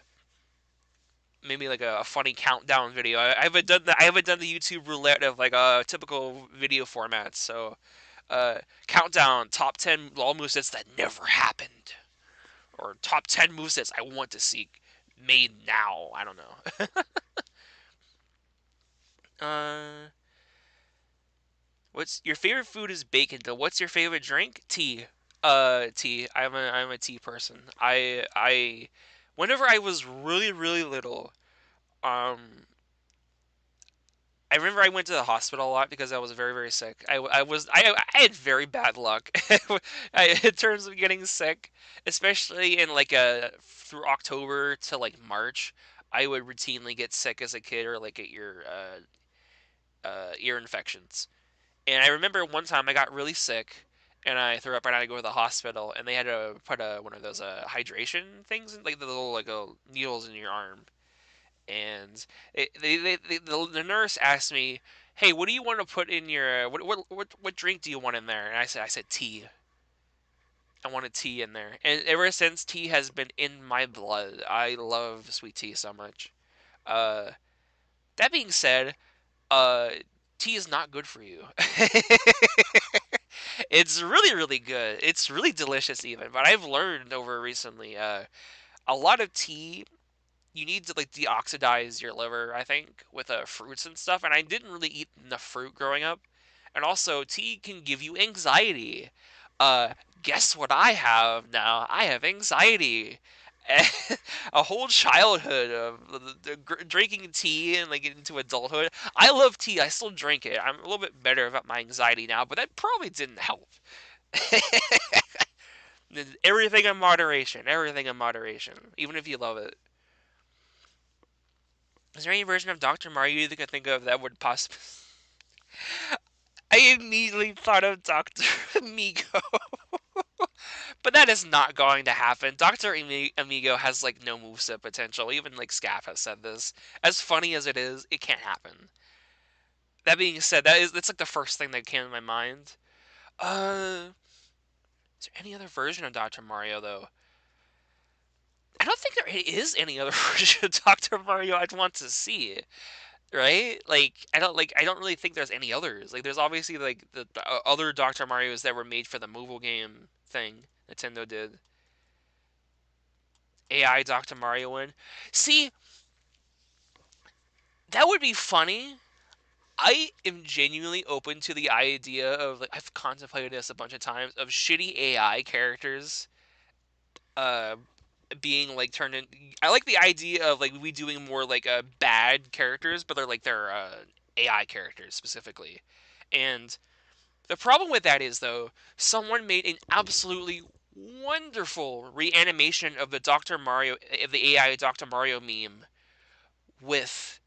Maybe like a funny countdown video. I haven't done the YouTube roulette of like typical video formats. So countdown top 10 LOL movesets that never happened or top 10 movesets I want to see made now. I don't know. uh, what's your favorite food is bacon though? What's your favorite drink? Tea. Tea. I'm a tea person. Whenever I was really little, um, I remember I went to the hospital a lot because I was very sick. I had very bad luck in terms of getting sick, especially in like through October to like March. I would routinely get sick as a kid or like get your ear infections. And I remember one time I got really sick and I threw up and I had to go to the hospital and they had to put one of those hydration things in, like the little like needles in your arm. And the nurse asked me, "Hey, what do you want to put in your what drink do you want in there?" And I said tea. I wanted tea in there, and ever since tea has been in my blood. I love sweet tea so much. Uh, that being said, uh, tea is not good for you. It's really good. It's really delicious even, but I've learned over recently, a lot of tea you need to like deoxidize your liver, I think, with fruits and stuff. And I didn't really eat enough fruit growing up. And also, tea can give you anxiety. Uh, guess what I have now? I have anxiety. A whole childhood of drinking tea and like into adulthood. I love tea. I still drink it. I'm a little bit better about my anxiety now, but that probably didn't help. Everything in moderation. Everything in moderation. Even if you love it. Is there any version of Dr. Mario you can think of that would possibly? I immediately thought of Dr. Amigo, but that is not going to happen. Dr. Amigo has like no moveset potential. Even like Scap has said this. As funny as it is, it can't happen. That being said, that's like the first thing that came to my mind. Is there any other version of Dr. Mario though? I don't think there is any other version of Dr. Mario I'd want to see. Right? I don't really think there's any others. Like there's obviously like the other Dr. Mario's that were made for the mobile game thing Nintendo did. AI Dr. Mario one. See, that would be funny. I am genuinely open to the idea of like I've contemplated this a bunch of times of shitty AI characters uh being like turned in. I like the idea of like we doing more like bad characters, but they're AI characters specifically. And the problem with that is, though, someone made an absolutely wonderful reanimation of the Dr. Mario, of the AI Dr. Mario meme with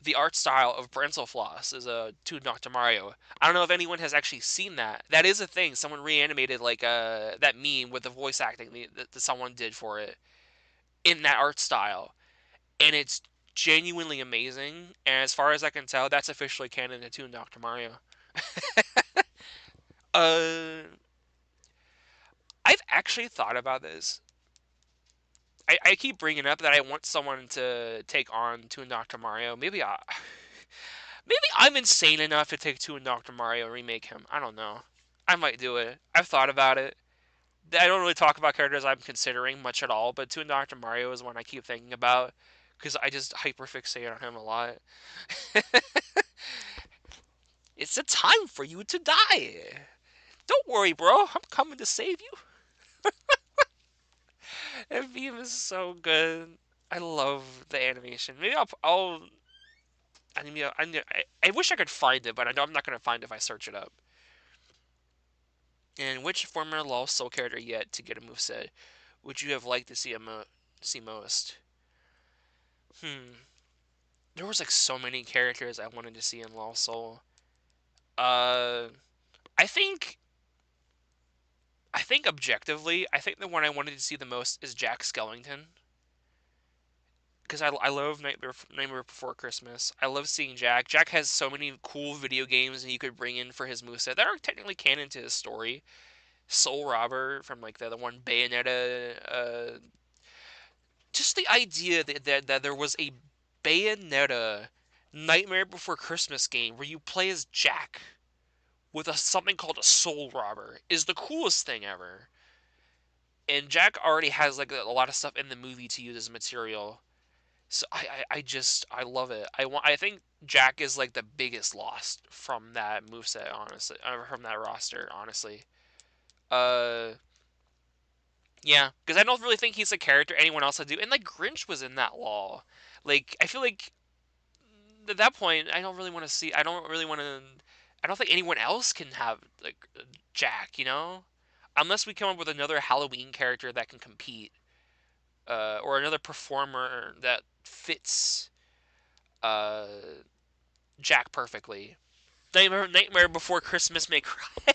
the art style of Brenzelfloss as a to Dr. Mario. I don't know if anyone has actually seen that. That is a thing. Someone reanimated like that meme with the voice acting that someone did for it in that art style, and it's genuinely amazing. And as far as I can tell, that's officially canon to Toon Dr. Mario. Uh, I've actually thought about this. I keep bringing up that I want someone to take on Toon Dr. Mario. Maybe I'm insane enough to take Toon Dr. Mario and remake him. I don't know. I might do it. I've thought about it. I don't really talk about characters I'm considering much at all, but Toon Dr. Mario is one I keep thinking about because I just hyperfixate on him a lot. It's a time for you to die. Don't worry, bro. I'm coming to save you. That meme is so good. I love the animation. Maybe I wish I could find it, but I know I'm not gonna find it if I search it up. And which former Law Soul character yet to get a moveset would you have liked to see most? Hmm. There was like so many characters I wanted to see in Law Soul. Uh, I think objectively, I think the one I wanted to see the most is Jack Skellington. Because I love Nightmare Before Christmas. I love seeing Jack. Jack has so many cool video games that you could bring in for his moveset that are technically canon to his story. Soul Robber from like the one Bayonetta. Just the idea that there was a Bayonetta Nightmare Before Christmas game where you play as Jack with something called a Soul Robber is the coolest thing ever. And Jack already has like a lot of stuff in the movie to use as material. So I love it. I think Jack is like the biggest loss from that moveset, honestly, from that roster, honestly. Uh, yeah, because I don't really think he's a character anyone else would do. And like Grinch was in that law. Like I feel like at that point I don't really want to see. I don't really want to. I don't think anyone else can have like Jack, unless we come up with another Halloween character that can compete, or another performer that fits uh, Jack perfectly. Nightmare Before Christmas May Cry.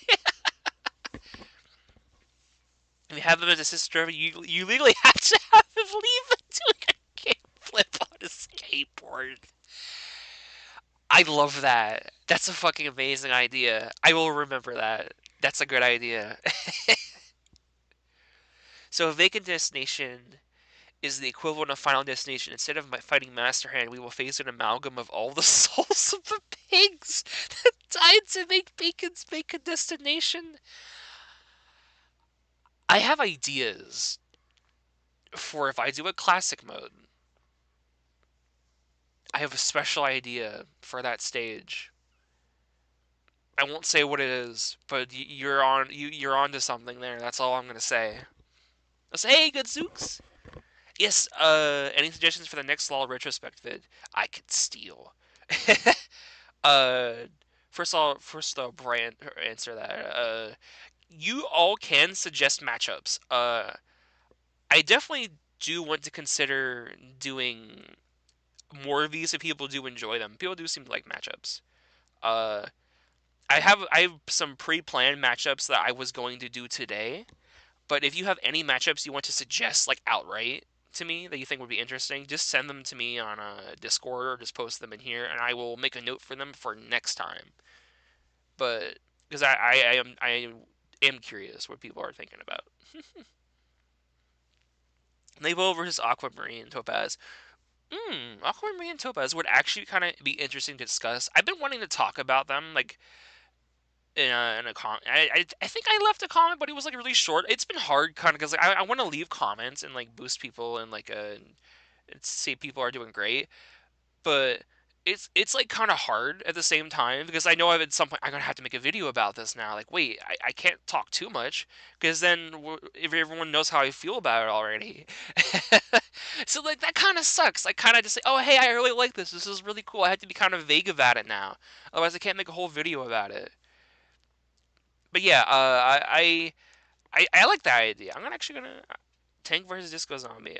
If you have him as a sister, you legally have to have him leave doing a kick flip on escape. I love that. That's a fucking amazing idea. I will remember that. That's a good idea. So, a vacant destination is the equivalent of Final Destination. Instead of fighting Master Hand, we will face an amalgam of all the souls of the pigs that died to make Bacon's Vacant Destination. I have ideas for if I do a classic mode. I have a special idea for that stage. I won't say what it is, but you're on to something there. That's all I'm gonna say. I'll say, hey, good Zooks. Yes. Any suggestions for the next Law retrospect vid? I could steal. uh, first, Brian answer that. You all can suggest matchups. I definitely do want to consider doing more of these if people do enjoy them. People do seem to like matchups. Uh, I have some pre-planned matchups that I was going to do today. But if you have any matchups you want to suggest like outright to me that you think would be interesting, just send them to me on Discord or just post them in here, and I will make a note for them for next time. But because I am curious what people are thinking about. Naval versus Aquamarine Topaz. Aquamarine and Topaz would actually kind of be interesting to discuss. I've been wanting to talk about them, like in a comment. I think I left a comment, but it was like really short. It's been hard, kind of, because like, I want to leave comments and like boost people and like say people are doing great, but it's like kind of hard at the same time because I know I've at some point I'm gonna have to make a video about this now. Like, wait, I can't talk too much because then if everyone knows how I feel about it already, so like that kind of sucks. I kind of just say, oh hey, I really like this. This is really cool. I have to be kind of vague about it now, otherwise I can't make a whole video about it. But yeah, I like that idea. I'm actually gonna Tank versus Disco Zombie.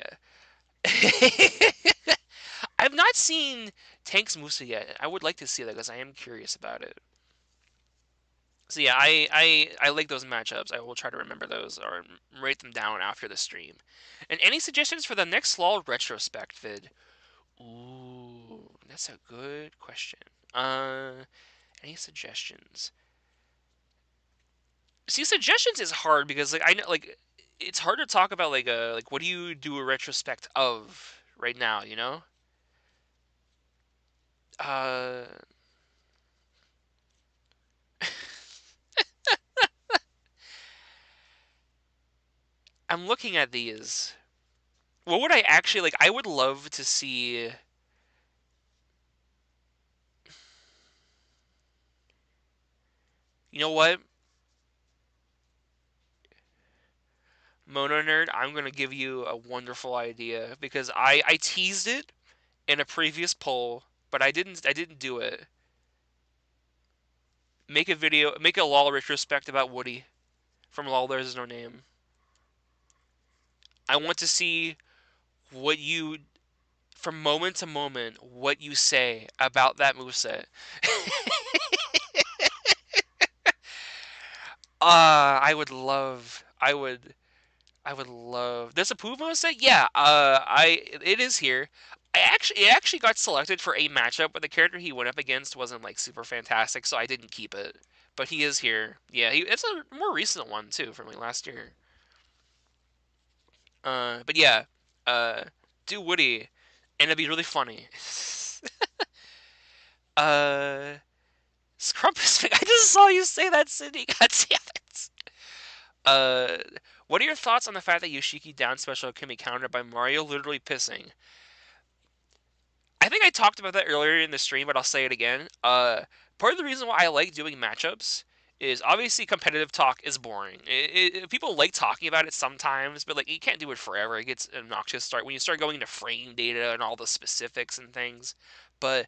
I've not seen Tank's Musa yet. I would like to see that because I am curious about it. So yeah, I like those matchups. I will try to remember those or write them down after the stream. And any suggestions for the next Law retrospect vid? Ooh, that's a good question. Any suggestions? See, suggestions is hard because like I know like it's hard to talk about like what do you do a retrospect of right now, you know? Uh I'm looking at these. What would I actually like? I would love to see. You know what, Mono Nerd? I'm gonna give you a wonderful idea because I teased it in a previous poll, but I didn't do it. Make a video, make a LOL retrospect about Woody from LOL. There's no name. I want to see what you from moment to moment what you say about that moveset. I would love. I would love. Does a Puma set? Yeah. It is here. It actually got selected for a matchup, but the character he went up against wasn't like super fantastic, so I didn't keep it. But he is here. Yeah, it's a more recent one too, from like last year. But yeah, uh, do Woody, and it'd be really funny. uh, Scrumpus. I just saw you say that, Sydney. God damn it. Uh, what are your thoughts on the fact that Yoshiki down special can be countered by Mario literally pissing? I think I talked about that earlier in the stream, but I'll say it again. Part of the reason why I like doing matchups is obviously competitive talk is boring. People like talking about it sometimes, but like you can't do it forever. It gets obnoxious start when you start going into frame data and all the specifics and things. But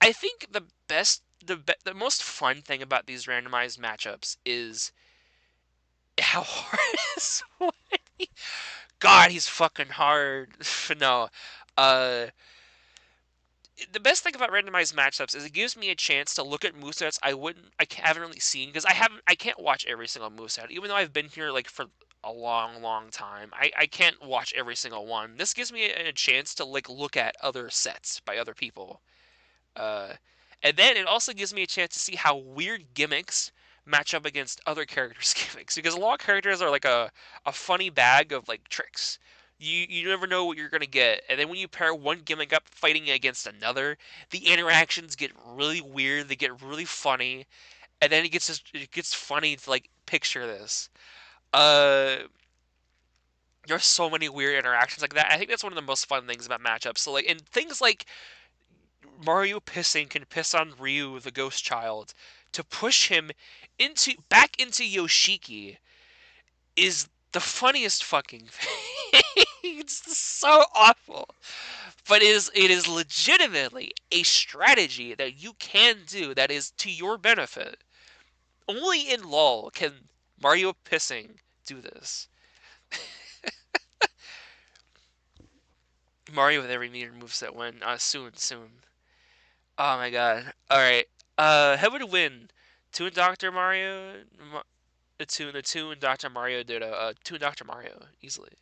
I think the most fun thing about these randomized matchups is how hard it is. God, he's fucking hard. No, uh, the best thing about randomized matchups is it gives me a chance to look at movesets I haven't really seen because I can't watch every single moveset even though I've been here like for a long time. I can't watch every single one. This gives me a chance to like look at other sets by other people. Uh, And then it also gives me a chance to see how weird gimmicks match up against other characters' gimmicks because a lot of characters are like a funny bag of like tricks. You never know what you're gonna get, and then when you pair one gimmick up fighting against another, the interactions get really weird. They get really funny, and then it gets funny to like picture this. Uh, there's so many weird interactions like that. I think that's one of the most fun things about matchups. So like, and things like Mario pissing can piss on Ryu, the ghost child, to push him into back into Yoshiki is the funniest fucking thing. It's so awful. But it is legitimately a strategy that you can do that is to your benefit. Only in LOL can Mario pissing do this. Mario with every meter moveset win. Soon. Oh my god. Alright. Who would win? Two and Dr. Mario? The two and Dr. Mario did two and Dr. Mario, easily.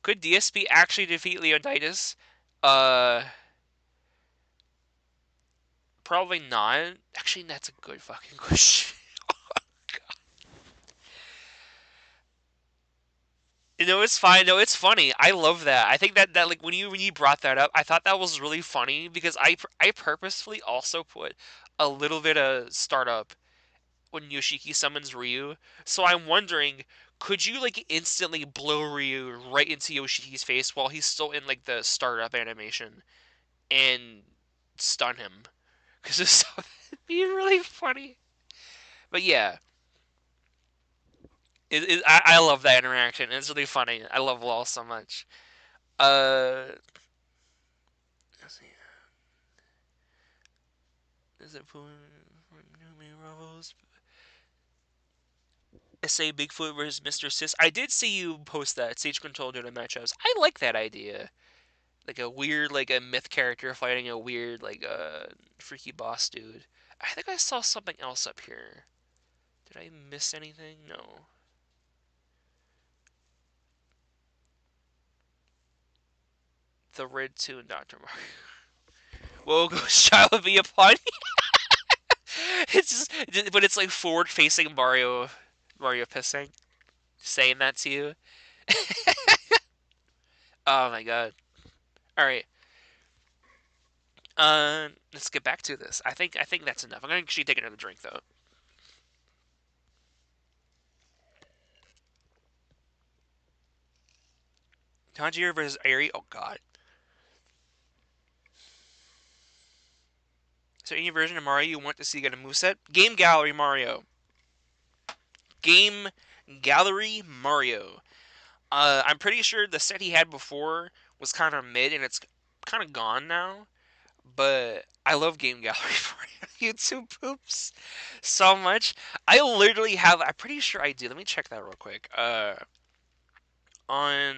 Could DSP actually defeat Leonidas? Uh, Probably not. Actually, that's a good fucking question. No, it's fine. No, it's funny. I love that. I think that like when you brought that up, I thought that was really funny because I purposefully also put a little bit of startup when Yoshiki summons Ryu. So I'm wondering, could you like instantly blow Ryu right into Yoshiki's face while he's still in like the startup animation and stun him? Because it'd be really funny. But yeah, I love that interaction. It's really funny. I love Law so much. Let's see. Is it SA Bigfoot versus Mr. Sis? I did see you post that Stage Control during the matchups. I like that idea. Like a weird, like a myth character fighting a weird, like freaky boss dude. I think I saw something else up here. Did I miss anything? No. The Red 2 and Dr. Mario. Whoa, Ghost Child would be upon it's just, but it's like forward facing Mario pissing, saying that to you. Oh my god. All right. Let's get back to this. I think that's enough. I'm gonna actually take another drink though. Tanjiro versus Airi. Oh god. So any version of Mario you want to see get a moveset? Game Gallery Mario. Game Gallery Mario. I'm pretty sure the set he had before was kind of mid and it's kind of gone now. But I love Game Gallery Mario YouTube poops so much. I literally have. I'm pretty sure I do. Let me check that real quick. On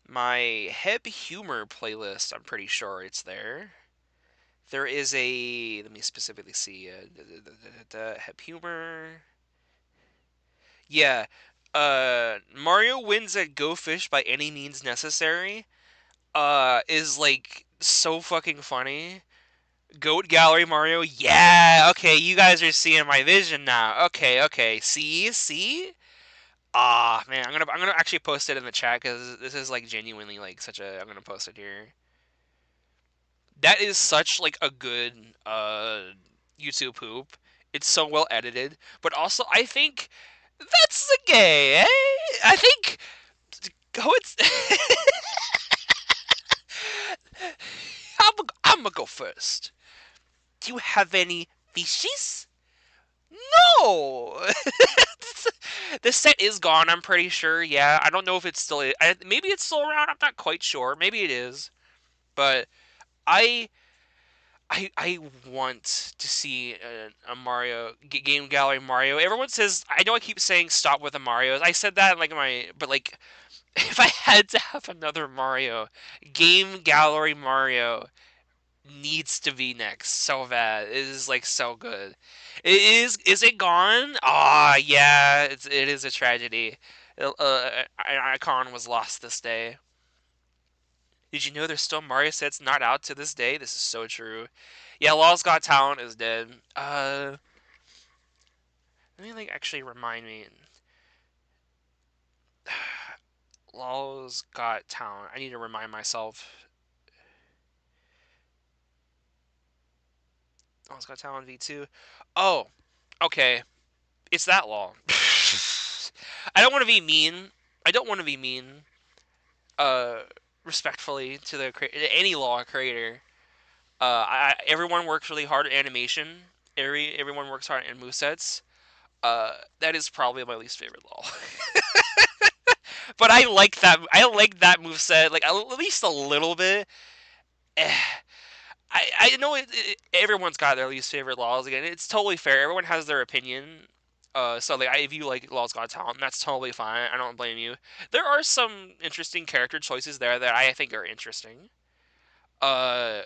my Heb Humor playlist, I'm pretty sure it's there. There is a. Let me specifically see. Heb Humor. Yeah. Mario wins at Go Fish by any means necessary. Is like so fucking funny. Goat Gallery Mario. Yeah. Okay, you guys are seeing my vision now. Okay. See. Ah, man, I'm gonna actually post it in the chat because this is like genuinely like such a. I'm gonna post it here. That is such like a good YouTube poop. It's so well edited, but also I think that's the gay. Eh? I think go. It's I'm gonna go first. Do you have any fishes? No. The set is gone. I'm pretty sure. Yeah, I don't know if it's still. Maybe it's still around. I'm not quite sure. Maybe it is. But I I want to see a Mario game gallery Mario. Everyone says I know I keep saying stop with the Mario's. I said that in like my but like if I had to have another Mario, game gallery Mario needs to be next so bad. It is like so good. It is it gone? Ah, yeah, it is a tragedy. An icon was lost this day. Did you know there's still Mario sets not out to this day? This is so true. Yeah, Law's Got Talent is dead. Let me like actually remind me. Law's Got Talent. I need to remind myself. Law's Got Talent V2. Oh, okay. It's that Law. I don't want to be mean. I don't want to be mean. Uh, respectfully to the any Law creator. Everyone works really hard at animation. Everyone works hard in movesets. That is probably my least favorite Law. But I like that. I like that moveset like at least a little bit. Eh, I know everyone's got their least favorite laws. Again, it's totally fair. Everyone has their opinion. So like, if you like Law's Got Talent, that's totally fine. I don't blame you. There are some interesting character choices there that I think are interesting. Uh,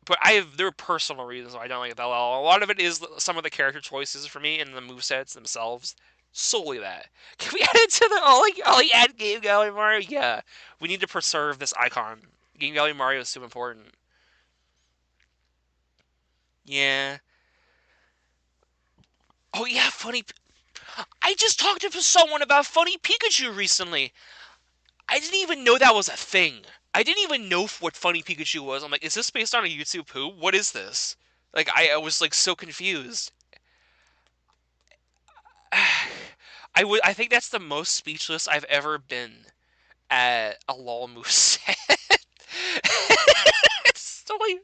but there are personal reasons why I don't like that law. A lot of it is some of the character choices for me and the movesets themselves. Solely that. Can we add it to the Ollie add Game Gallery Mario? Yeah, we need to preserve this icon. Game Gallery Mario is so important. Yeah. Oh yeah, funny. I just talked to someone about Funny Pikachu recently. I didn't even know that was a thing. I didn't even know what Funny Pikachu was. I'm like, is this based on a YouTube poo? What is this? Like, I was like so confused. I think that's the most speechless I've ever been at a LOL moveset. It's totally.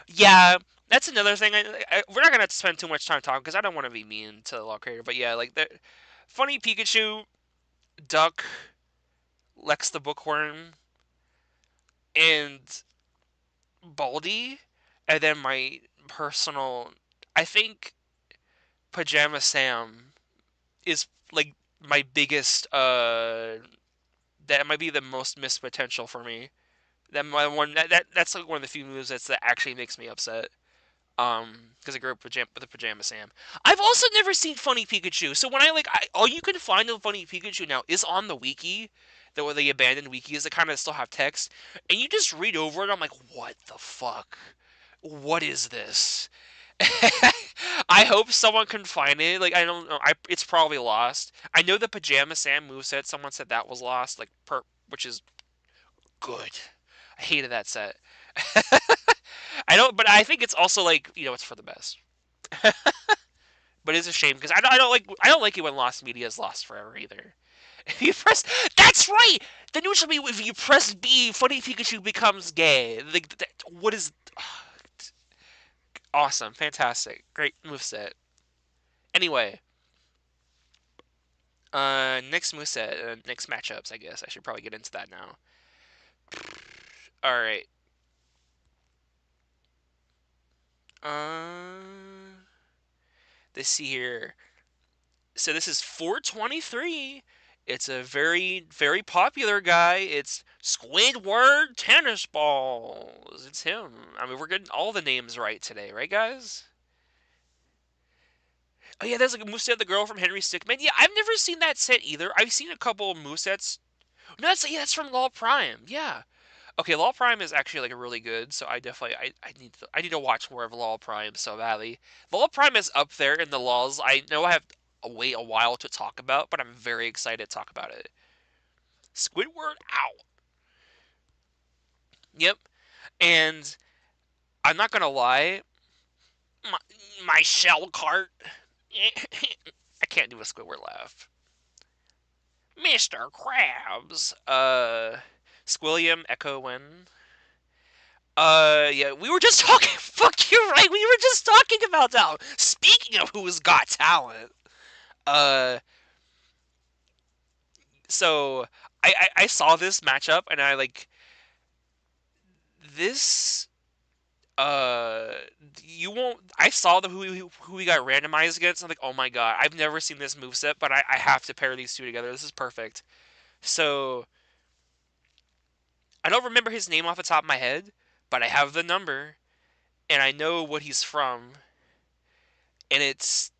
Yeah, that's another thing. We're not gonna spend too much time talking because I don't want to be mean to the LOL creator. But yeah, like the Funny Pikachu, Duck, Lex the Bookworm, and Baldy, and then my personal. I think Pajama Sam is like my biggest. That might be the most missed potential for me. That my one that's like one of the few moves that actually makes me upset. Because I grew up with the Pajama Sam. I've also never seen Funny Pikachu. So when all you can find of Funny Pikachu now is on the wiki, the abandoned wikis that kind of still have text, and you just read over it. I'm like, what the fuck? What is this? I hope someone can find it. Like I don't know. It's probably lost. I know the Pajama Sam moveset. Someone said that was lost. Which is good. I hated that set. I don't, but I think it's also like it's for the best. But it's a shame because I don't like it when lost media is lost forever either. If you press, that's right. The news should be if you press B, Funny Pikachu becomes gay. What is awesome, fantastic, great moveset. Anyway, next moveset, next matchups. I guess I should probably get into that now. All right. Let's see here. So this is 423. It's a very, very popular guy. It's Squidward Tennis Balls. It's him. I mean, we're getting all the names right today, right, guys? Oh yeah, there's like a moveset, the girl from Henry Stickmin. Yeah, I've never seen that set either. I've seen a couple of movesets. No, that's from Law Prime. Yeah. Okay, Law Prime is actually like really good, so I need to watch more of Law Prime so badly. Law Prime is up there in the laws. I know I have to wait a while to talk about, but I'm very excited to talk about it. Squidward out. Yep. And I'm not gonna lie, my, my shell cart. I can't do a Squidward laugh. Mr. Krabs. Squilliam Echo Win. Yeah, we were just talking. Fuck, you're right. We were just talking about that. Speaking of who's got talent, uh, so I saw this matchup and I like this. Uh, you won't. I saw who we got randomized against. I'm like, oh my god, I've never seen this move set, but I have to pair these two together. This is perfect. So I don't remember his name off the top of my head, but I have the number and I know what he's from, and it's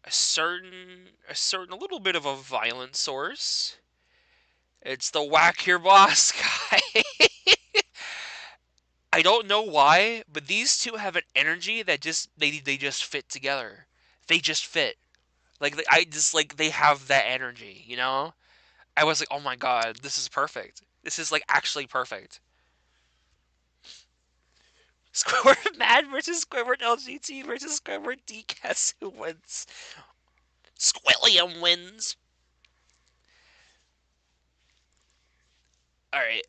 a certain a little bit of a violent source. It's the whack your boss guy. I don't know why, but these two have an energy that just they just fit together. They just fit. Like I just like they have that energy, you know? I was like, "Oh my god, this is perfect. This is like actually perfect." Squidward Mad versus Squidward LGT versus Squidward DCAS. Who wins? Squilliam wins. Alright.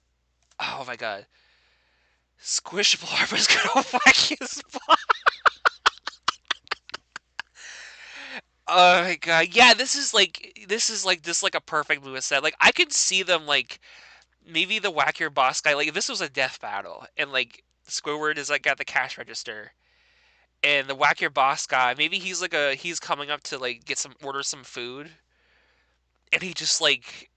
Oh my god. Squishblar was gonna whack his butt. Oh my god. Yeah, this is like just like a perfect Lewis set. Like I could see them like maybe the whack your boss guy, like if this was a death battle and like Squidward is like at the cash register and the whack your boss guy, maybe he's coming up to like get some order some food and he just like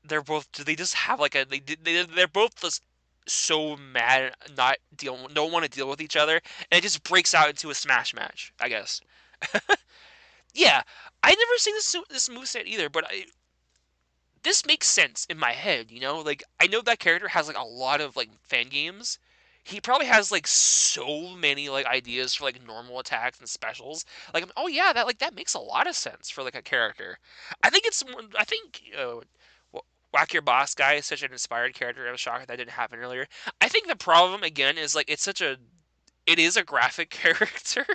they just have like they're both just so mad not deal don't want to deal with each other and it just breaks out into a smash match, I guess. Yeah, I never seen this moveset either, but this makes sense in my head, you know? Like I know that character has like a lot of like fan games. He probably has like so many like ideas for like normal attacks and specials. Like oh yeah, that makes a lot of sense for like a character. I think Whack Your Boss guy is such an inspired character. I was shocked that didn't happen earlier. I think the problem again is like it is a graphic character.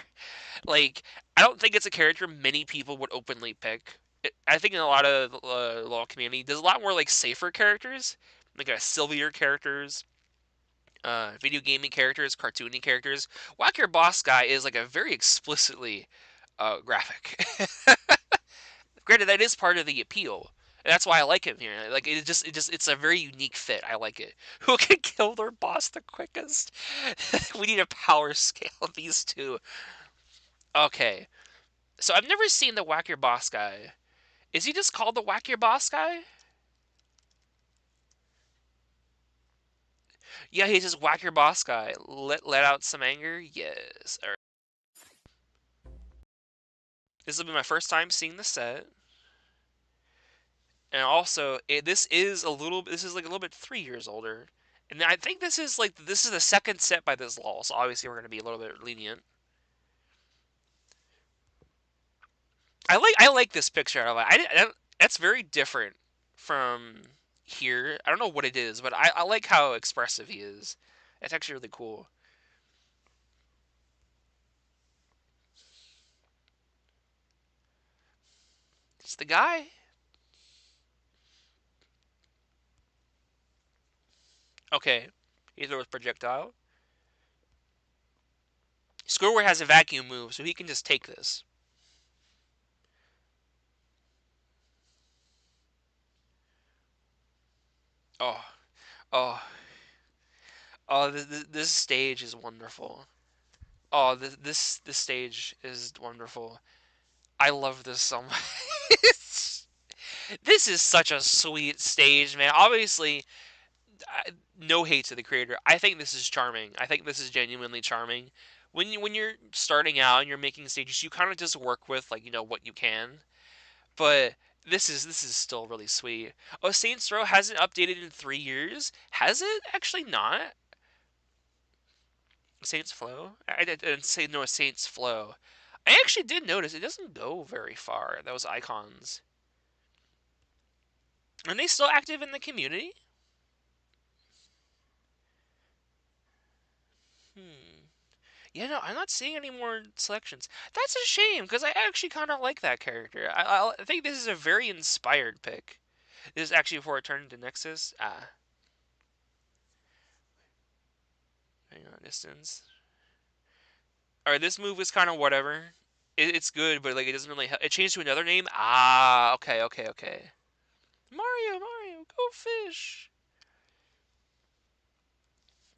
Like, I don't think it's a character many people would openly pick. I think in a lot of Law community, there's a lot more like safer characters, like silvier characters, video gaming characters, cartoony characters. Whack Your Boss guy is like a very explicitly graphic. Granted, that is part of the appeal. And that's why I like him here. Like it's a very unique fit. I like it. Who can kill their boss the quickest? We need a power scale of these two. Okay, so I've never seen the Whack Your Boss guy. Is he just called the Whack Your Boss guy? Yeah, he's just Whack Your Boss guy. Let out some anger. Yes. All right. This will be my first time seeing the set, and also this is a little. This is like a little bit 3 years older, and I think this is the second set by this Lawl. So obviously we're gonna be a little bit lenient. I like this picture. That's very different from here. I don't know what it is, but I like how expressive he is. It's actually really cool. It's the guy. Okay. He throws projectile. Squidward has a vacuum move, so he can just take this. Oh, oh, oh! This stage is wonderful. Oh, this stage is wonderful. I love this so much. This is such a sweet stage, man. Obviously, no hate to the creator. I think this is charming. I think this is genuinely charming. When you're starting out and you're making stages, you kind of just work with like what you can. But this is still really sweet. Oh, Saints Row hasn't updated in 3 years. Has it actually not? Saints Flow? I didn't say no. Saints Flow. I actually did notice it doesn't go very far. Those icons. Are they still active in the community? Hmm. Yeah, no, I'm not seeing any more selections. That's a shame because I actually kind of like that character. I think this is a very inspired pick. This is actually before it turned into Nexus. Hang on, distance. All right, this move is kind of whatever. It's good, but like it doesn't really help. It changed to another name. Ah, okay, okay, okay. Mario, go fish.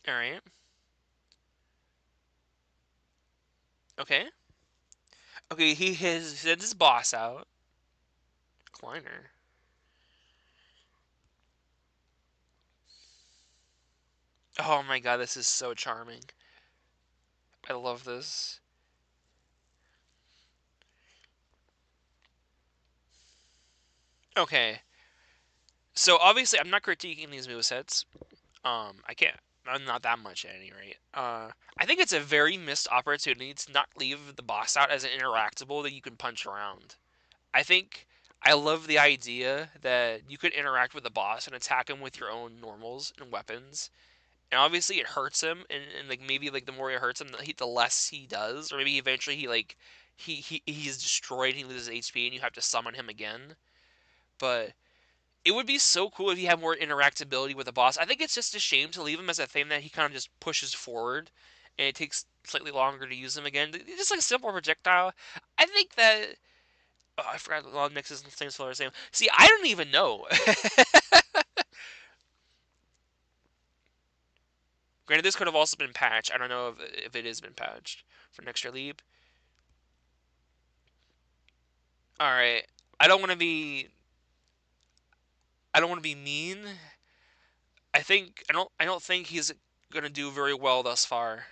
All right, okay, okay. He has sent his boss out. Kleiner. Oh my god, this is so charming. I love this. Okay, So obviously, I'm not critiquing these movesets. I can't. I'm not that much at any rate. I think it's a very missed opportunity to not leave the boss out as an interactable that you can punch around. I think I love the idea that you could interact with the boss and attack him with your own normals and weapons. And obviously, it hurts him, and like maybe like the more it hurts him, the less he does, or maybe eventually he's destroyed, he loses HP, and you have to summon him again. But it would be so cool if he had more interactability with the boss. I think it's just a shame to leave him as a thing that he kind of just pushes forward, and it takes slightly longer to use him again. Just like a simple projectile. I think that. Oh, I forgot a lot of mixes and things for the same. See, I don't even know. Granted, this could have also been patched. I don't know if it has been patched for an extra leap. All right, I don't want to be. I don't want to be mean. I don't think he's gonna do very well thus far.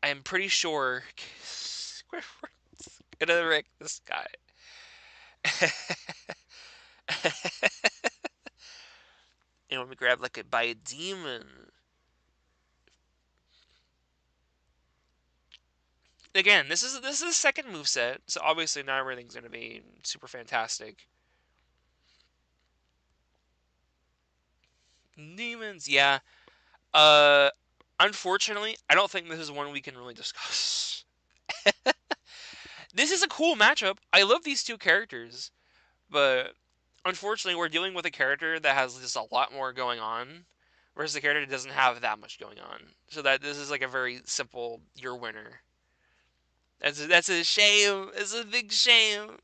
I am pretty sure Squidward's gonna wreck this guy. And when we grab like by a demon. Again, this is a second move set, so obviously not everything's gonna be super fantastic. Demons, yeah. Uh, Unfortunately, I don't think this is one we can really discuss. This is a cool matchup. I love these two characters, but unfortunately, we're dealing with a character that has just a lot more going on, versus a character that doesn't have that much going on. So that this is like a very simple "you're winner." That's a shame. It's a big shame.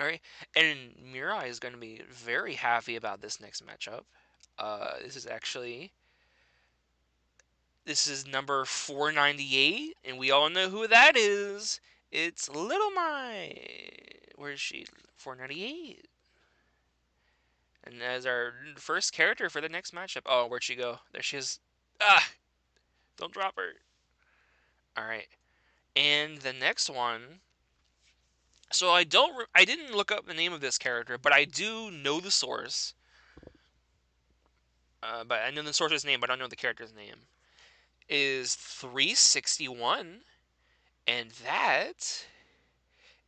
All right, and Mirai is going to be very happy about this next matchup. This is actually This is number 498, and we all know who that is. It's Little Mai. Where is she? 498. And as our first character for the next matchup. Oh, where'd she go? There she is. Ah! Don't drop her. Alright. And the next one. So I didn't look up the name of this character, but I do know the source. But I know the source's name, but I don't know the character's name. Is 361. And that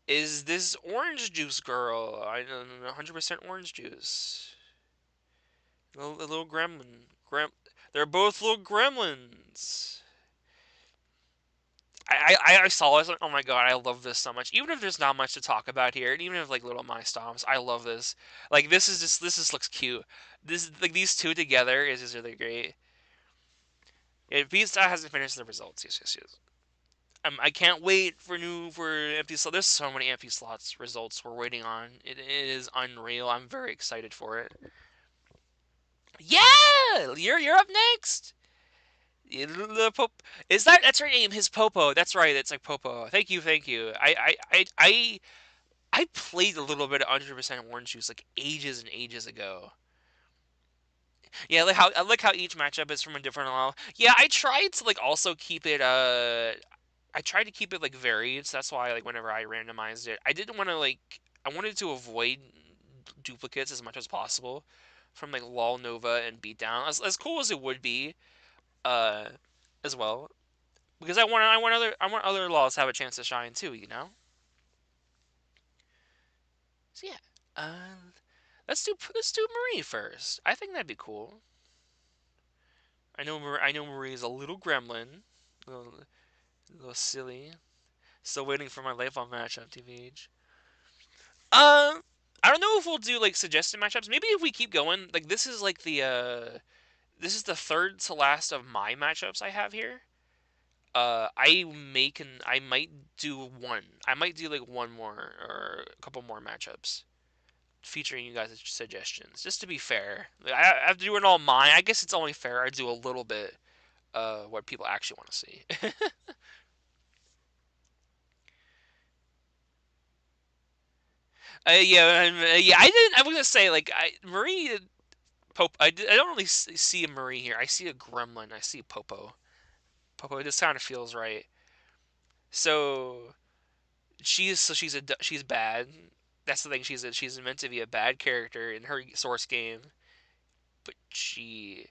is this orange juice girl. I know 100% orange juice. A little gremlin. They're both little gremlins. I saw this. Oh my god, I love this so much. Even if there's not much to talk about here, and even if like little my stomps, I love this. Like this just looks cute. This like these two together is just really great. Yeah, Beanstar hasn't finished the results. Yes, yes, yes. I can't wait for empty slots. There's so many empty slots results we're waiting on. It is unreal. I'm very excited for it. Yeah, you're up next. The is that's her name? His Popo. That's right. It's like Popo. Thank you, thank you. I played a little bit of 100% Orange Juice like ages and ages ago. Yeah, I like how each matchup is from a different level. Yeah, I tried to like also keep it I tried to keep it like varied, so that's why like whenever I randomized it, I didn't want to like I wanted to avoid duplicates as much as possible from like Lawl, Nova, and Beatdown. As cool as it would be, uh, as well, because I want other Lawls to have a chance to shine too, you know. So yeah, let's do Marie first. I think that'd be cool. I know Marie's a little gremlin, a little silly. Still waiting for my life on matchup, TVH. I don't know if we'll do like suggested matchups. Maybe if we keep going, like this is like this is the third to last of my matchups I have here. I might do one. I might do like one more or a couple more matchups featuring you guys' suggestions, just to be fair. Like, I have to do it all mine. I guess it's only fair I do a little bit what people actually want to see. Yeah. I didn't. I was gonna say like Marie Pope. I don't really see a Marie here. I see a Gremlin. I see Popo. Popo. This kind of feels right. So she's bad. That's the thing. She's meant to be a bad character in her source game, but she's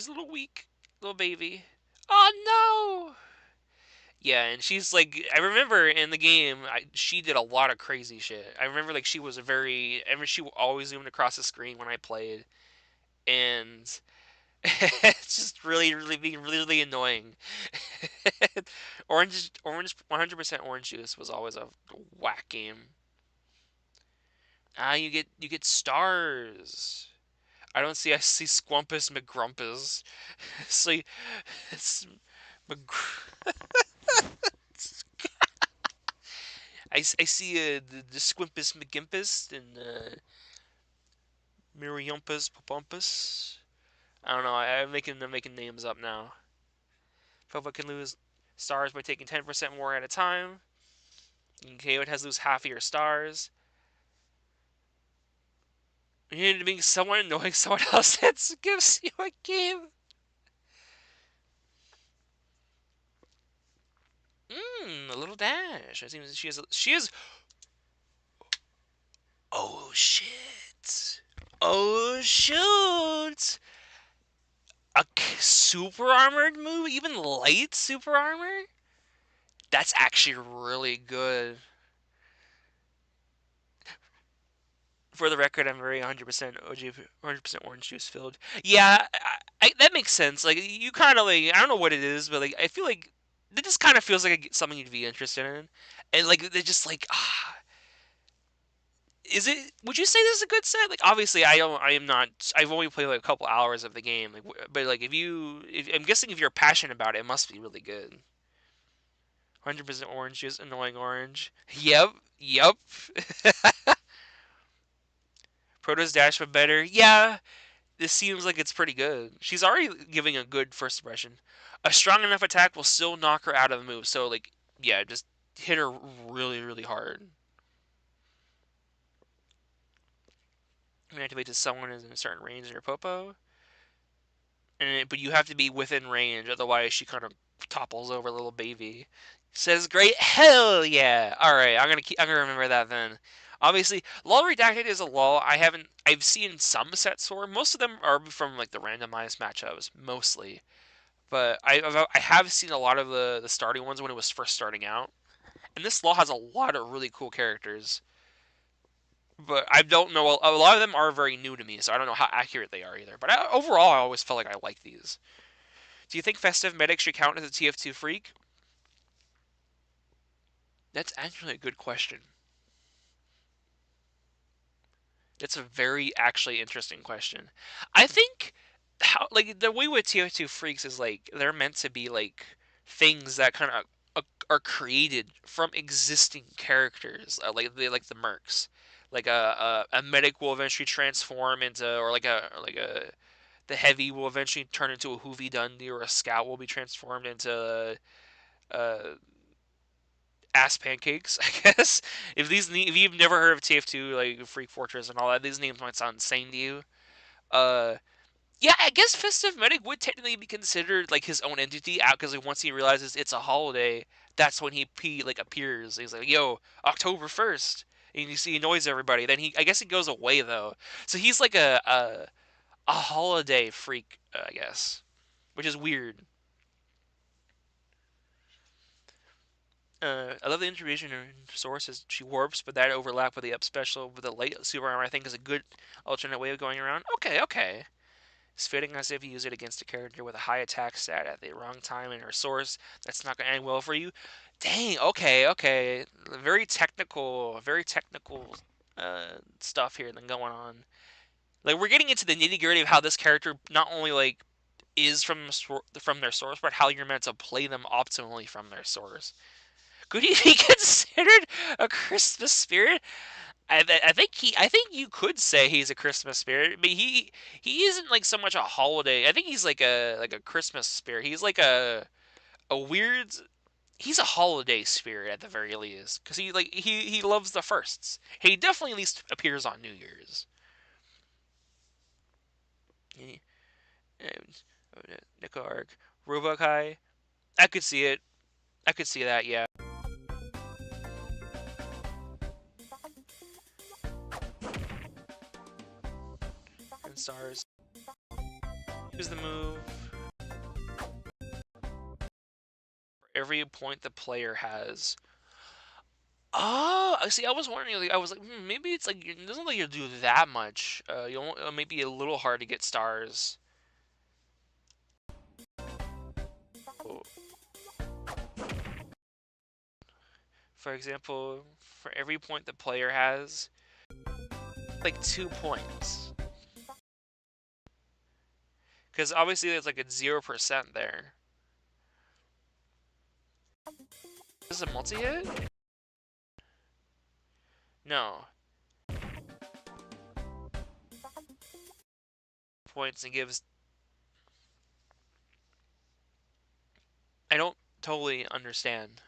a little weak, little baby. Oh no! Yeah, and she's like, I remember in the game, she did a lot of crazy shit. I remember like she was a very, I remember she always zoomed across the screen when I played, and it's just really, really being really, really annoying. Orange, 100% orange juice was always a whack game. Ah, you get stars. I see Squumpus McGrumpus. See, it's I see the Squimpus McGimpus and Miriumpus Popumpus. I don't know. I'm making names up now. Popo can lose stars by taking 10% more at a time. Okay, it has to lose half of your stars. You need to be someone annoying someone else that gives you a game. A little dash. It seems she is. Oh shit! Oh shoot! A super armored move, even light super armor. That's actually really good. For the record, I'm very 100% OG, 100% orange juice filled. Yeah, that makes sense. Like you kind of like I don't know what it is, but like I feel like it just kind of feels like something you'd be interested in, and like they're just like is it? Would you say this is a good set? Like obviously I don't. I am not. I've only played like a couple hours of the game. Like, but like if I'm guessing if you're passionate about it, it must be really good. 100% orange juice, annoying orange. Yep, yep. Proto's dash but better. Yeah, this seems like it's pretty good. She's already giving a good first impression. A strong enough attack will still knock her out of the move. So like, yeah, just hit her really, really hard. You can activate to someone is in a certain range in your Popo, but you have to be within range, otherwise she kind of topples over little baby. Says great, hell yeah! All right, I'm gonna remember that then. Obviously, Law Redacted is a law I've seen some sets for. Most of them are from like the randomized matchups, mostly. But I have seen a lot of the starting ones when it was first starting out, and this law has a lot of really cool characters. But I don't know. A lot of them are very new to me, so I don't know how accurate they are either. But overall, I always felt like I like these. Do you think Festive Medic should count as a TF2 freak? That's actually a good question. It's a very actually interesting question. I think how like the way with TF2 freaks is like they're meant to be like things that kind of are created from existing characters, like the mercs. Like a medic will eventually transform into, or like a the heavy will eventually turn into a Hoovy Dundee, or a scout will be transformed into ass pancakes. I guess if you've never heard of TF2 like Freak Fortress and all that, these names might sound insane to you. Uh, yeah, I guess Festive Medic would technically be considered like his own entity out because like, once he realizes it's a holiday, that's when he like appears. He's like, "Yo, October 1st," and you see he annoys everybody. Then I guess he goes away though, so he's like a holiday freak, I guess, which is weird. I love the introduction in Source she warps, but that overlap with the up special with the late super armor I think is a good alternate way of going around. Okay, okay. It's fitting as if you use it against a character with a high attack stat at the wrong time in her source. That's not gonna end well for you. Dang. Okay. Okay. Very technical stuff here then going on. Like we're getting into the nitty gritty of how this character not only like is from their source, but how you're meant to play them optimally from their source. Could he be considered a Christmas spirit? I think you could say he's a Christmas spirit, but he isn't like so much a holiday. I think he's like a Christmas spirit. He's like a weird. He's a holiday spirit at the very least, because he loves the firsts. He definitely at least appears on New Year's. He, Nico Arc, Robokai. I could see it. I could see that. Yeah. stars. Use the move. For every point the player has. Oh, see, I was wondering, like, I was like, maybe it's like, it doesn't look like you do that much. It may be a little hard to get stars. Oh. For example, for every point the player has, like 2 points. Because obviously there's like a 0% there. Is this a multi-hit? No. Points and gives... I don't totally understand.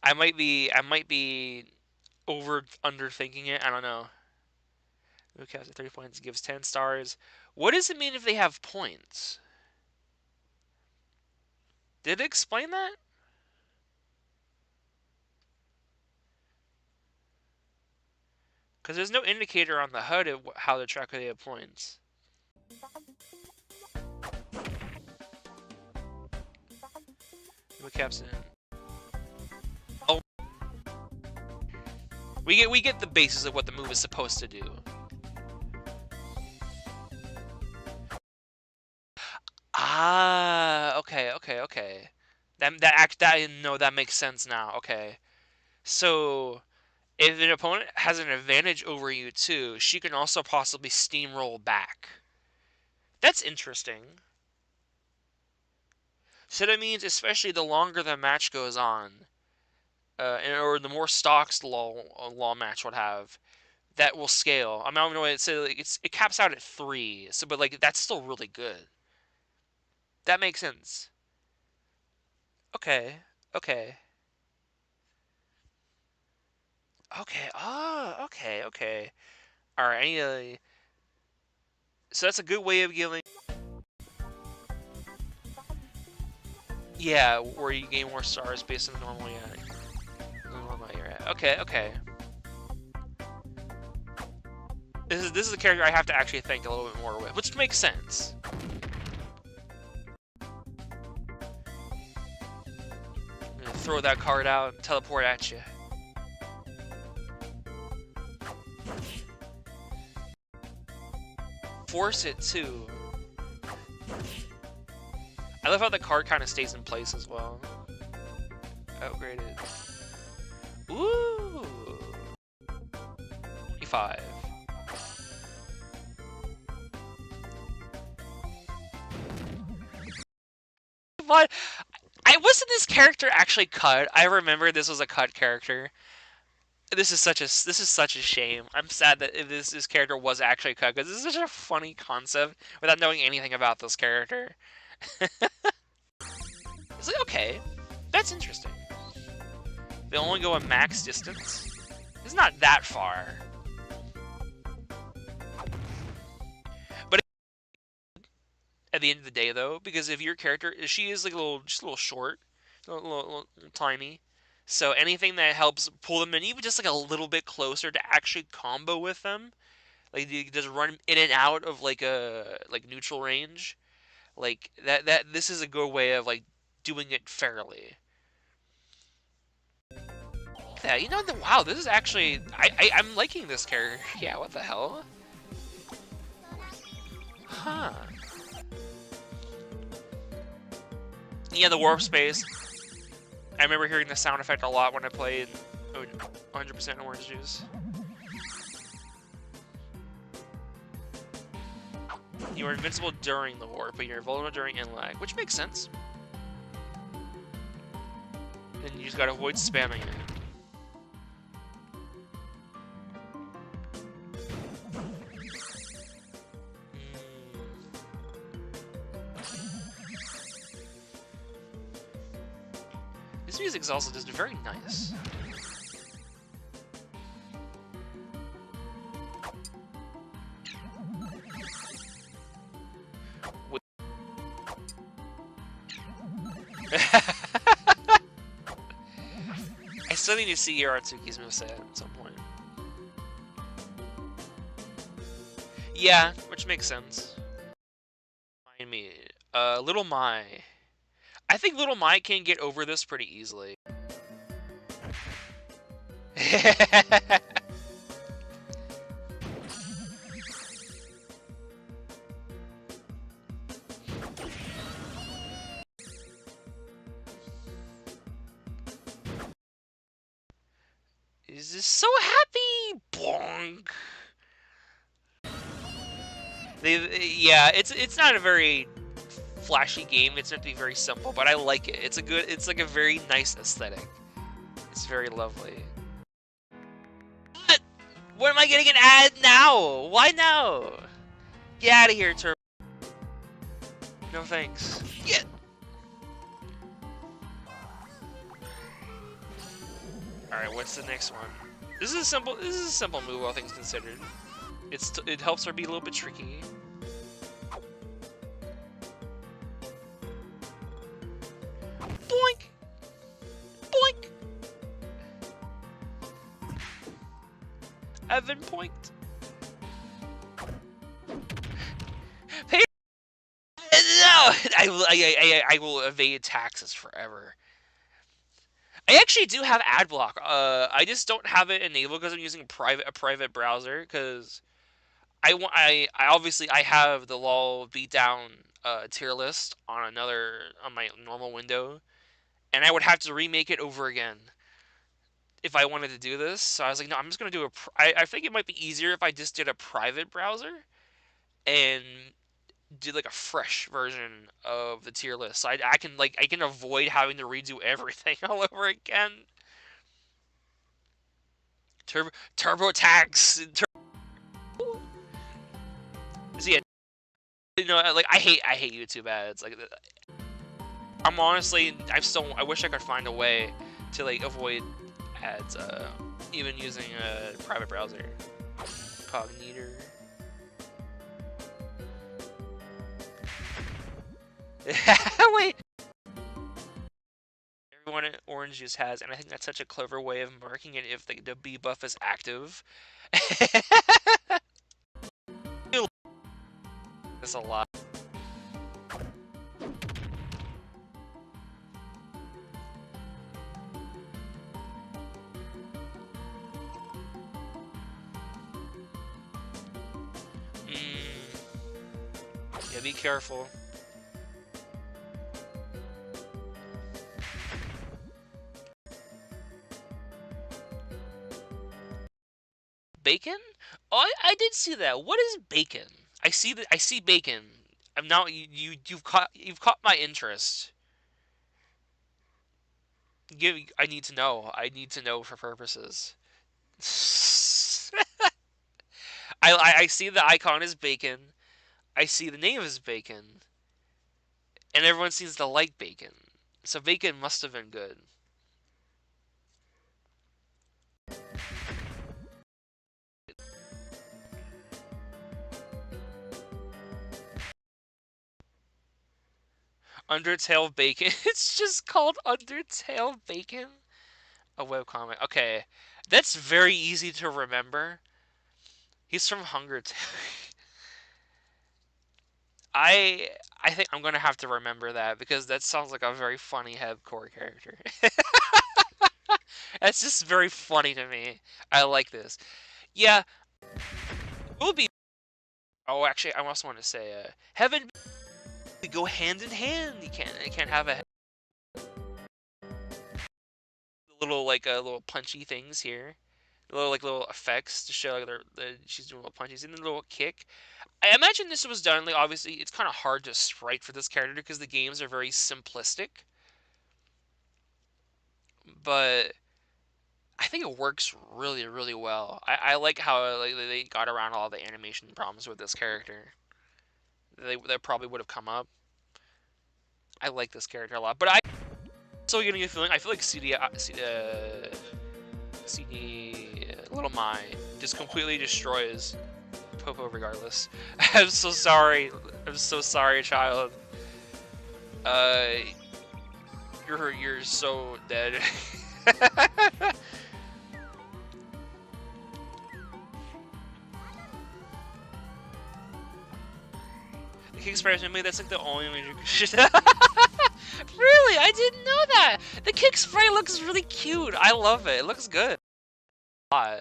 I might be underthinking it. I don't know. Okay, so 30 points gives 10 stars. What does it mean if they have points? Did it explain that? Because there's no indicator on the HUD of how to track they have points. Caps in. Oh, we get the basis of what the move is supposed to do. Ah, okay. That makes sense now. Okay, so if an opponent has an advantage over you too, she can also possibly steamroll back. That's interesting. So that means, especially the longer the match goes on, or the more stocks the Law match would have, that will scale. I mean, I don't know what it says. Like, it caps out at 3. So, but like that's still really good. That makes sense. Okay. Okay. Okay. Oh, okay. All right. I need to... So that's a good way of giving. Yeah, where you gain more stars based on the normal you're at. Okay. This is a character I have to actually think a little bit more with, which makes sense. I'm gonna throw that card out and teleport at you. Force it too. I love how the card kind of stays in place as well. Upgraded. Ooh. 25. What? Wasn't this character actually cut? I remember this was a cut character. This is such a shame. I'm sad that if this character was actually cut, because this is such a funny concept without knowing anything about this character. It's like, okay, that's interesting. They only go a max distance. It's not that far. But at the end of the day, though, because if your character, she is like just a little short, little tiny. So anything that helps pull them in, even just like a little bit closer to actually combo with them, like you just run in and out of like a neutral range, like this is a good way of like doing it fairly. Yeah, wow, this is actually I'm liking this character. Yeah, what the hell? Huh. Yeah, the warp space. I remember hearing the sound effect a lot when I played 100% Orange Juice. You are invincible during the warp, but you're vulnerable during in-lag, which makes sense. Then you just gotta avoid spamming it. This music's also just very nice. I still need to see Yaratsuki's moveset at some point. Yeah, which makes sense. Remind me, Little Mai. I think Little Mai can get over this pretty easily. Is this so happy? Bonk. Yeah, it's not a very flashy game. It's meant to be very simple, but I like it. It's like a very nice aesthetic. It's very lovely. What? What am I getting an ad now? Why now? Get out of here, Turbo. No thanks. Get. All right, what's the next one? This is a simple move, all things considered. It helps her be a little bit tricky. Boink! Boink! Evan point. Hey, no! I will evade taxes forever. I actually do have ad block. I just don't have it enabled because I'm using a private browser. Because I obviously I have the Lawl beatdown tier list on my normal window, and I would have to remake it over again if I wanted to do this. So I was like, no, I'm just gonna do I think it might be easier if I just did a private browser and did like a fresh version of the tier list. So I can avoid having to redo everything all over again. Turbo tax. So yeah, like I hate YouTube ads. Like I'm honestly, I wish I could find a way to like avoid ads, even using a private browser. Cogniter. Wait. Everyone at Orange Juice has, and I think that's such a clever way of marking it if the B buff is active. That's a lot. Yeah, be careful. Bacon? Oh, I did see that. What is bacon? I see bacon. I'm now you've caught my interest. I need to know. I need to know for purposes. I see the icon is bacon. I see the name is bacon. And everyone seems to like bacon. So bacon must have been good. Undertale Bacon. It's just called Undertale Bacon? A webcomic. Okay. That's very easy to remember. He's from Hunger Tale. I think I'm gonna have to remember that because that sounds like a very funny headcore character. That's just very funny to me. I like this. Yeah, we'll be. Oh, actually, I also want to say, heaven go hand in hand. You can't have a little punchy things here, little effects to show like she's doing little punches and then a little kick. I imagine this was done like obviously it's kind of hard to sprite for this character because the games are very simplistic, but I think it works really really well. I like how like, they got around all the animation problems with this character. That probably would have come up. I like this character a lot, but I still getting a feeling. I feel like CD Little Mai just completely destroys Popo regardless. I'm so sorry. I'm so sorry, child. You're so dead. sprite maybe that's like the only major. Really, I didn't know that. The kick sprite looks really cute. I love it. It looks good. All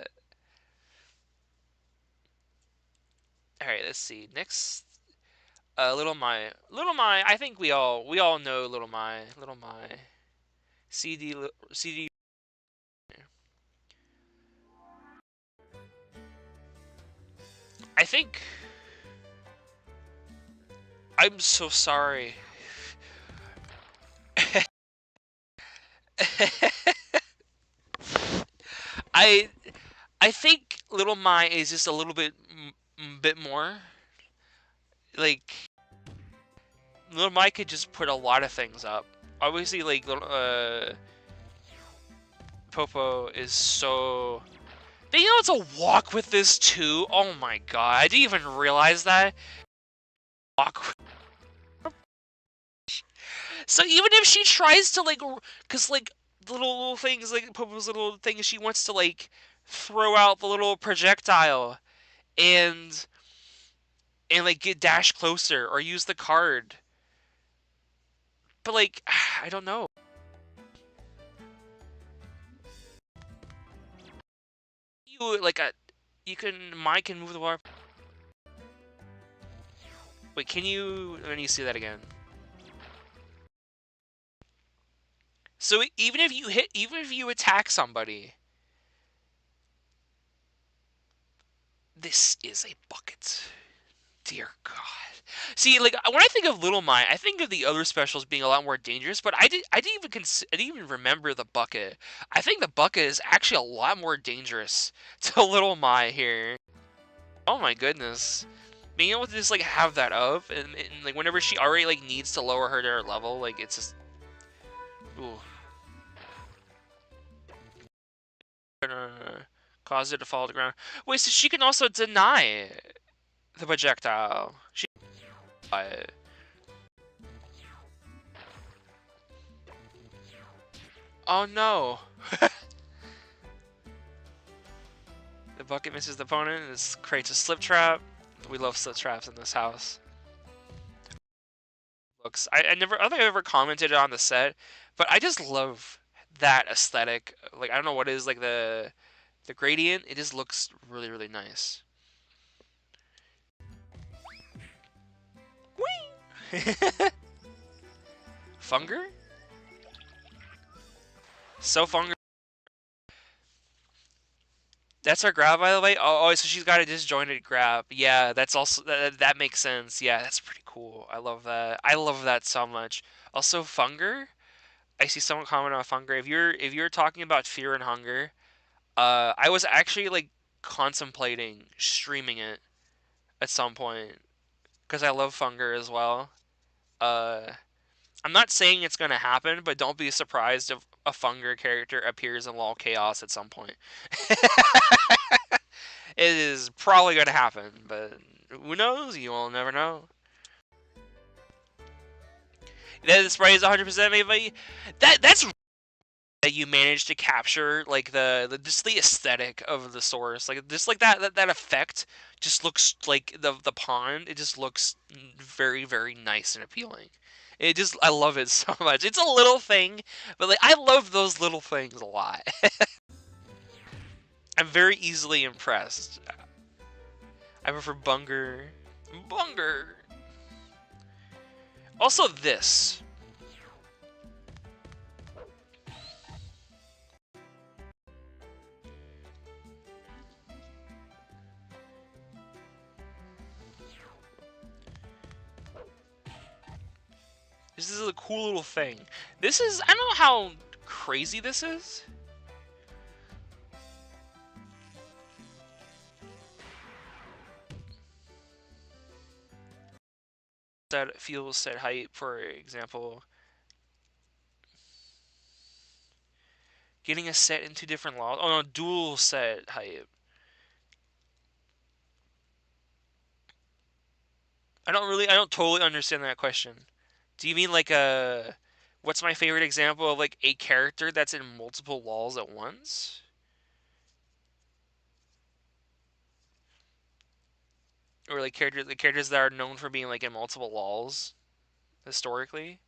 right, let's see. Next, Little My. Little My. I think we all know Little My. Little My. CD. I think. I'm so sorry. I I think Little My is just a little bit more like Little My could just put a lot of things up. Obviously, like Popo is so. Being able to walk with this too. Oh my god! I didn't even realize that. Walk. So even if she tries to like, cause like the little things, like Popo's little thing, she wants to like throw out the little projectile and like get dash closer or use the card. But like, I don't know. You like a, you can Mike can move the water. Wait, can you? Let me see that again. So even if you attack somebody, this is a bucket. Dear God. See, like when I think of Little My, I think of the other specials being a lot more dangerous. But I didn't even remember the bucket. I think the bucket is actually a lot more dangerous to Little My here. Oh my goodness. Being able to just like have that up and like whenever she already like needs to lower her to her level, like it's just ooh. Cause it to fall to the ground. Wait, so she can also deny the projectile. She oh no. The bucket misses the opponent. This creates a slip trap. We love slip traps in this house. Looks. I never. I don't think I've ever commented on the set, but I just love that aesthetic. Like I don't know what it is like the gradient. It just looks really nice. Whee! Funger? So Funger. That's her grab, by the way. Oh, so she's got a disjointed grab. Yeah, that's also that makes sense. Yeah, that's pretty cool. I love that. I love that so much. Also, Funger. I see someone comment on Funger. If you're talking about Fear and Hunger, I was actually like contemplating streaming it at some point because I love Funger as well. Uh, I'm not saying it's gonna happen, but don't be surprised if a Funger character appears in Law Chaos at some point. It is probably gonna happen, but who knows? You will never know. That the spray is 100% made by that's that you managed to capture like the just the aesthetic of the source, like just like that effect just looks like the pond. It just looks very nice and appealing. It just I love it so much. It's a little thing, but like I love those little things a lot. I'm very easily impressed. I prefer Bunger. Bunger. Also this. This is a cool little thing. This is, I don't know how crazy this is. That feels set height, for example. Getting a set in two different laws. Oh no, dual set height. I don't totally understand that question. Do you mean like a, what's my favorite example of like a character that's in multiple laws at once? or like characters that are known for being like in multiple Lawls historically,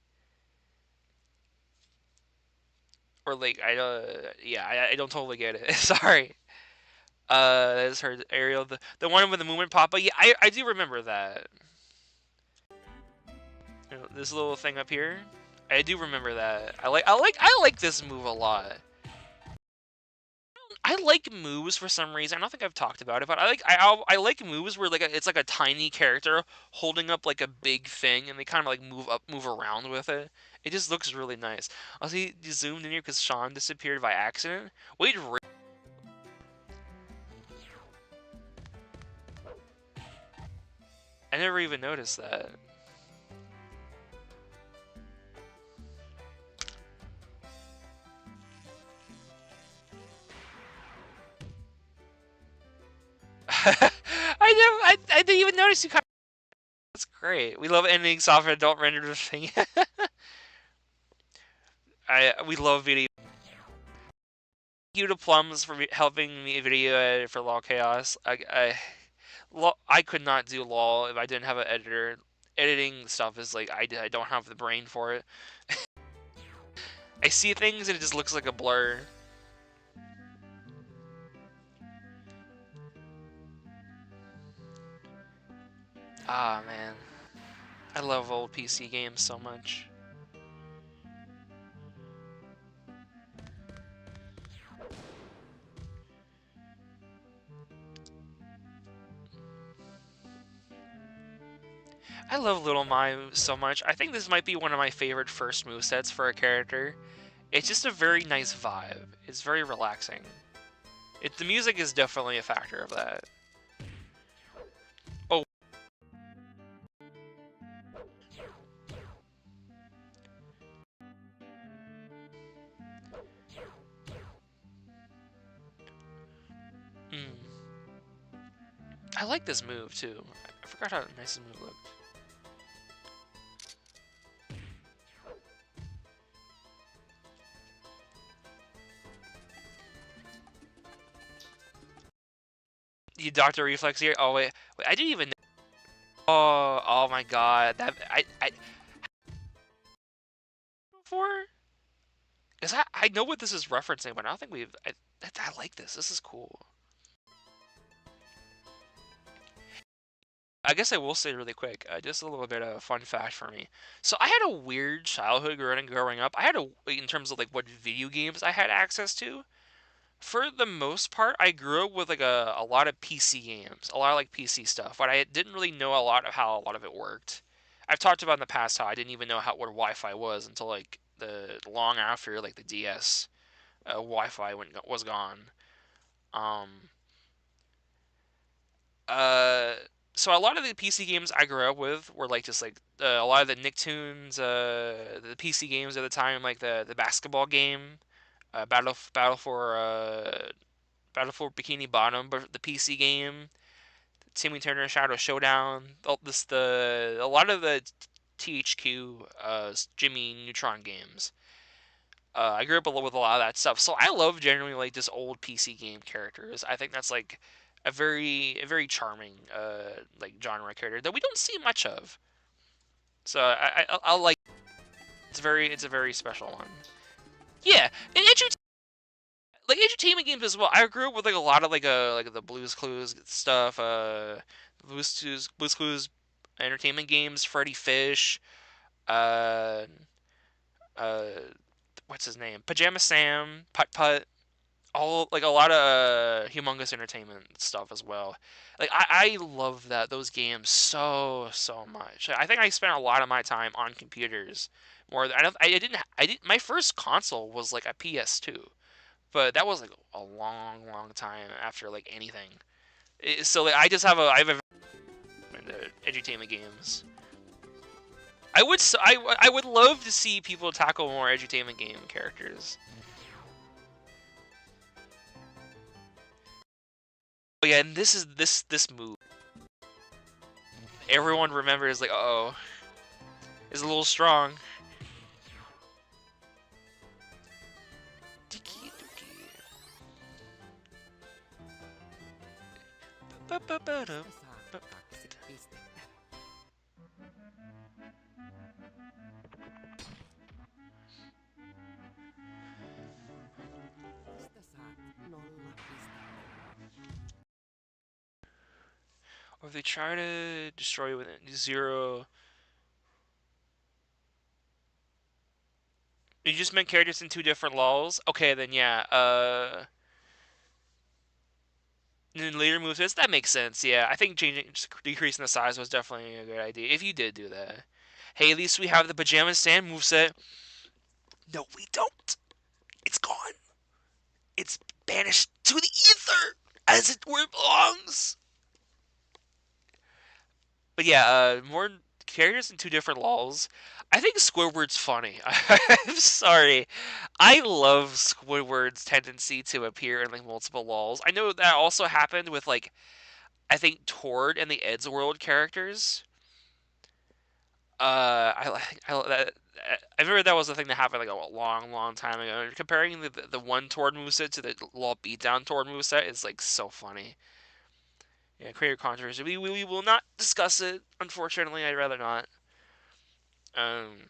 or like I don't totally get it. Sorry. That's her Ariel, the one with the movement Papa. Yeah, I do remember that. You know, this little thing up here. I do remember that. I like this move a lot. I like moves for some reason. I don't think I've talked about it, but I like moves where it's like a tiny character holding up like a big thing, and they kind of like move around with it. It just looks really nice. I see you zoomed in here because Sean disappeared by accident. Wait, I never even noticed that. I didn't even notice you. That's great. We love ending software. Don't render the thing. We love video. Thank you to Plums for helping me video edit for Law Chaos. I could not do Law if I didn't have an editor. Editing stuff is like I don't have the brain for it. I see things and it just looks like a blur. Ah man, I love old PC games so much. I love Little Mime so much. I think this might be one of my favorite first movesets for a character. It's just a very nice vibe. It's very relaxing. The music is definitely a factor of that. Oh. Mm. I like this move too. I forgot how nice this move looked. You Dr. Reflex here? Oh wait, I didn't even know. Oh my god. That I before? Cause I know what this is referencing, but I don't think I like this. This is cool. I guess I will say really quick, just a little bit of a fun fact for me. So I had a weird childhood growing up. In terms of like what video games I had access to. For the most part, I grew up with like a lot of PC games, a lot of like PC stuff, but I didn't really know a lot of how a lot of it worked. I've talked about in the past how I didn't even know what Wi-Fi was until like the long after like the DS Wi-Fi was gone. Um, uh, so a lot of the PC games I grew up with were like just like a lot of the Nicktoons, the PC games at the time, like the basketball game, Battle for Bikini Bottom, but the PC game, Timmy Turner Shadow Showdown, a lot of the THQ Jimmy Neutron games. I grew up with a lot of that stuff, so I love generally like just old PC game characters. I think that's like a very charming like genre character that we don't see much of. So I like it's a very special one. Yeah, and like entertainment games as well. I grew up with like a lot of like the Blues Clues stuff, Blues Clues entertainment games, Freddy Fish, uh, uh, what's his name, Pajama Sam, Putt Putt, all like a lot of humongous entertainment stuff as well. Like I love those games so much. I think I spent a lot of my time on computers more. I didn't. My first console was like a PS2. But that was like a long time after like anything. So like, I have a into edutainment games. I would love to see people tackle more edutainment game characters. Oh yeah, and this move. Everyone remembers like, oh, is a little strong. Or if they try to destroy with zero. You just meant characters in two different lulls? Okay, then yeah. And then later moves, that makes sense. Yeah, I think changing, just decreasing the size was definitely a good idea. If you did do that. Hey, at least we have the pajama stand moveset. No, we don't. It's gone. It's banished to the ether as it where it belongs. But yeah, more characters in two different lulls. I think Squidward's funny. I'm sorry. I love Squidward's tendency to appear in like multiple lulls. I know that also happened with like I think Tord and the Eddsworld characters. I remember that was the thing that happened like a long, long time ago. Comparing the one Tord moveset to the Law beatdown Tord moveset is like so funny. Yeah, creator controversy. We will not discuss it. Unfortunately, I'd rather not. Um,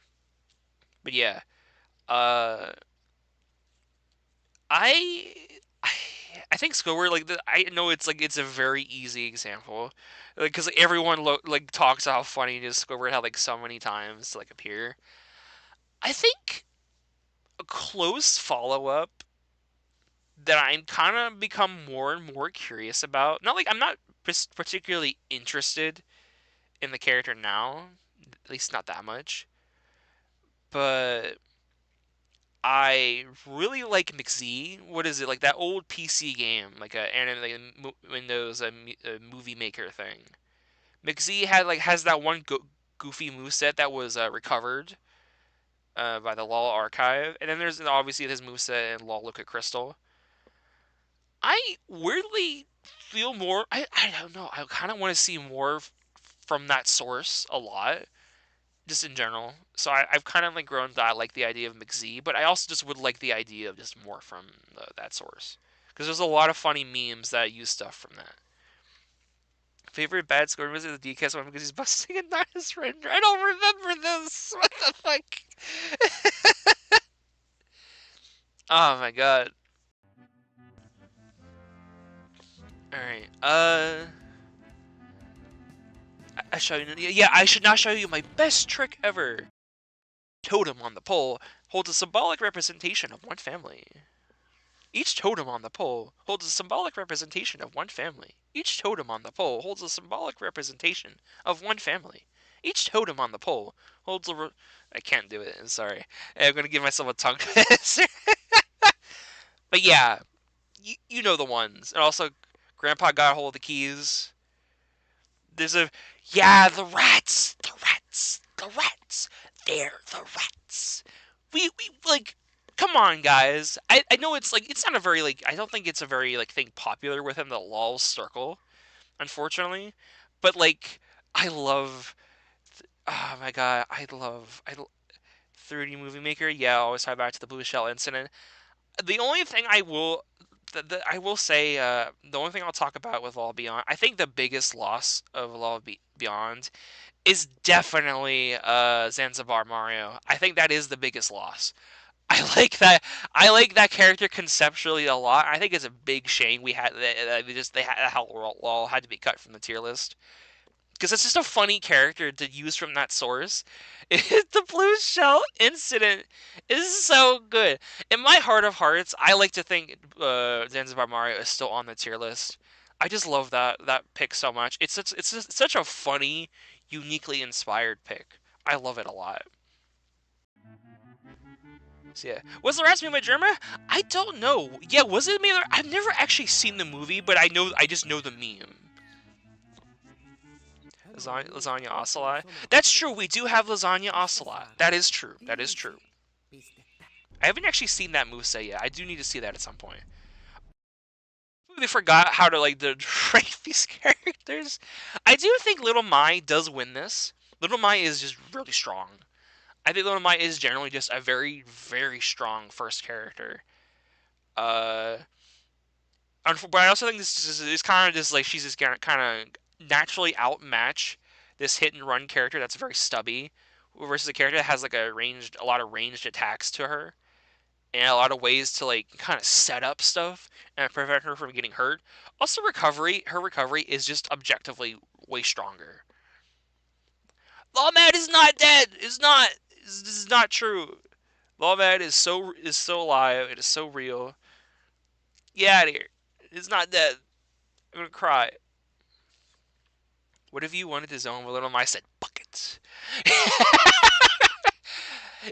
but yeah, uh, I, I, I think Squidward I know it's a very easy example, because like, everyone like talks about how funny it is Squidward had like so many times to like appear. I think a close follow up that I'm kind of become more and more curious about. Not like I'm not particularly interested in the character now, at least not that much, but I really like McZ. What is it like that old PC game, like a anime, like a Windows a movie maker thing? McZ has that one goofy moveset that was recovered by the Law archive, and then there's obviously his moveset in Law Look at Crystal. I weirdly feel more. I don't know. I kind of want to see more from that source a lot, just in general. So I've kind of like grown to I like the idea of McZ, but I also just would like the idea of just more from that source because there's a lot of funny memes that use stuff from that. Favorite bad score was the DCast one because he's busting a Nihilus render. I don't remember this. What the fuck? Oh my god. All right. I show you. Yeah, I should not show you my best trick ever. Totem on the pole holds a symbolic representation of one family. Each totem on the pole holds a symbolic representation of one family. Each totem on the pole holds a symbolic representation of one family. Each totem on the pole holds a. I can't do it. I'm sorry. I'm gonna give myself a tongue twister. But yeah, you know the ones. And also, Grandpa got a hold of the keys. There's a yeah, the rats. They're the rats. We like come on guys. I know it's like it's not a very like I don't think it's a very like thing popular within the LOL circle, unfortunately. But like I love oh my god, I 3D Movie Maker. Yeah, I always tie back to the Blue Shell incident. The only thing I will say, the only thing I'll talk about with Law Beyond, I think the biggest loss of Law Beyond is definitely Zanzibar Mario. I think that is the biggest loss. I like that. I like that character conceptually a lot. I think it's a big shame we had they had how Law had to be cut from the tier list because it's just a funny character to use from that source. The blue shell incident is so good. In my heart of hearts, I like to think Zanzibar Mario is still on the tier list. I just love that pick so much. Such a funny, uniquely inspired pick. I love it a lot. So yeah, was the rats made by Germa? I don't know. Yeah, was it made? I've never actually seen the movie, but I just know the meme. Lasagna Ocelot. That's true. We do have Lasagna Ocelot. That is true. That is true. I haven't actually seen that moveset yet. I do need to see that at some point. They forgot how to like to rank these characters. I do think Little Mai does win this. Little Mai is just really strong. I think Little Mai is generally just a very, very strong first character. Uh, but I also think this is kind of just like she's just gonna kind of naturally outmatch this hit and run character that's very stubby versus a character that has like a lot of ranged attacks to her. and a lot of ways to like kind of set up stuff and prevent her from getting hurt. Also, her recovery is just objectively way stronger. Lawman is not dead. Is not. This is not true. Lawman is so alive. It is so real. Get out of here. It's not dead. I'm gonna cry. What if you wanted to zone where little mice said buckets?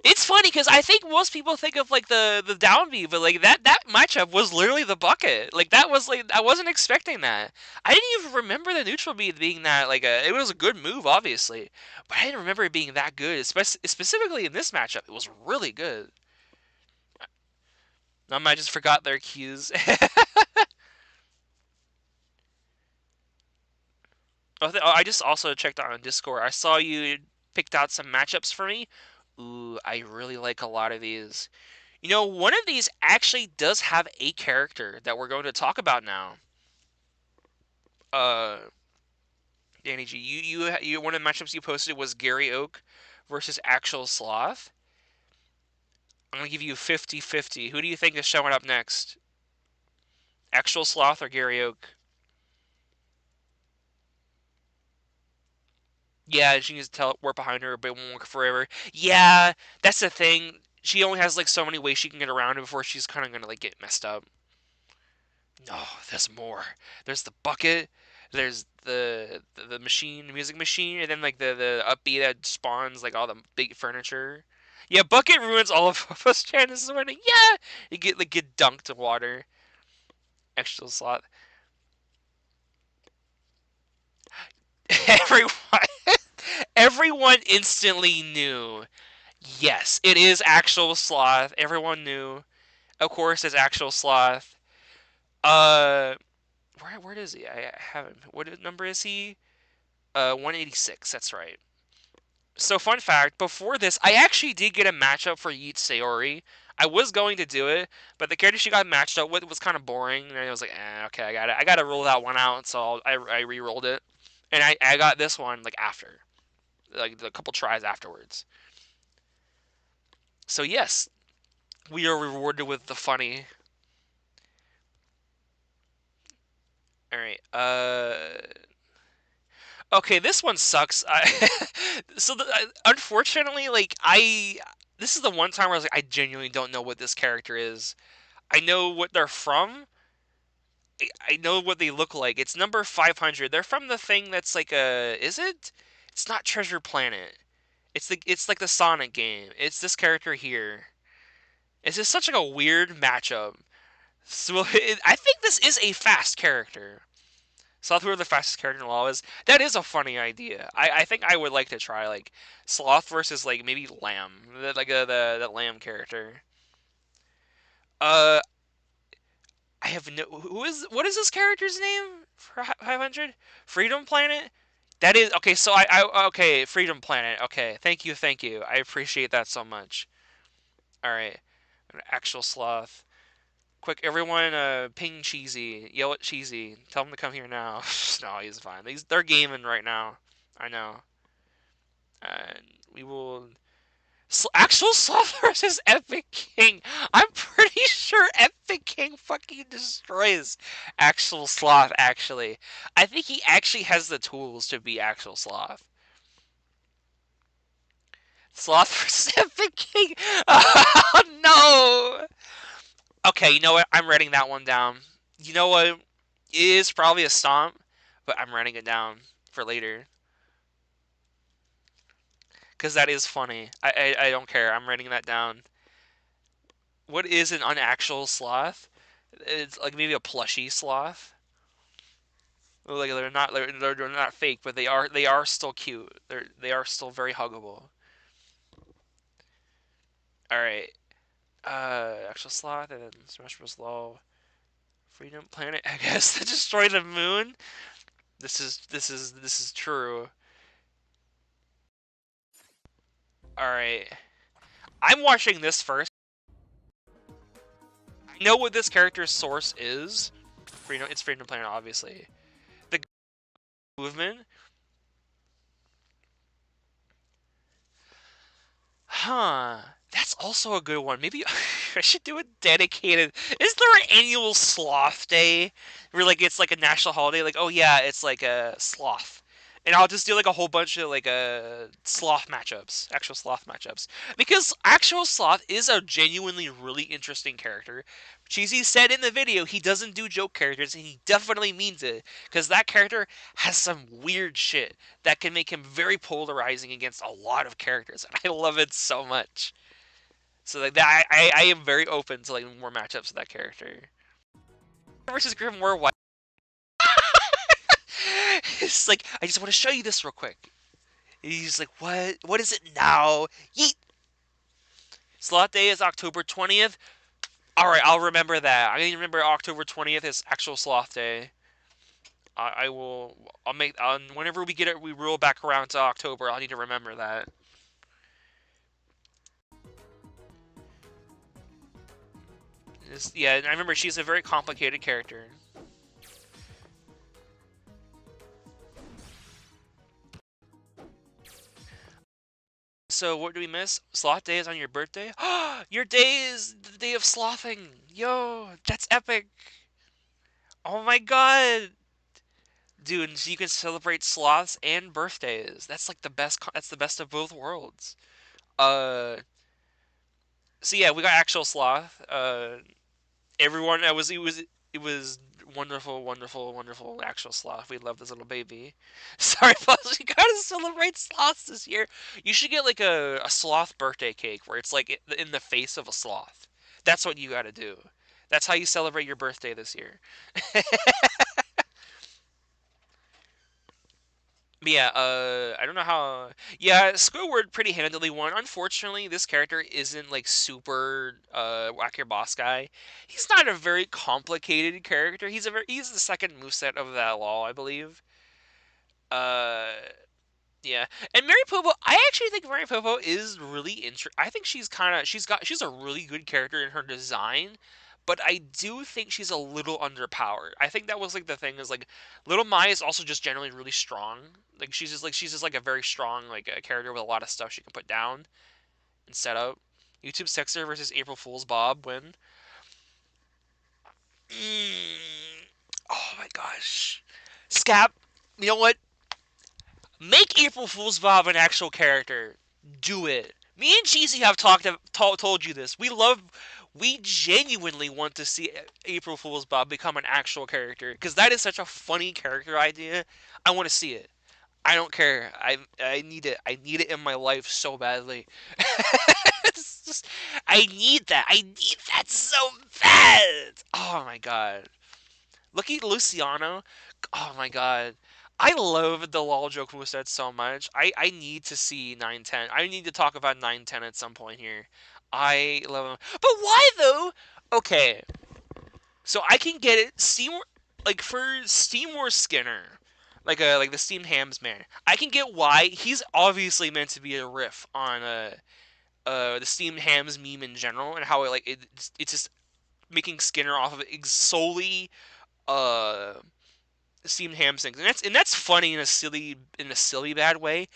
It's funny because I think most people think of like the down B, but like that matchup was literally the bucket. Like that was like I wasn't expecting that. I didn't even remember the neutral B being that like it was a good move, obviously, but I didn't remember it being that good. Specifically in this matchup, it was really good. I just forgot their cues. I just also checked out on Discord. I saw you picked out some matchups for me. Ooh, I really like a lot of these. One of these actually does have a character that we're going to talk about now. Uh, Danny G, you one of the matchups you posted was Gary Oak versus Actual Sloth. I'm gonna give you 50-50. Who do you think is showing up next? Actual Sloth or Gary Oak? Yeah, she needs to teleport behind her, but it won't work forever. Yeah, that's the thing. She only has like so many ways she can get around it before she's kind of gonna like get messed up. No, there's more. There's the bucket. There's the machine, the music machine, and then like the upbeat that spawns like all the big furniture. Yeah, bucket ruins all of us chances of winning. Yeah, you get dunked in water. Extra slot. Everyone, everyone instantly knew. Yes, it is actual sloth. Everyone knew. Of course, it's actual sloth. Uh, where is he? I have him. What number is he? 186. That's right. So, fun fact: before this, I actually did get a matchup for Yeet Sayori. I was going to do it, but the character she got matched up with was kind of boring, and I was like, okay, I gotta roll that one out. So I re-rolled it, and I got this one like after, like a couple tries afterwards. So yes, we are rewarded with the funny. All right. Okay, this one sucks. Unfortunately, like this is the one time where I was like, I genuinely don't know what this character is. I know what they're from. I know what they look like. It's number 500. They're from the thing that's like a. Is it? It's not Treasure Planet. It's like the Sonic game. It's this character here. It's just such like a weird matchup. So I think this is a fast character. Sloth who the fastest character in Law is. That is a funny idea. I think I would like to try like Sloth versus like maybe Lamb, like the Lamb character. Uh, I have no. What is this character's name for 500? Freedom Planet. That is okay. So okay. Freedom Planet. Okay. Thank you. I appreciate that so much. All right. Actual Sloth. Quick, everyone, ping Cheesy. Yell at Cheesy. Tell him to come here now. No, he's fine. They're gaming right now. I know. And we will. Actual Sloth versus Epic King. I'm pretty sure Epic King fucking destroys Actual Sloth, actually. I think he actually has the tools to be Actual Sloth. Sloth versus Epic King. Oh, no! Okay, you know what? I'm writing that one down. You know what? It is probably a stomp, but I'm writing it down for later because that is funny. I don't care. I'm writing that down. What is an unactual sloth? It's like maybe a plushy sloth. Like they're not fake, but they are still cute. They are still very huggable. All right. Actual sloth and then Smash Bros. Law. Freedom Planet. I guess to destroy the moon. This is true. All right. I'm watching this first. I know what this character's source is. It's Freedom Planet, obviously. The movement. Huh. That's also a good one. Maybe I should do a dedicated. Is there an annual sloth day where like it's like a national holiday? Like, oh yeah, it's like a sloth, and I'll just do like a whole bunch of like sloth matchups, actual sloth matchups, because actual sloth is a genuinely really interesting character. Cheesy said in the video he doesn't do joke characters, and he definitely means it because that character has some weird shit that can make him very polarizing against a lot of characters, and I love it so much. So like that, I am very open to like more matchups with that character. Versus Grim War White. It's like I just want to show you this real quick. He's like, what? What is it now? Yeet. Slot day is October 20th. All right, I'll remember that. I need to remember October 20th is actual sloth day. I will. I'll make. Whenever we get it, we roll back around to October. I'll need to remember that. Yeah, I remember she's a very complicated character. So what do we miss? Sloth day is on your birthday? Your day is the day of slothing. Yo, that's epic. Oh my god. Dude, so you can celebrate sloths and birthdays. That's like the best that's the best of both worlds. Uh so yeah, we got actual sloth. Everyone it was wonderful, wonderful, wonderful actual sloth. We love this little baby. Sorry, boss, you gotta celebrate sloths this year. You should get like a sloth birthday cake where it's like in the face of a sloth. That's what you gotta do. That's how you celebrate your birthday this year. But yeah, I don't know how. Yeah, Squidward pretty handily won. Unfortunately, this character isn't like super whack your boss guy. He's not a very complicated character. He's the second moveset of that Lawl, I believe. Uh, yeah, and Mary Popo. I actually think Mary Popo is really interesting. I think she's a really good character in her design, but I do think she's a little underpowered. I think that was like the thing is like Little Mai is also just generally really strong. Like she's just like a very strong like a character with a lot of stuff she can put down and set up. YouTube Sexer versus April Fool's Bob win. Mm. Oh my gosh, Scap. You know what? Make April Fool's Bob an actual character. Do it. Me and Cheesy have told you this. We genuinely want to see April Fool's Bob become an actual character because that is such a funny character idea. I want to see it. I don't care. I need it. I need it in my life so badly. It's just, I need that. I need that so bad. Oh my god. Look at Luciano. Oh my god. I love the Lawl joke moveset so much. I need to see 910. I need to talk about 910 at some point here. I love him. But why though? Okay. So I can get it Seymour like for Seymour Skinner. Like the steamed hams man. I can get why he's obviously meant to be a riff on the steamed hams meme in general and how it's just making Skinner off of it solely uh steamed ham things, and that's funny in a silly bad way.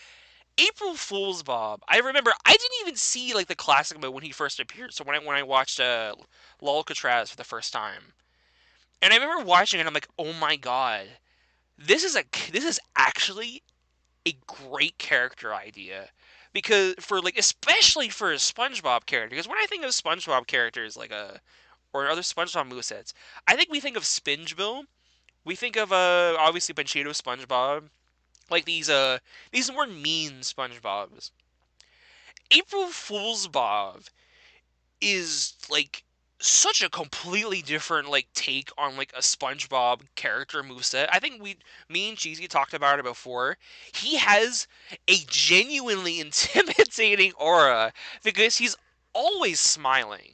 April Fool's Bob. I remember I didn't even see like the classic mode when he first appeared. So when I watched Lolcatraz for the first time, and I remember watching it, I'm like, oh my god, this is actually a great character idea. Because for like especially for a SpongeBob character, because when I think of SpongeBob characters like or other SpongeBob movesets, I think we think of Spingebill. We think of obviously Panchito SpongeBob, like these more mean SpongeBobs. April Fool's Bob is like such a completely different like take on like a SpongeBob character moveset. I think me and Cheesy talked about it before. He has a genuinely intimidating aura because he's always smiling.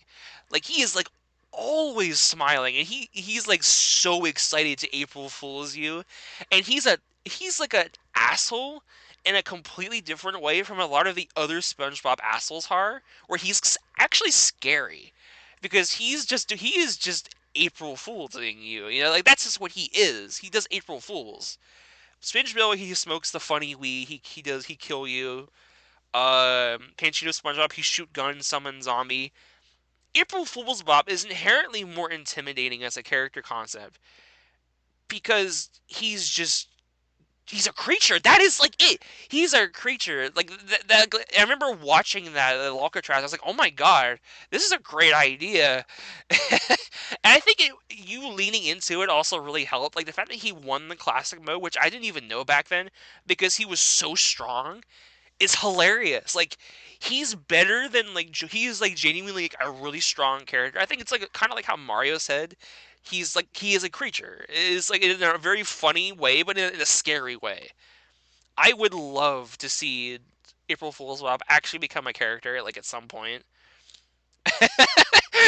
Like he is like always smiling and he's like so excited to April Fools you. And he's like an asshole in a completely different way from a lot of the other SpongeBob assholes are, where he's actually scary because he is just April Fooling you. You know, like that's just what he is. He does April Fools. SpongeBob, he smokes the funny weed. He kill you. Can't you know SpongeBob? He shoot gun, summon zombie. April Fool's Bob is inherently more intimidating as a character concept because he's a creature. That is like it. He's a creature. Like I remember watching that at Alcatraz. I was like, oh my god, this is a great idea. And I think you leaning into it also really helped. Like the fact that he won the classic mode, which I didn't even know back then, because he was so strong, is hilarious. Like he's better than he's like genuinely like a really strong character. I think it's like kind of like how Mario said he is a creature. It is like in a very funny way, but in a scary way. I would love to see April Fool's Bob actually become a character like at some point.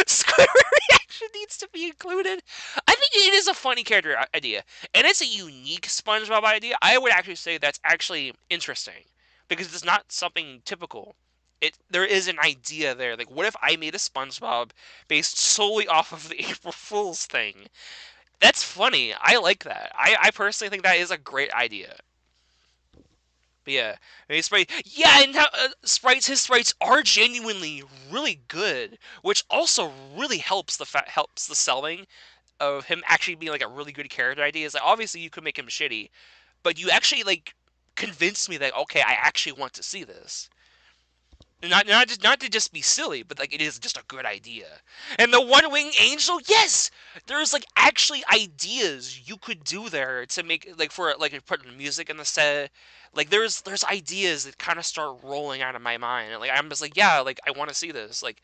Squidward reaction needs to be included. I think it is a funny character idea, and it's a unique SpongeBob idea. I would actually say that's actually interesting because it's not something typical. There is an idea there. Like, what if I made a SpongeBob based solely off of the April Fool's thing? That's funny. I like that. I personally think that is a great idea. But yeah, I mean, sprite. Yeah, and his sprites are genuinely really good, which also really helps the selling of him actually being like a really good character idea. Is like obviously you could make him shitty, but you actually like convinced me that okay, I actually want to see this. Not to just be silly, but like it is just a good idea. And the one winged angel, yes, there's like actually ideas you could do there to make like for like putting music in the set. Like there's ideas that kind of start rolling out of my mind, and like I'm just like yeah, like I want to see this. Like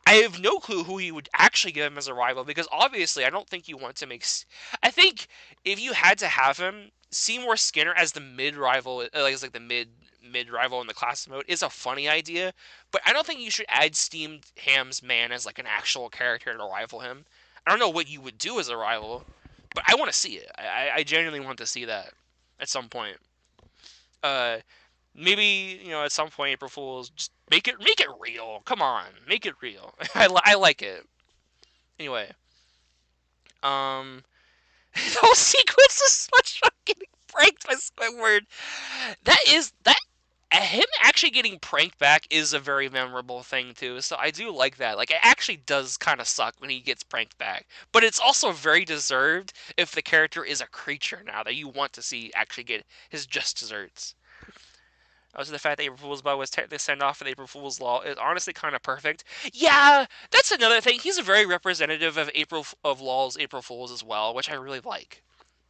I have no clue who you would actually give him as a rival because obviously I don't think you want to make. I think if you had to have him, Seymour Skinner as the mid rival, like as like the mid rival in the classic mode, is a funny idea. But I don't think you should add Steamed Ham's man as like an actual character to rival him. I don't know what you would do as a rival, but I want to see it. I genuinely want to see that at some point. Uh, Maybe at some point April Fools just make it real. Come on, make it real. I like it. Anyway, um, the whole sequence is SpongeBob getting pranked by Squidward. That him actually getting pranked back is a very memorable thing too. So I do like that. Like it actually does kind of suck when he gets pranked back, but it's also very deserved if the character is a creature now that you want to see actually get his just desserts. Also, the fact that April Fool's Bow was technically sent off with April Fool's Law is honestly kind of perfect. Yeah, that's another thing. He's a very representative of Law's April Fools as well, which I really like.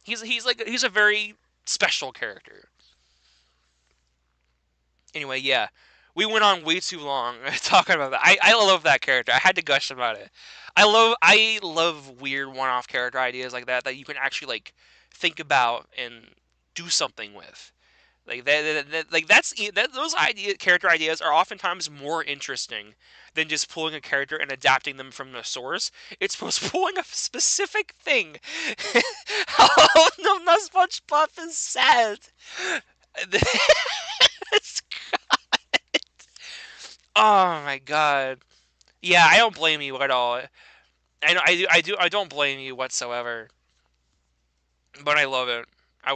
He's a very special character. Anyway, yeah, we went on way too long talking about that. I love that character. I had to gush about it. I love weird one-off character ideas like that you can actually like think about and do something with. Like those character ideas are oftentimes more interesting than just pulling a character and adapting them from the source. It's supposed pulling a specific thing. Oh no, not SpongeBob is sad. It's, oh my god. Yeah, I don't blame you at all. I don't blame you whatsoever. But I love it. I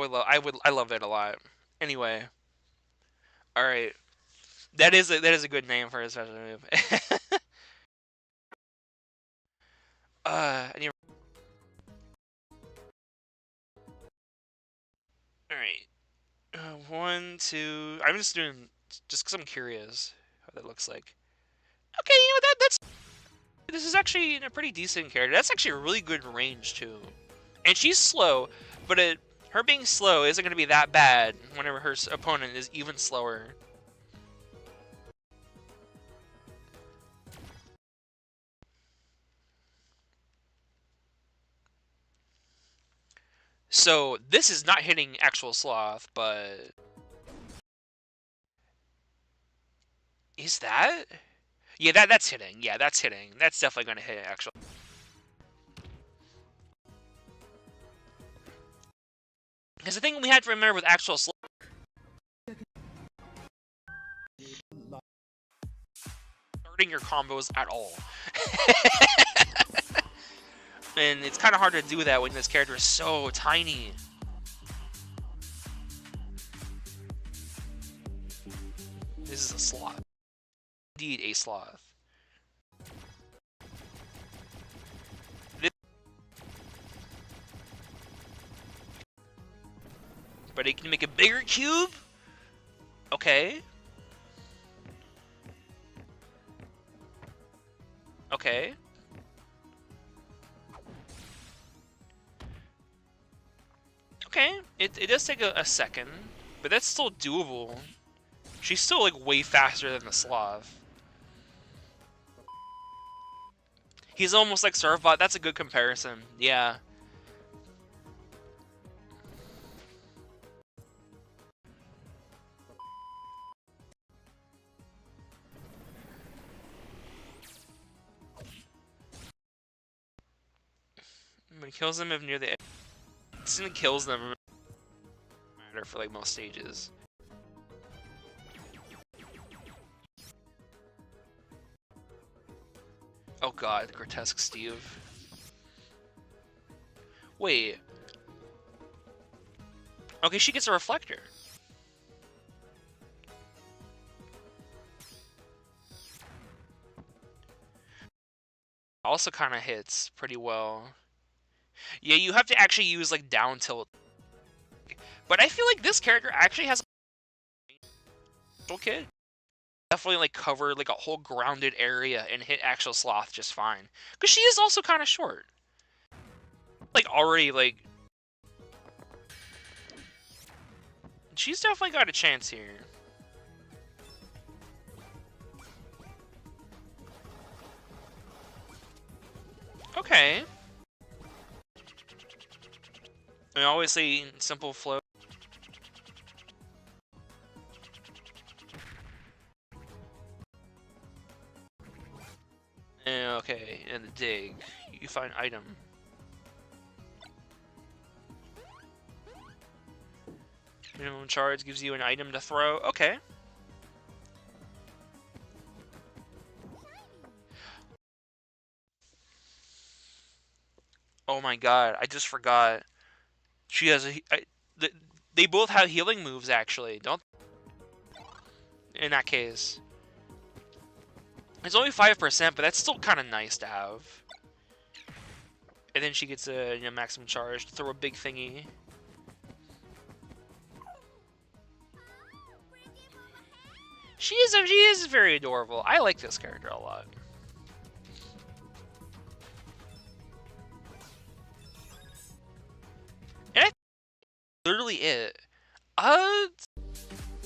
love it a lot. Anyway, all right. That is a good name for a special move. I need. All right. One, two. I'm just doing just because I'm curious how that looks like. Okay, that's this is actually a pretty decent character. That's actually a really good range too, and she's slow, but her being slow isn't going to be that bad whenever her opponent is even slower. So this is not hitting actual sloth, but is that? Yeah, that's hitting. Yeah, that's hitting. That's definitely going to hit actually. Because the thing we had to remember with actual sloth, starting your combos at all. And it's kind of hard to do that when this character is so tiny. This is a sloth. Indeed, a sloth. But it can make a bigger cube? Okay. Okay. Okay. It does take a second, but that's still doable. She's still, like, way faster than the sloth. He's almost like Surfbot. That's a good comparison. Yeah. When it kills them if near the edge. It kills them matter for like most stages. Oh god, grotesque Steve. Wait. Okay, she gets a reflector. Also kind of hits pretty well. Yeah, you have to actually use like down tilt. But I feel like this character actually has a kid. Definitely like cover like a whole grounded area and hit actual sloth just fine. Because she is also kind of short. Like already like she's definitely got a chance here. Okay. I always say simple flow. Okay, and the dig. You find item. Minimum charge gives you an item to throw. Okay. Oh my god, I just forgot. She has they both have healing moves, actually, don't in that case. It's only 5%, but that's still kind of nice to have. And then she gets a maximum charge to throw a big thingy. She is very adorable. I like this character a lot. And that's literally it.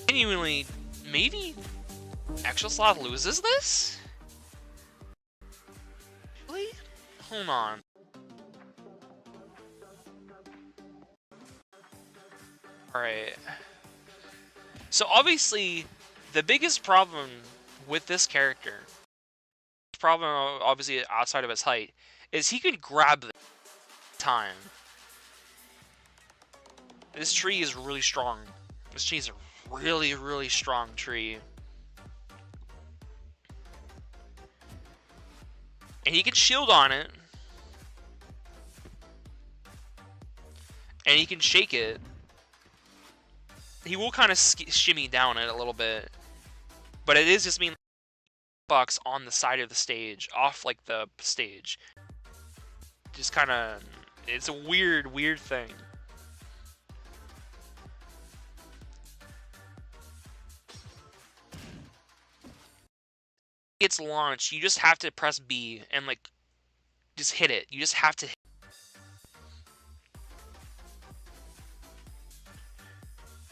Genuinely, maybe Actual Sloth loses this? Really? Hold on. Alright. So obviously, the biggest problem with this character, problem obviously outside of his height, is he could grab the time. This tree is really strong. This tree is a really, really strong tree. And he can shield on it. And he can shake it. He will kind of shimmy down it a little bit. But it is just mean box on the side of the stage, off like the stage. Just kind of, it's a weird, weird thing. It's launched, you just have to press B and like just hit it. You just have to hit.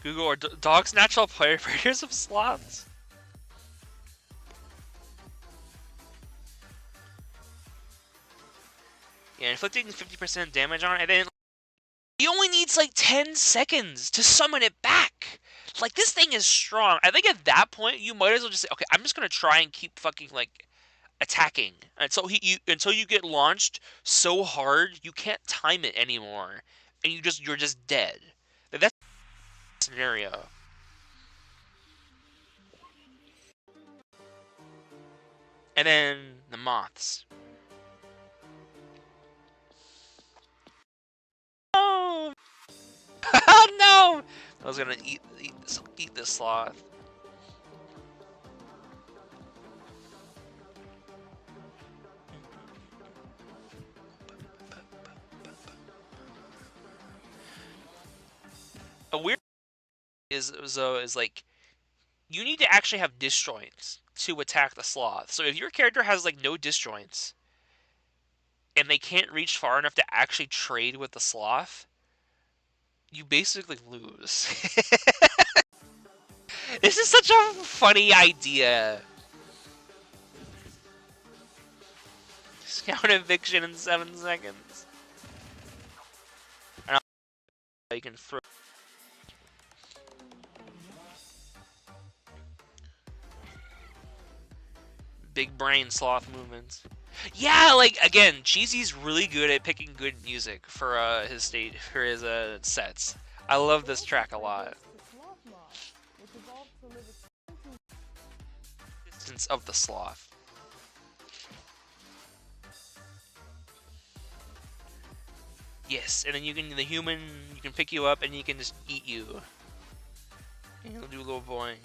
Google or dogs natural predators of sloths. Yeah, inflicting 50% damage on it, and then he only needs like 10 seconds to summon it back. Like, this thing is strong. I think at that point, you might as well just say, okay, I'm just gonna try and keep fucking like attacking until until you get launched so hard you can't time it anymore, and you're just dead. That's the scenario. And then the moths. Oh no! I was gonna eat this sloth. A weird is like you need to actually have disjoints to attack the sloth. So if your character has like no disjoints and they can't reach far enough to actually trade with the sloth, you basically lose. This is such a funny idea. Scout eviction in 7 seconds. And you can throw big brain sloth movements. Yeah, like again, Cheesy's really good at picking good music for his sets. I love this track a lot. Distance of the sloth. Yes, and then the human can pick you up and he can just eat you. And he'll do a little boing.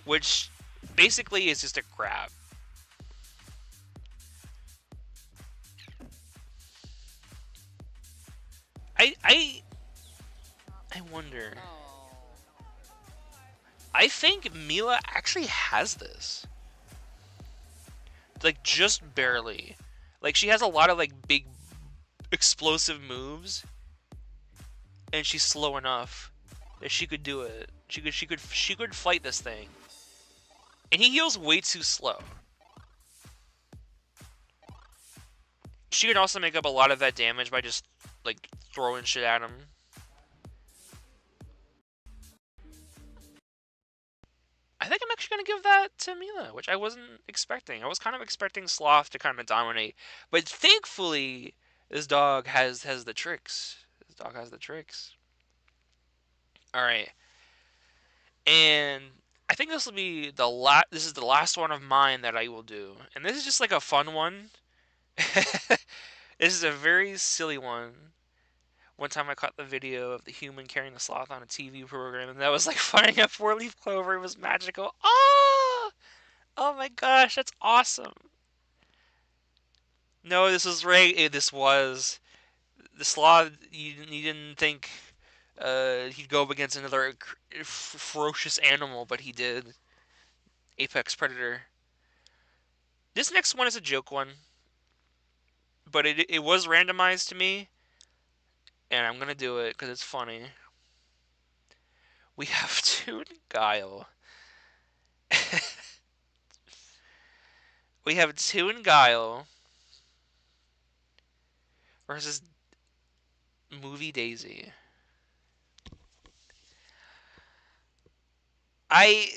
Which basically is just a grab. I I wonder. I think Mila actually has this. Like just barely. Like she has a lot of like big explosive moves and she's slow enough that she could do it. She could fight this thing. And he heals way too slow. She could also make up a lot of that damage by just like throwing shit at him. I think I'm actually gonna give that to Mila, which I wasn't expecting. I was kind of expecting Sloth to kind of dominate, but thankfully, this dog has the tricks. This dog has the tricks. All right, and I think this will be the last. This is the last one of mine that I will do, and this is just like a fun one. This is a very silly one. One time I caught the video of the human carrying the sloth on a TV program, and that was like finding a four-leaf clover. It was magical. Oh! Oh my gosh, that's awesome. No, this was right. This was the sloth. You didn't think he'd go up against another ferocious animal, but he did. Apex predator. This next one is a joke one, but it was randomized to me, and I'm gonna do it because it's funny. We have Toon Guile. We have Toon Guile versus Movie Daisy. I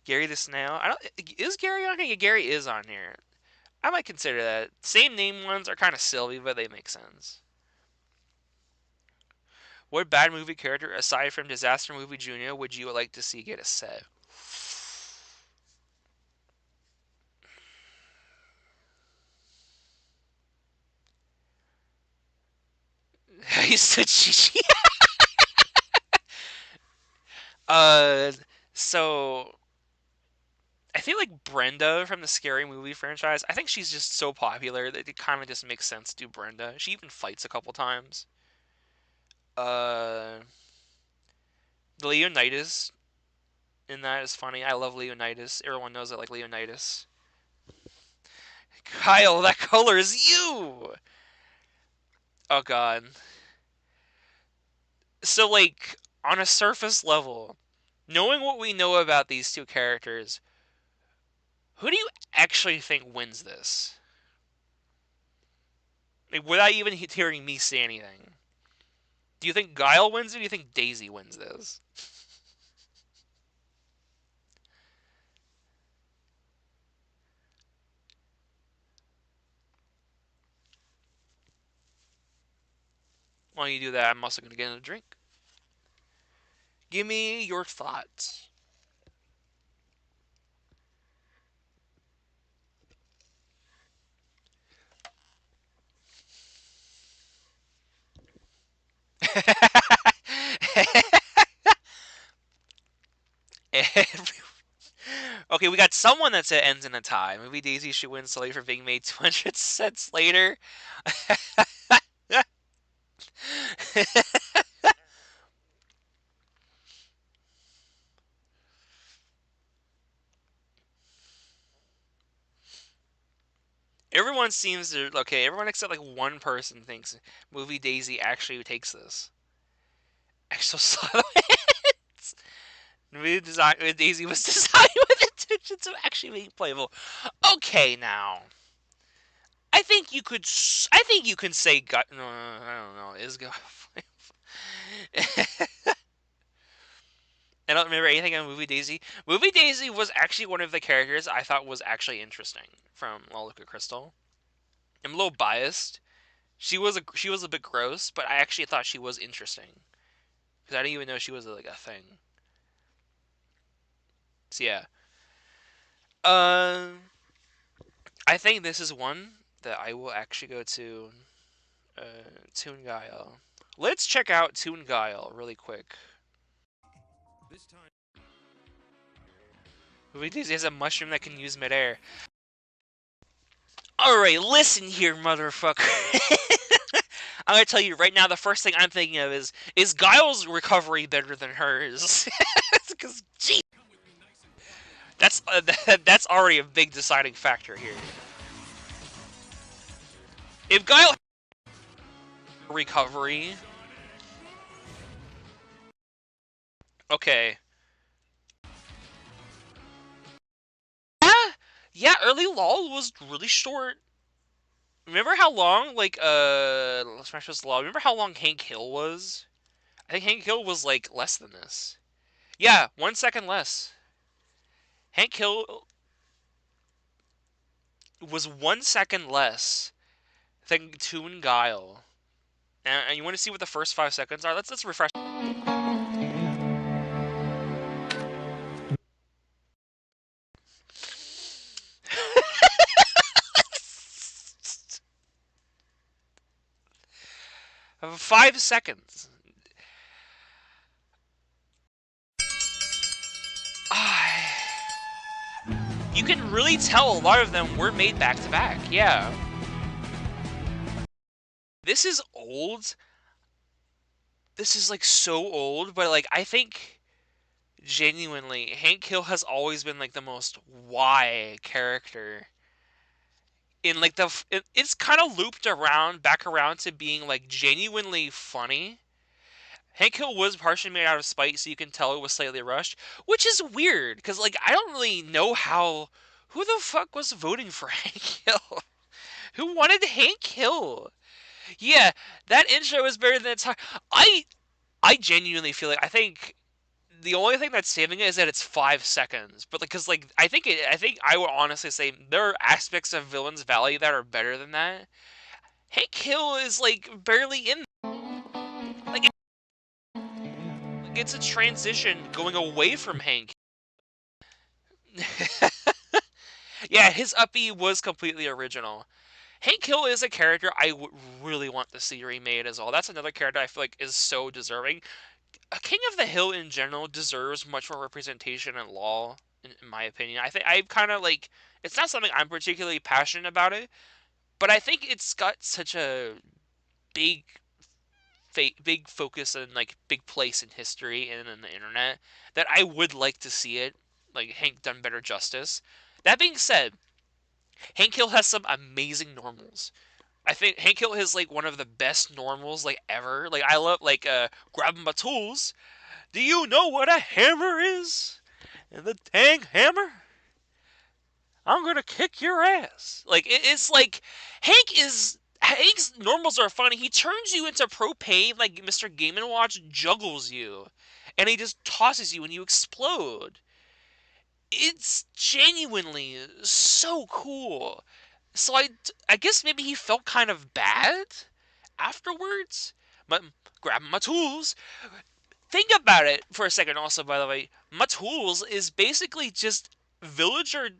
Gary the Snail. I don't. Is Gary on here? Yeah, Gary is on here. I might consider that. Same name ones are kind of silly, but they make sense. What bad movie character, aside from Disaster Movie Junior, would you like to see get a set? He's so cheesy. uh, so I feel like Brenda from the Scary Movie franchise. I think she's just so popular that it kind of just makes sense to do Brenda. She even fights a couple times. Uh, the Leonidas in that is funny. I love Leonidas. Everyone knows I like Leonidas. Kyle, that color is you. Oh god. So like on a surface level, knowing what we know about these two characters, who do you actually think wins this? Like, without even hearing me say anything. Do you think Guile wins it? Or do you think Daisy wins this? While you do that, I'm also gonna get a drink. Give me your thoughts. Okay, we got someone that said ends in a tie. Movie Daisy should win solely for being made 200 cents later. Everyone seems to okay. Everyone except like one person thinks Movie Daisy actually takes this. Exoskeleton. Movie design Daisy was designed with intentions of actually being playable. Okay, now I think you could. I think you can say gut. No, I don't know. Is go. I don't remember anything on Movie Daisy. Movie Daisy was actually one of the characters I thought was actually interesting from Lolica Crystal. I'm a little biased. She was a bit gross, but I actually thought she was interesting because I didn't even know she was like a thing. So yeah, um, I think this is one that I will actually go to uh, Toon Guile. Let's check out Toon Guile really quick. This time. Movie Daisy has a mushroom that can use midair. Alright, listen here, motherfucker. I'm gonna tell you right now, the first thing I'm thinking of is Guile's recovery better than hers? Because, gee, that's that's already a big deciding factor here. If Guile recovery, okay, yeah, yeah, early Lawl was really short. Remember how long, like, Smash Bros. Law? Remember how long Hank Hill was? I think Hank Hill was like less than this. Yeah, 1 second less. Hank Hill was 1 second less than Toon Guile. And you want to see what the first 5 seconds are? Let's refresh. Of 5 seconds. You can really tell a lot of them were made back to back. Yeah. This is old. This is like so old, but like I think genuinely Hank Hill has always been like the most Y character in like it's kind of looped around back around to being like genuinely funny. Hank Hill was partially made out of spite, so you can tell it was slightly rushed, which is weird because like I don't really know how who the fuck was voting for Hank Hill. Who wanted Hank Hill? Yeah, that intro is better than it's. I genuinely feel like I think the only thing that's saving it is that it's 5 seconds. But because like I think I would honestly say there are aspects of Villain's Valley that are better than that. Hank Hill is like barely in. Like it's a transition going away from Hank. Yeah, his uppy was completely original. Hank Hill is a character I would really want to see remade as well. That's another character I feel like is so deserving. King of the Hill in general deserves much more representation in Law, in my opinion. I think I kind of like it's not something I'm particularly passionate about it, but I think it's got such a big big focus and like big place in history and in the internet that I would like to see it like Hank done better justice. That being said, Hank Hill has some amazing normals. I think Hank Hill is like one of the best normals like ever. Like I love like grabbing my tools. Do you know what a hammer is? And the dang hammer? I'm gonna kick your ass. Like it's like Hank's normals are funny. He turns you into propane like Mr. Game and Watch juggles you, and he just tosses you and you explode. It's genuinely so cool. So I guess maybe he felt kind of bad afterwards. But grabbing my tools. Think about it for a second. Also, by the way, my tools is basically just Villager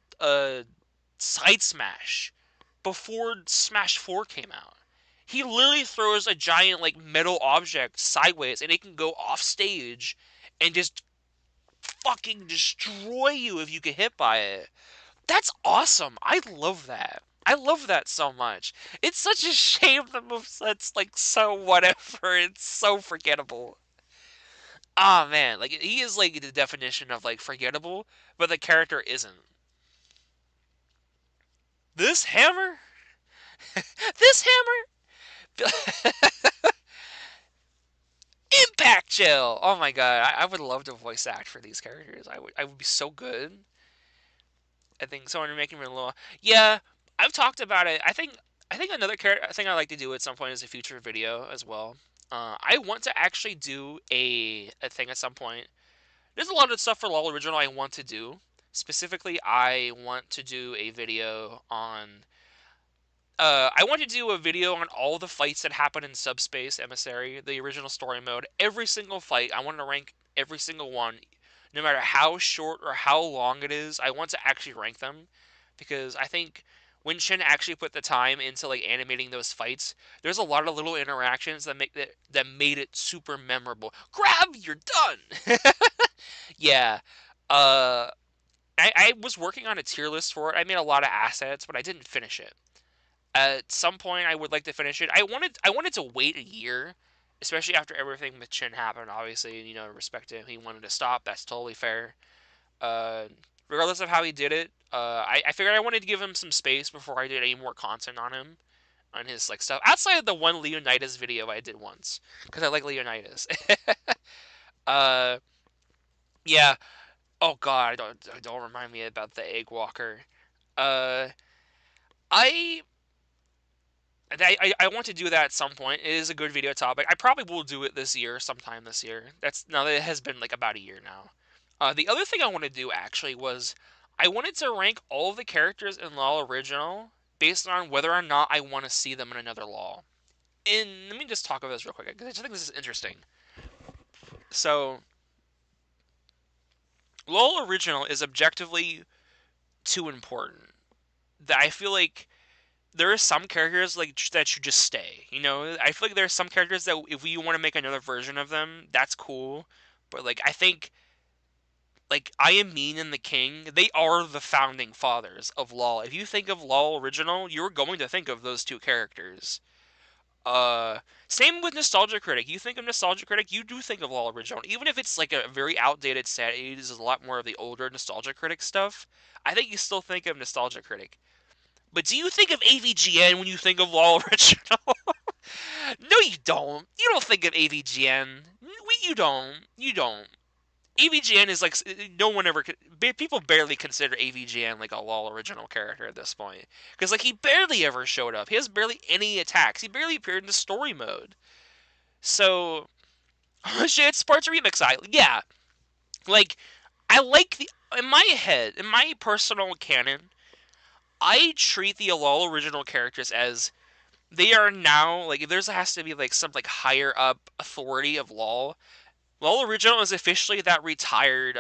side smash before Smash 4 came out. He literally throws a giant like metal object sideways, and it can go off stage and just fucking destroy you if you get hit by it. That's awesome. I love that. I love that so much. It's such a shame the moveset's like so whatever. It's so forgettable. Ah man, like he is like the definition of like forgettable, but the character isn't. This hammer? This hammer? Impact Gel! Oh my god, I would love to voice act for these characters. I would be so good. I think someone making me a little. Yeah, I've talked about it. I think another thing I like to do at some point is a future video as well. I want to actually do a thing at some point. There's a lot of stuff for LoL Original I want to do. Specifically, I want to do a video on. I want to do a video on all the fights that happen in Subspace Emissary, the original story mode. Every single fight, I want to rank every single one, no matter how short or how long it is. I want to actually rank them because I think when Shin actually put the time into like animating those fights, there's a lot of little interactions that made it super memorable. Grab, you're done. Yeah. Uh, I was working on a tier list for it. I made a lot of assets, but I didn't finish it. At some point, I would like to finish it. I wanted to wait a year, especially after everything with Chin happened. Obviously, respect to him, he wanted to stop. That's totally fair. Uh, Regardless of how he did it, I figured I wanted to give him some space before I did any more content on him, on his like stuff. Outside of the one Leonidas video I did once, because I like Leonidas. uh, yeah. Oh God, don't remind me about the Egg Walker. Uh, I I want to do that at some point. It is a good video topic. I probably will do it this year, sometime this year. That's now that it has been like about a year now. The other thing I want to do actually was I wanted to rank all of the characters in Law Original based on whether or not I want to see them in another Law. And let me just talk about this real quick because I just think this is interesting. So, Law Original is objectively too important. That I feel like there are some characters like that should just stay. I feel like there are some characters that if we want to make another version of them, that's cool. But like I think like I Am Mean and the King, they are the founding fathers of LoL. If you think of LoL original, you're going to think of those two characters. Uh, Same with Nostalgia Critic. You think of Nostalgia Critic, you do think of LoL original, even if it's like a very outdated set. It uses a lot more of the older Nostalgia Critic stuff. I think you still think of Nostalgia Critic. But do you think of AVGN when you think of LoL original? No, you don't. You don't think of AVGN. You don't. You don't. AVGN is like no one ever. People barely consider AVGN like a LoL original character at this point because like he barely ever showed up. He has barely any attacks. He barely appeared in the story mode. So shit, Sparta Remix Island. Yeah, like I like the in my head, in my personal canon, I treat the LoL original characters as they are now like if there's has to be like some like higher up authority of LoL. LoL Original is officially that retired.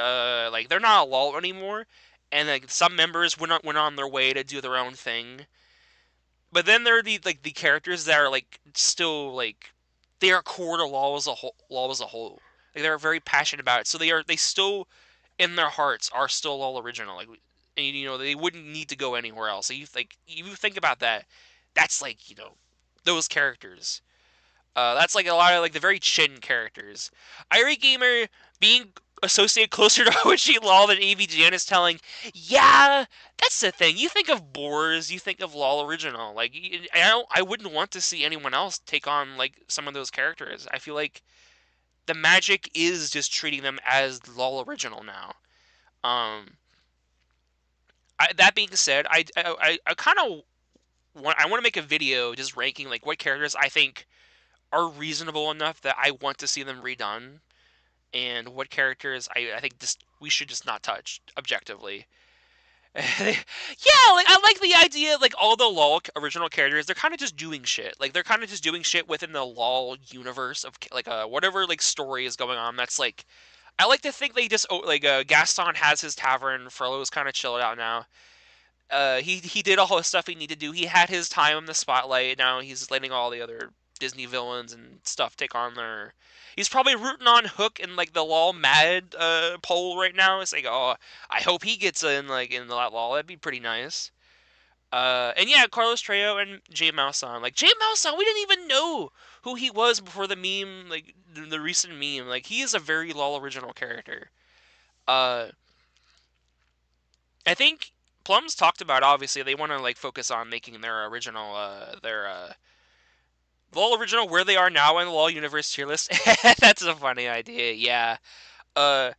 Like they're not a LoL anymore, and like some members went on their way to do their own thing. But then there are the characters that are like still like they are core to LoL as a whole. LoL as a whole, like they're very passionate about it. So they still in their hearts are still LoL Original. Like and, they wouldn't need to go anywhere else. So you think about that. That's like those characters. That's like a lot of like the very chin characters. Irie Gamer being associated closer to OG LOL than AVGN is telling. Yeah, that's the thing. You think of Boars, you think of LOL original. Like I wouldn't want to see anyone else take on like some of those characters. I feel like the magic is just treating them as LOL original now. Um, that being said, I kind of want to make a video just ranking like what characters I think are reasonable enough that I want to see them redone, and what characters I think just we should just not touch objectively. Yeah, like I like the idea like all the LoL original characters, they're kind of just doing shit. Like they're kind of just doing shit within the LoL universe of like whatever like story is going on. That's like I like to think they just like Gaston has his tavern, Frollo's kind of chilled out now. He did all the stuff he needed to do. He had his time in the spotlight. Now he's letting all the other Disney villains and stuff take on their. He's probably rooting on Hook in like the Law Mad poll right now. It's like, oh, I hope he gets in like in the Law. That'd be pretty nice. And yeah, Carlos Trejo and Jay Mouson. Like Jay Mouson, we didn't even know who he was before the meme, like the recent meme. Like he is a very LOL original character. Uh, I think Plum's talked about obviously they want to like focus on making their original LOL original where they are now in the LOL universe tier list. That's a funny idea. Yeah. Uh,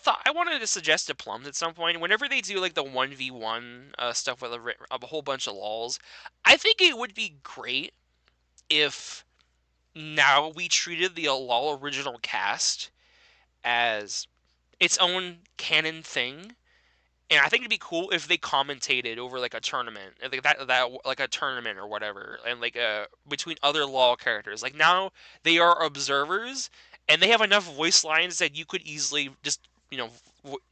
I wanted to suggest to Plums at some point whenever they do like the 1v1 stuff with a whole bunch of lols. I think it would be great if now we treated the LOL original cast as its own canon thing. And I think it'd be cool if they commentated over like a tournament, like that like a tournament or whatever, and like between other LoL characters. Like now they are observers, and they have enough voice lines that you could easily just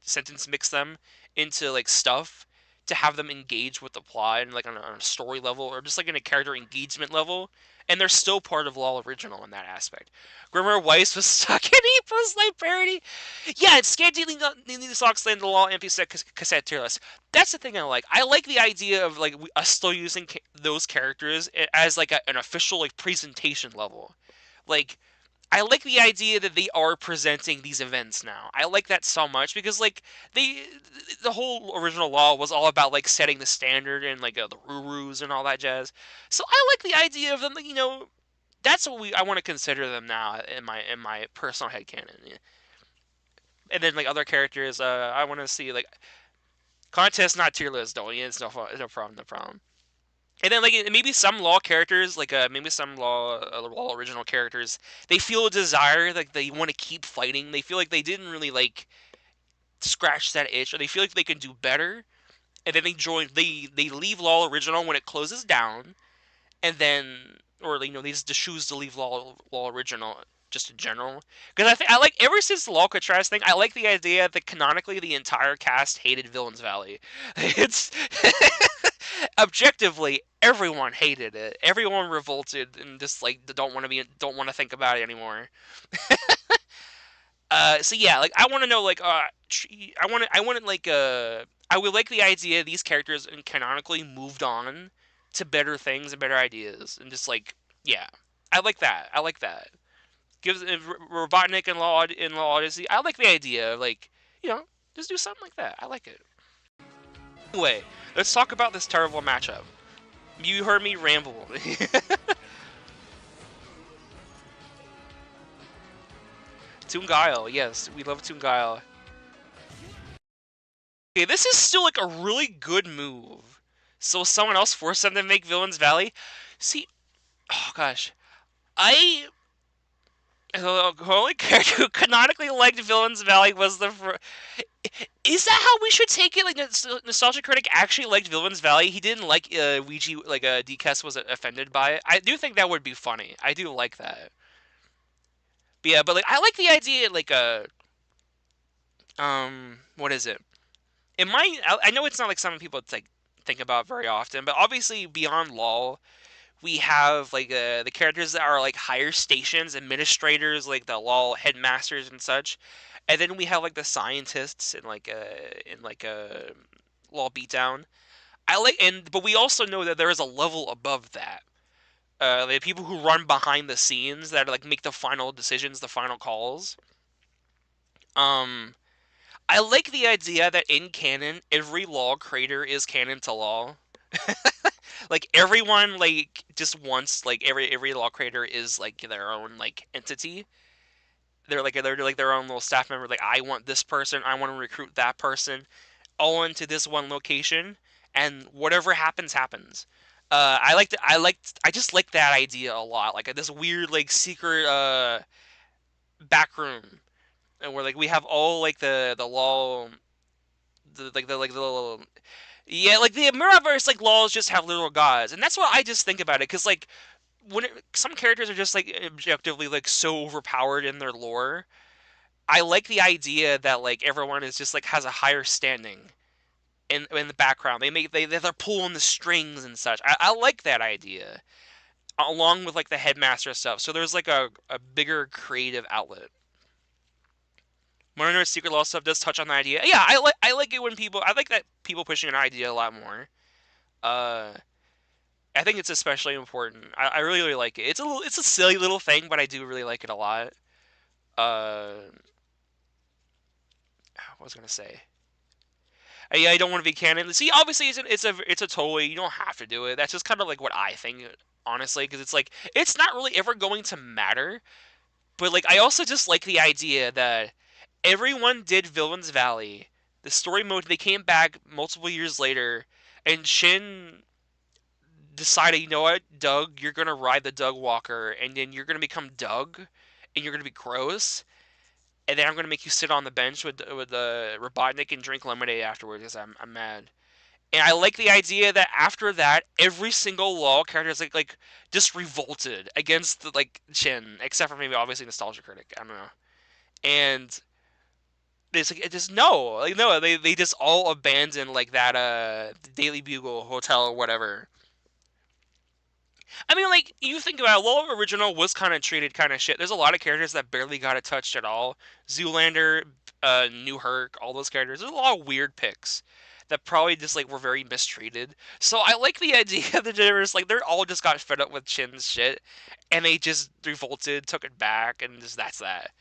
sentence mix them into like stuff to have them engage with the plot and like on a story level or just like in a character engagement level. And they're still part of LoL original in that aspect. Grimmer Weiss was stuck in Epo's like parody. Yeah, it's scared dealing the socks in the law MP set cassette tier list. That's the thing I like. I like the idea of like us still using those characters as like an official like presentation level. Like I like the idea that they are presenting these events now. I like that so much because like they the whole original law was all about like setting the standard and like the rurus and all that jazz. So I like the idea of them, like, that's what I want to consider them now in my personal headcanon. Yeah. And then like other characters, I want to see like contest not tier list though. Yeah, it's no problem, no problem. And then like maybe some law characters, like maybe some law original characters, they feel a desire like they want to keep fighting. They feel like they didn't really like scratch that itch, or they feel like they can do better. And then they join. They leave law original when it closes down, and then or they just choose to leave law original just in general. Because I like ever since the Alcatraz thing, I like the idea that canonically the entire cast hated Villains Valley. It's objectively everyone hated it. Everyone revolted and just like don't want to think about it anymore. So yeah, like I want to know like I want to like I would like the idea these characters and canonically moved on to better things and better ideas and just like yeah, I like that. I like that. Gives Robotnik and Law Odyssey. I like the idea of like just do something like that. I like it. Anyway, let's talk about this terrible matchup. You heard me ramble. Toongail, yes, we love Toongail. Okay, this is still like a really good move. So someone else forced them to make Villains Valley. See, oh gosh, I the only character who canonically liked Villains Valley was the. Is that how we should take it? Like Nostalgia Critic actually liked Villains Valley. He didn't like Ouija. Like DCast was offended by it. I do think that would be funny. I do like that. But yeah, but like I like the idea. Like what is it? It might. I know it's not like some people like think about very often, but obviously beyond LOL, we have like the characters that are like higher stations, administrators, like the LOL headmasters and such, and then we have like the scientists and like LOL beatdown. But we also know that there is a level above that. The people who run behind the scenes that like make the final decisions, the final calls. Um, I like the idea that in canon, every LOL creator is canon to LOL. Like everyone like just wants like every LOL creator is like their own like entity. They're like their own little staff member. Like I want this person, I want to recruit that person, all into this one location, and whatever happens happens. I just like that idea a lot. Like this weird like secret back room, and where like we have all like the LOL the little yeah, like the Mirrorverse, like laws just have literal gods, and that's what I just think about it. Because like some characters are just like objectively like so overpowered in their lore. I like the idea that like everyone is just like has a higher standing in the background. They're pulling the strings and such. I like that idea, along with like the headmaster stuff. So there's like a bigger creative outlet. Modern Secret Law stuff does touch on the idea. Yeah, I like it when people I like that people pushing an idea a lot more. Uh, I think it's especially important. I really really like it. It's a silly little thing, but I do really like it a lot. What was I gonna say? Yeah, I don't want to be canon. See, obviously it's a totally you don't have to do it. That's just kind of like what I think, honestly, because it's like it's not really ever going to matter. But like I also just like the idea that everyone did Villains Valley. The story mode they came back multiple years later, and Shin decided, you know what, Doug, you're gonna ride the Doug Walker, and then you're gonna become Doug, and you're gonna be gross, and then I'm gonna make you sit on the bench with Robotnik and drink lemonade afterwards because I'm mad. And I like the idea that after that, every single Law character is like just revolted against the, like Shin, except for maybe obviously Nostalgia Critic. I don't know. And it's like it just no, like no, they just all abandon like that Daily Bugle hotel or whatever. I mean, like you think about it, Law original was kind of treated kind of shit. There's a lot of characters that barely got it touched at all. Zoolander, New Herc, all those characters. There's a lot of weird picks that probably just like were very mistreated. So I like the idea that there's like they're all just got fed up with Chin's shit, and they just revolted, took it back, and just that's that.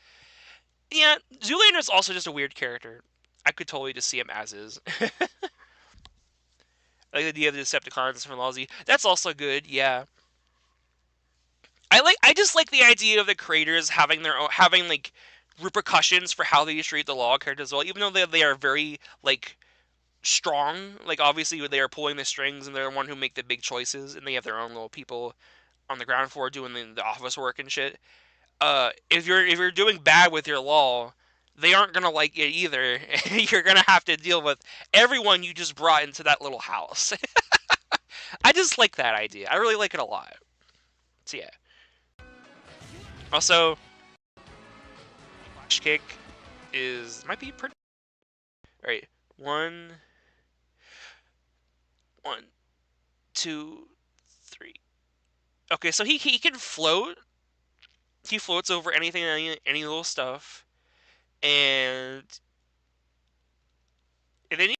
Yeah, Zoolander's also just a weird character. I could totally just see him as is. Like the idea of the Decepticons from Lousy. That's also good, yeah. I just like the idea of the creators having their own having like repercussions for how they treat the Law characters as well, even though they are very like strong. Like obviously they are pulling the strings and they're the one who make the big choices and they have their own little people on the ground floor doing the office work and shit. If you're doing bad with your Law, they aren't gonna like it either. You're gonna have to deal with everyone you just brought into that little house. I just like that idea. I really like it a lot. So yeah. Also, Flash Kick might be pretty. All right, one, two, three. Okay, so he can float. He floats over anything, any little stuff, and then he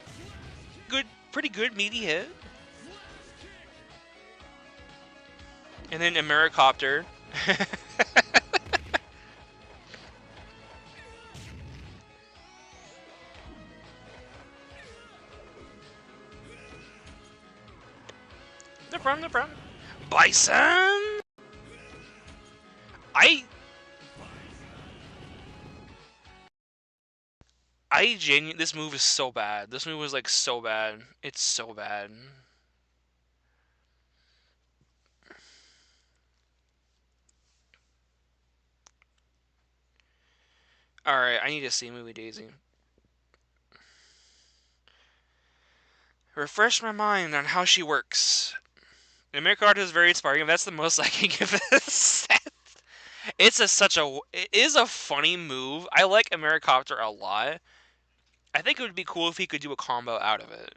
good, pretty good meaty hit, and then Americopter. No problem, no problem. Bison. I this move is so bad. This move is like so bad. It's so bad. All right, I need to see Movie Daisy. Refresh my mind on how she works. The American art is very inspiring. That's the most I can give this set. It is a funny move. I like Americopter a lot. I think it would be cool if he could do a combo out of it.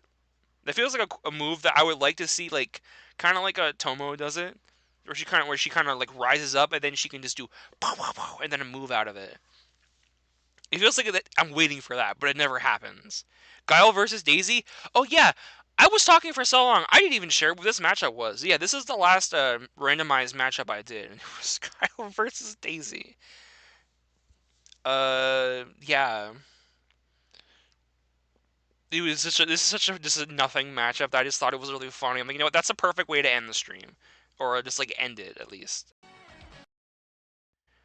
That feels like a move that I would like to see, like kind of like a Tomo does it, where she kind of like rises up and then she can just do pow pow pow and then a move out of it. It feels like that I'm waiting for that, but it never happens. Guile versus Daisy. Oh yeah, I was talking for so long. I didn't even share what this matchup was. Yeah, this is the last randomized matchup I did. It was Guile versus Daisy. Yeah. This is such a just a nothing matchup that I just thought it was really funny. I'm like, you know what? That's a perfect way to end the stream, or just like end it at least.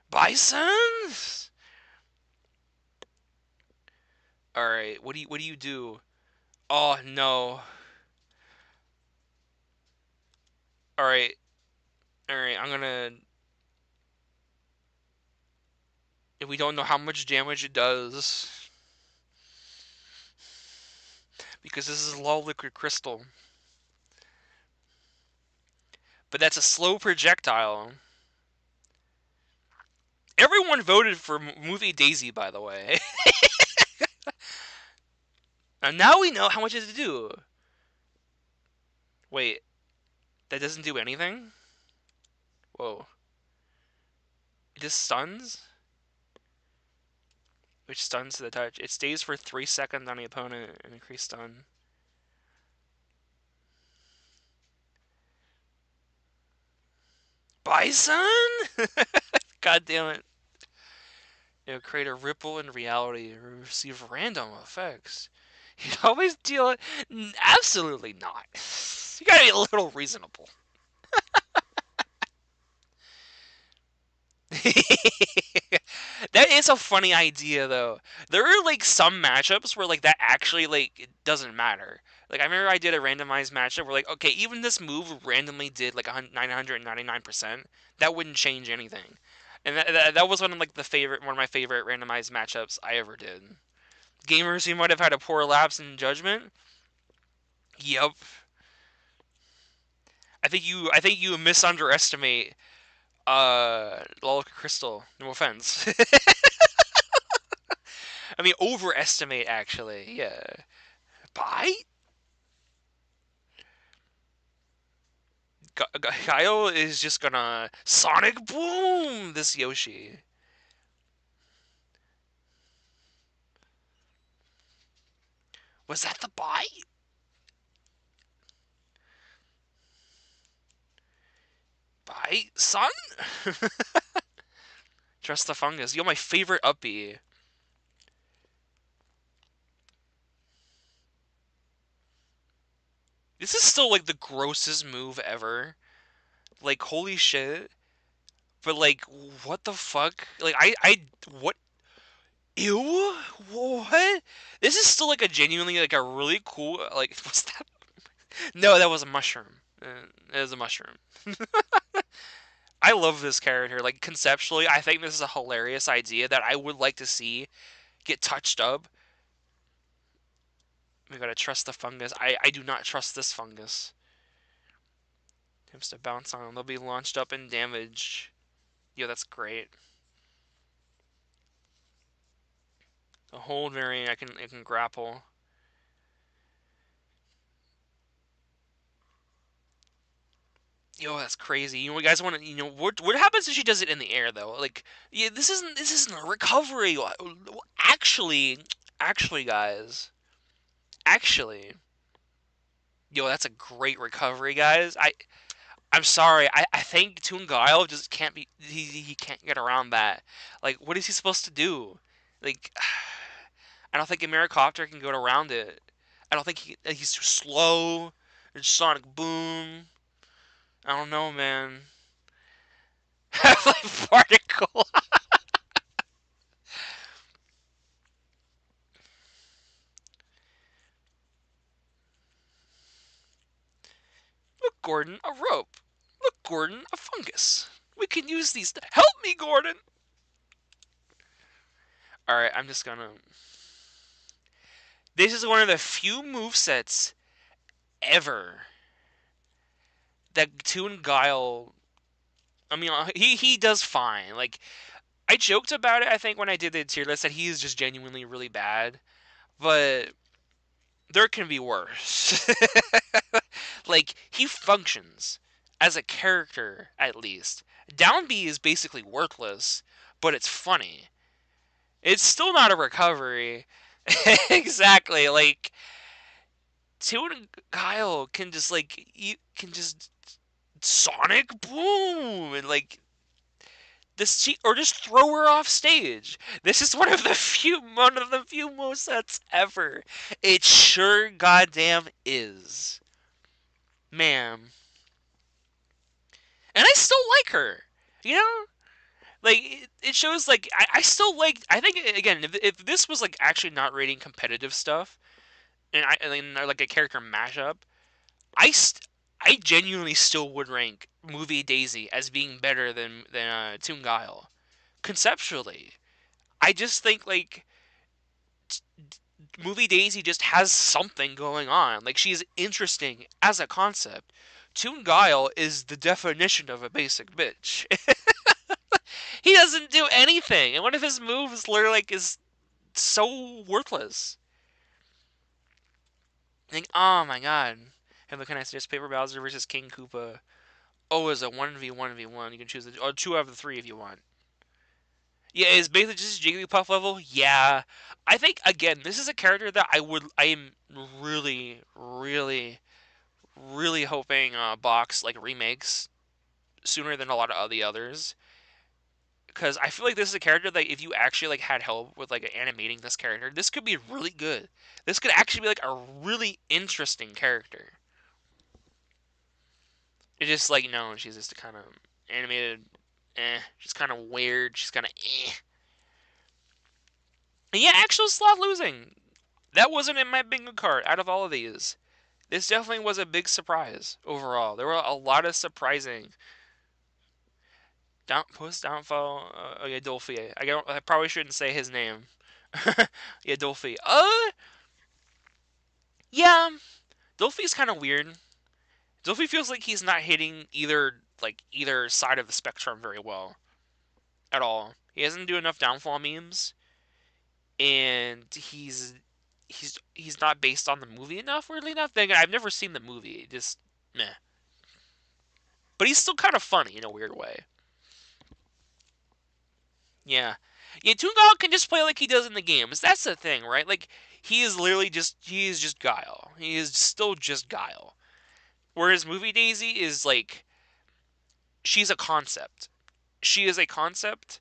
Bison. All right. What do you do? Oh no. All right. All right. I'm gonna. If we don't know how much damage it does, because this is low liquid crystal. But that's a slow projectile. Everyone voted for movie Daisy, by the way. And now we know how much it to do. Wait, that doesn't do anything? Whoa. It just stuns? Which stuns to the touch. It stays for 3 seconds on the opponent and increase stun. Bison? God damn it. It'll create a ripple in reality and receive random effects. You always deal it. Absolutely not. You gotta be a little reasonable. That is a funny idea though. There are like some matchups where like that actually like it doesn't matter. Like I remember I did a randomized matchup where like okay, even this move randomly did like 999%. That wouldn't change anything. And that was one of my favorite randomized matchups I ever did. Gamers who might have had a poor lapse in judgment. Yep. I think you misunderestimate Lawl Crystal. No offense. I mean, overestimate actually. Yeah. Bite? Kyle is just gonna Sonic Boom this Yoshi. Was that the bite? Bite, son? Trust the fungus. Yo, my favorite uppy. This is still like the grossest move ever. Like, holy shit. But like, what the fuck? Like, what? Ew? What? This is still like a genuinely like a really cool like. What's that? No, that was a mushroom. It was a mushroom. I love this character. Like conceptually, I think this is a hilarious idea that I would like to see get touched up. We gotta trust the fungus. I do not trust this fungus. Attempts to bounce on them. They'll be launched up and damaged. Yo, that's great. A hold variant, I can grapple. Yo, that's crazy. You guys want to, what happens if she does it in the air though? Like, yeah, this isn't a recovery. Actually, guys, actually, yo, that's a great recovery, guys. I'm sorry. I think Toon Guile just can't be. He can't get around that. Like, what is he supposed to do? Like, I don't think a Miracopter can go around it. I don't think he's too slow. There's Sonic Boom. I don't know, man. Half-Life Particle. Look, Gordon, a rope. Look, Gordon, a fungus. We can use these to help me, Gordon. All right, I'm just gonna. This is one of the few movesets ever that Toon Guile. I mean, he does fine. Like I joked about it. I think when I did the tier list that he is just genuinely really bad, but there can be worse. Like he functions as a character at least. Down B is basically worthless, but it's funny. It's still not a recovery. Exactly. Like Toon and Kyle can just like you can just Sonic Boom and like this or just throw her off stage. This is one of the few movesets ever. It sure goddamn is. Man. And I still like her. You know? Like it shows like I still like I think again if this was like actually not rating competitive stuff and like a character mashup, I I genuinely still would rank Movie Daisy as being better than Toon Guile conceptually. I just think like Movie Daisy just has something going on. Like she's interesting as a concept. Toon Guile is the definition of a basic bitch. He doesn't do anything, and one of his moves literally like is so worthless. Think, oh my god. Hey, look, can I suggest Paper Bowser versus King Koopa? Oh, it's a 1v1v1. You can choose or two out of the three if you want. Yeah, it's basically just Jigglypuff level. Yeah, I think again, this is a character that I am really, really, really hoping Box like remakes sooner than a lot of the others. Because I feel like this is a character that if you actually like had help with like animating this character, this could be really good. This could actually be like a really interesting character. It's just like no, she's just kind of animated. She's kind of weird. She's kind of eh. And yeah, actual slot losing. That wasn't in my bingo card out of all of these. This definitely was a big surprise overall. There were a lot of surprising post downfall. Oh yeah, Dolphy. I probably shouldn't say his name. Yeah, Dolphy. Yeah, Dolphy's kind of weird. Dolphy feels like he's not hitting either side of the spectrum very well at all. He doesn't do enough downfall memes, and he's not based on the movie enough. Weirdly enough, then I've never seen the movie. Just meh. But he's still kind of funny in a weird way. Yeah, yeah. Toongal can just play like he does in the games. That's the thing, right? Like he is just Guile. He is still just Guile. Whereas Movie Daisy is like she's a concept. She is a concept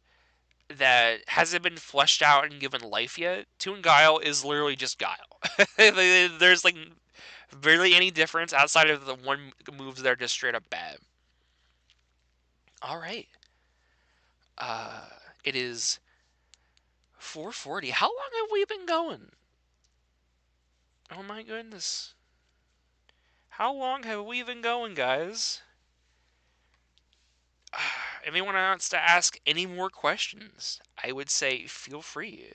that hasn't been fleshed out and given life yet. Toon Guile is literally just Guile. There's like barely any difference outside of the one moves that are just straight up bad. All right. Uh, it is 4:40. How long have we been going? Oh my goodness. How long have we been going, guys? Anyone wants to ask any more questions, I would say feel free.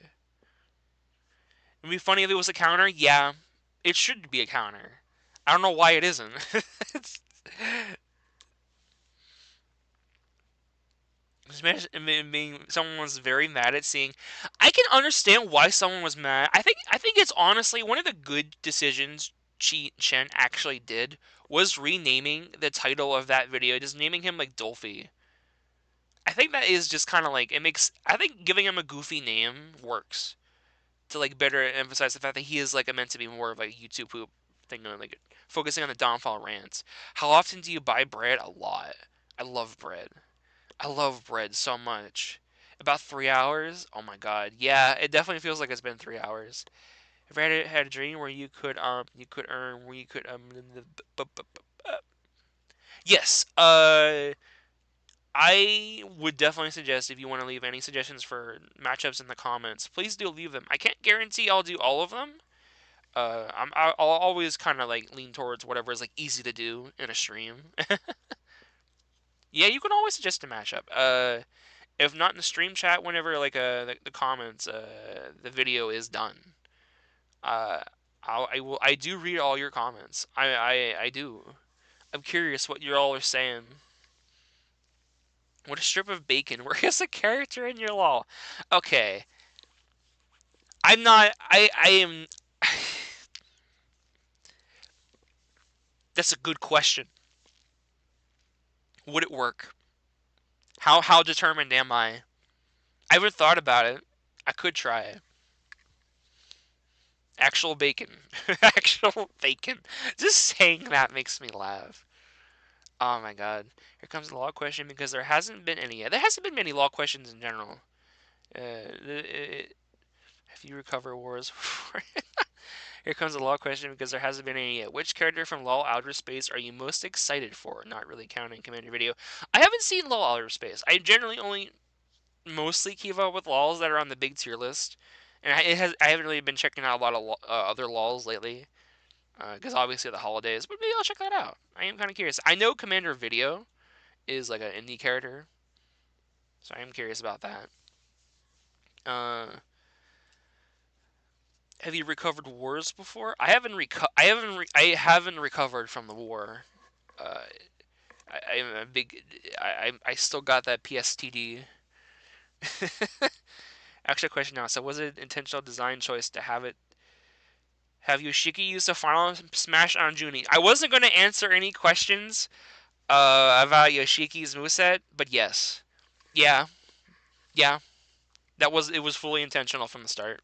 It'd be funny if it was a counter. Yeah, it should be a counter. I don't know why it isn't. It's, someone was very mad at seeing. I can understand why someone was mad. I think it's honestly one of the good decisions Chi Chen actually did was renaming the title of that video, just naming him like Dolphy. I think that is just kind of like it makes. I think giving him a goofy name works to like better emphasize the fact that he is like meant to be more of a YouTube poop thing, like focusing on the downfall rants. How often do you buy bread? A lot. I love bread. I love bread so much. About 3 hours? Oh my god. Yeah, it definitely feels like it's been 3 hours. Have you had a dream where you could earn where you could yes. I would definitely suggest if you want to leave any suggestions for matchups in the comments, please do leave them. I can't guarantee I'll do all of them. I'll always kind of like lean towards whatever is like easy to do in a stream. Yeah, you can always suggest a matchup. If not in the stream chat, whenever like the comments, the video is done. Uh, I do read all your comments. I do. I'm curious what you all are saying. What a strip of bacon. Where is a character in your law? Okay, I'm not. I am. That's a good question. Would it work? How determined am I? I haven't thought about it. I could try it. Actual bacon. Actual bacon. Just saying that makes me laugh. Oh my god. Here comes the law question because there hasn't been any yet. There hasn't been many law questions in general. If you recover wars before. Here comes the law question because there hasn't been any yet. Which character from LoL Outer Space are you most excited for? Not really counting Commander Video. I haven't seen LoL Outer Space. I generally only mostly keep up with LoLs that are on the big tier list. And I haven't really been checking out a lot of other LoLs lately. Because obviously the holidays, but maybe I'll check that out. I am kind of curious. I know Commander Video is like an indie character, so I am curious about that. Uh, have you recovered wars before? I haven't recovered from the war. Uh, I'm a big. I still got that PSTD. Actually, a question now. So, was it intentional design choice to have it Have Yoshiki used a final smash on Junie? I wasn't going to answer any questions about Yoshiki's moveset, but yes. Yeah, yeah. It was fully intentional from the start.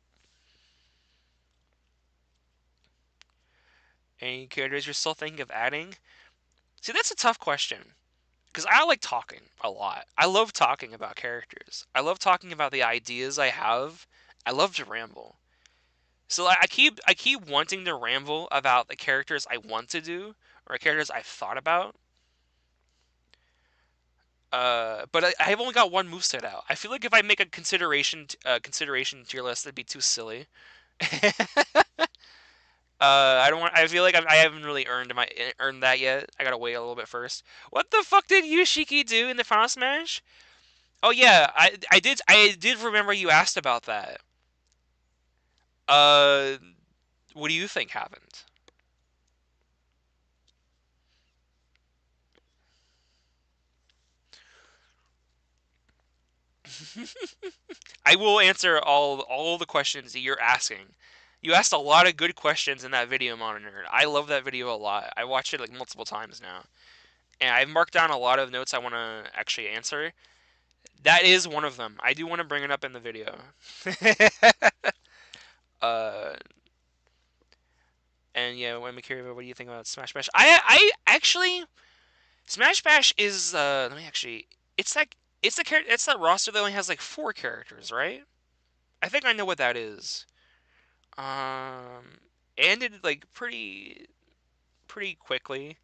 Any characters you're still thinking of adding? See, that's a tough question. Because I like talking a lot. I love talking about characters. I love talking about the ideas I have. I love to ramble. So I keep wanting to ramble about the characters I want to do or characters I've thought about. But I've only got one moveset out. I feel like if I make a consideration tier list, that'd be too silly. I don't want. I feel like I haven't really earned that yet. I gotta wait a little bit first. What the fuck did Yushiki do in the Final Smash? Oh yeah, I did remember you asked about that. Uh, what do you think happened? I will answer all the questions that you're asking. You asked a lot of good questions in that video monitor. I love that video a lot. I watched it like multiple times now, and I've marked down a lot of notes I want to actually answer. That is one of them. I do want to bring it up in the video. uh, and yeah, when Makiri, what do you think about Smash Bash? I actually Smash Bash is let me actually it's that roster that only has like four characters, right? I think I know what that is. Ended like pretty quickly,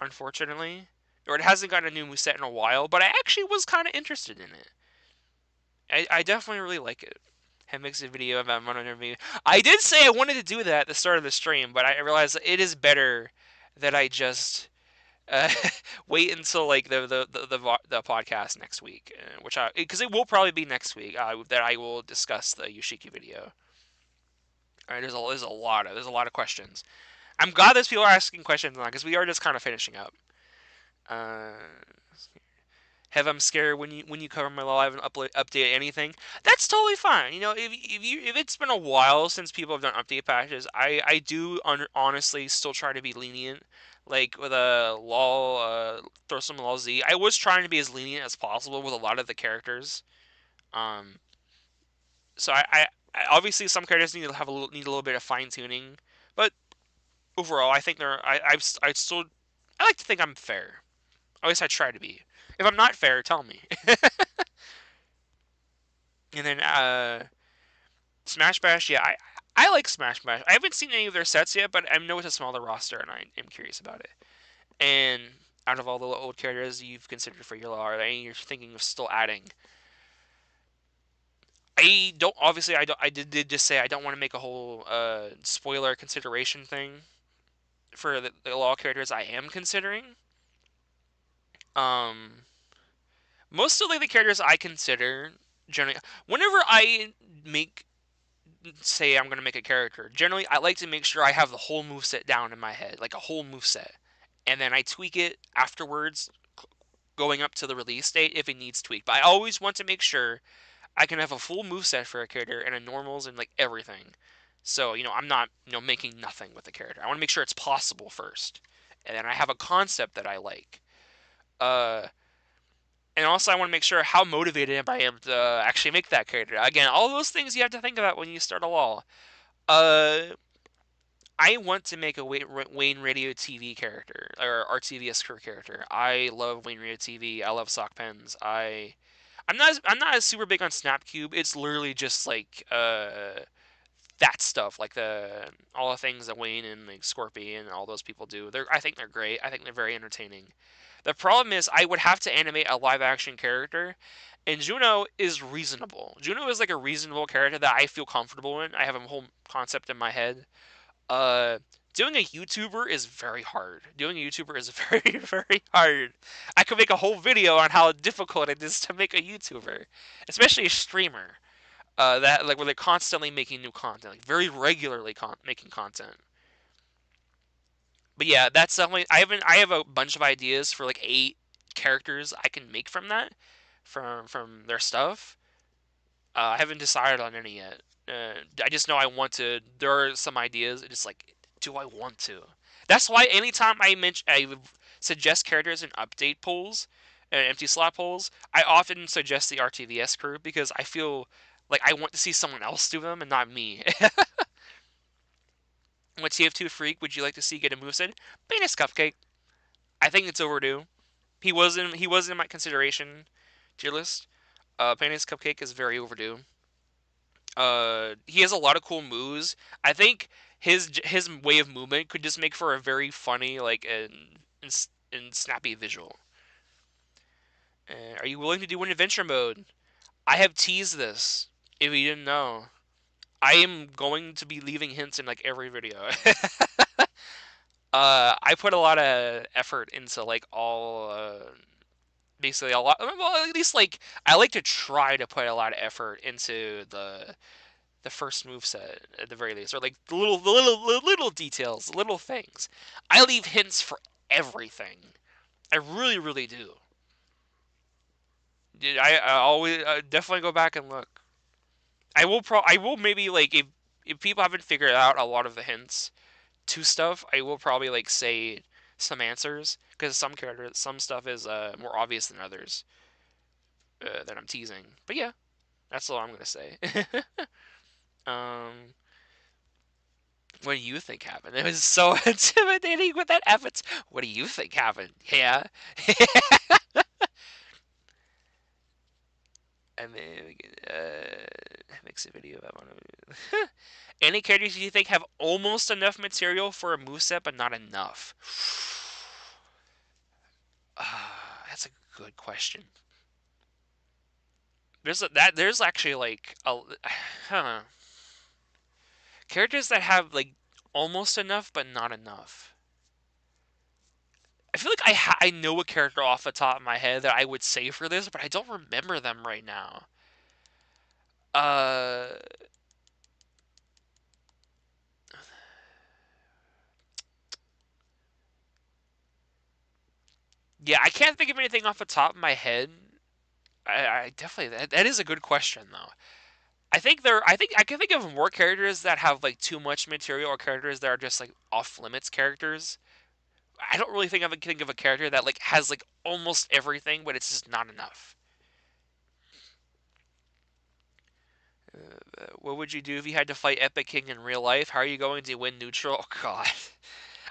unfortunately. Or it hasn't gotten a new moveset in a while, but I actually was kind of interested in it. I definitely really like it. He makes a video about Mono Interview. I did say I wanted to do that at the start of the stream, but I realized it is better that I just uh, wait until like the podcast next week, which I because it will probably be next week that I will discuss the Yoshiki video. All right, there's a lot of questions. I'm glad there's people asking questions now because we are just kind of finishing up. Uh, have I'm scared when you cover my law. I haven't updated anything. That's totally fine. You know, if it's been a while since people have done update patches, I do honestly still try to be lenient. Like with a law, throw some law Z. I was trying to be as lenient as possible with a lot of the characters. Um, so obviously some characters need a little bit of fine tuning, but overall I think they're I still I like to think I'm fair. At least I try to be. If I'm not fair, tell me. And then Smash Bash, yeah, I like Smash Bash. I haven't seen any of their sets yet, but I know it's a smaller roster, and I am curious about it. And out of all the old characters you've considered for your law, are there any you're thinking of still adding? I don't. Obviously, I don't. I did just say I don't want to make a whole spoiler consideration thing for the law characters I am considering. Um, most of like, the characters I consider generally, whenever I make say I'm gonna make a character, generally I like to make sure I have the whole move set down in my head, like a whole move set, and then I tweak it afterwards, going up to the release date if it needs tweaked. But I always want to make sure I can have a full move set for a character and a normals and like everything. So I'm not making nothing with the character. I want to make sure it's possible first, and then I have a concept that I like. Uh, and also I want to make sure how motivated I am to actually make that character. Again, all those things you have to think about when you start a wall. Uh, I want to make a Wayne Radio TV character or RTVS crew character. I love Wayne Radio TV. I love sock pens. I'm not as super big on Snapcube. It's literally just like that stuff, like the all the things that Wayne and like Scorpion and all those people do. I think they're great. I think they're very entertaining. The problem is I would have to animate a live action character, and Juno is reasonable. Juno is like a reasonable character that I feel comfortable in. I have a whole concept in my head. Uh, Doing a YouTuber is very hard. Doing a YouTuber is very, very hard. I could make a whole video on how difficult it is to make a YouTuber, especially a streamer. That like where they're constantly making new content, like very regularly making content. But yeah, that's definitely I have a bunch of ideas for like 8 characters I can make from that, from their stuff. I haven't decided on any yet. I just know I want to. There are some ideas. It's just like, do I want to? That's why anytime I suggest characters in update polls and empty slot polls, I often suggest the RTVS crew because I feel like I want to see someone else do them and not me. What TF2 freak would you like to see get a moveset? Penis Cupcake. I think it's overdue. He was in my consideration tier list. Penis Cupcake is very overdue. He has a lot of cool moves. I think his way of movement could just make for a very funny and snappy visual. Are you willing to do an adventure mode? I have teased this. If you didn't know, I am going to be leaving hints in like every video. I put a lot of effort into like all basically a lot. Well, at least like I like to try to put a lot of effort into the first move set at the very least, or like the little details, the little things. I leave hints for everything. I really, really do. I always definitely go back and look. I will maybe like if people haven't figured out a lot of the hints to stuff, I will probably like say some answers because some stuff is more obvious than others that I'm teasing. But yeah, that's all I'm gonna say. um, What do you think happened? It was so intimidating with that effort. What do you think happened? Yeah. I mean, makes a video about one of any characters you think have almost enough material for a moveset, but not enough? That's a good question. There's actually like huh, characters that have like almost enough, but not enough. I feel like I know a character off the top of my head that I would say for this, but I don't remember them right now. Uh, yeah, I can't think of anything off the top of my head. I definitely that is a good question though. I think I can think of more characters that have like too much material or characters that are just like off limits characters. I don't really think of a character that like has like almost everything, but it's just not enough. What would you do if you had to fight Epic King in real life? How are you going to win neutral? Oh God.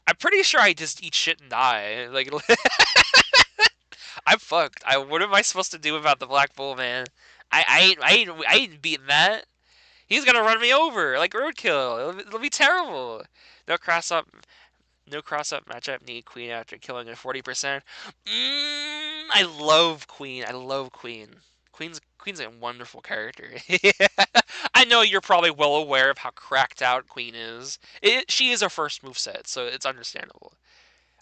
I'm pretty sure I just eat shit and die. Like I'm fucked. What am I supposed to do about the Black Bull, man? I ain't beating that. He's gonna run me over like roadkill. It'll be terrible. No cross up, no cross up matchup. Need Queen after killing at 40%. I love Queen. I love Queen. Queen's a wonderful character. I know you're probably well aware of how cracked out Queen is. She is a first moveset, so it's understandable.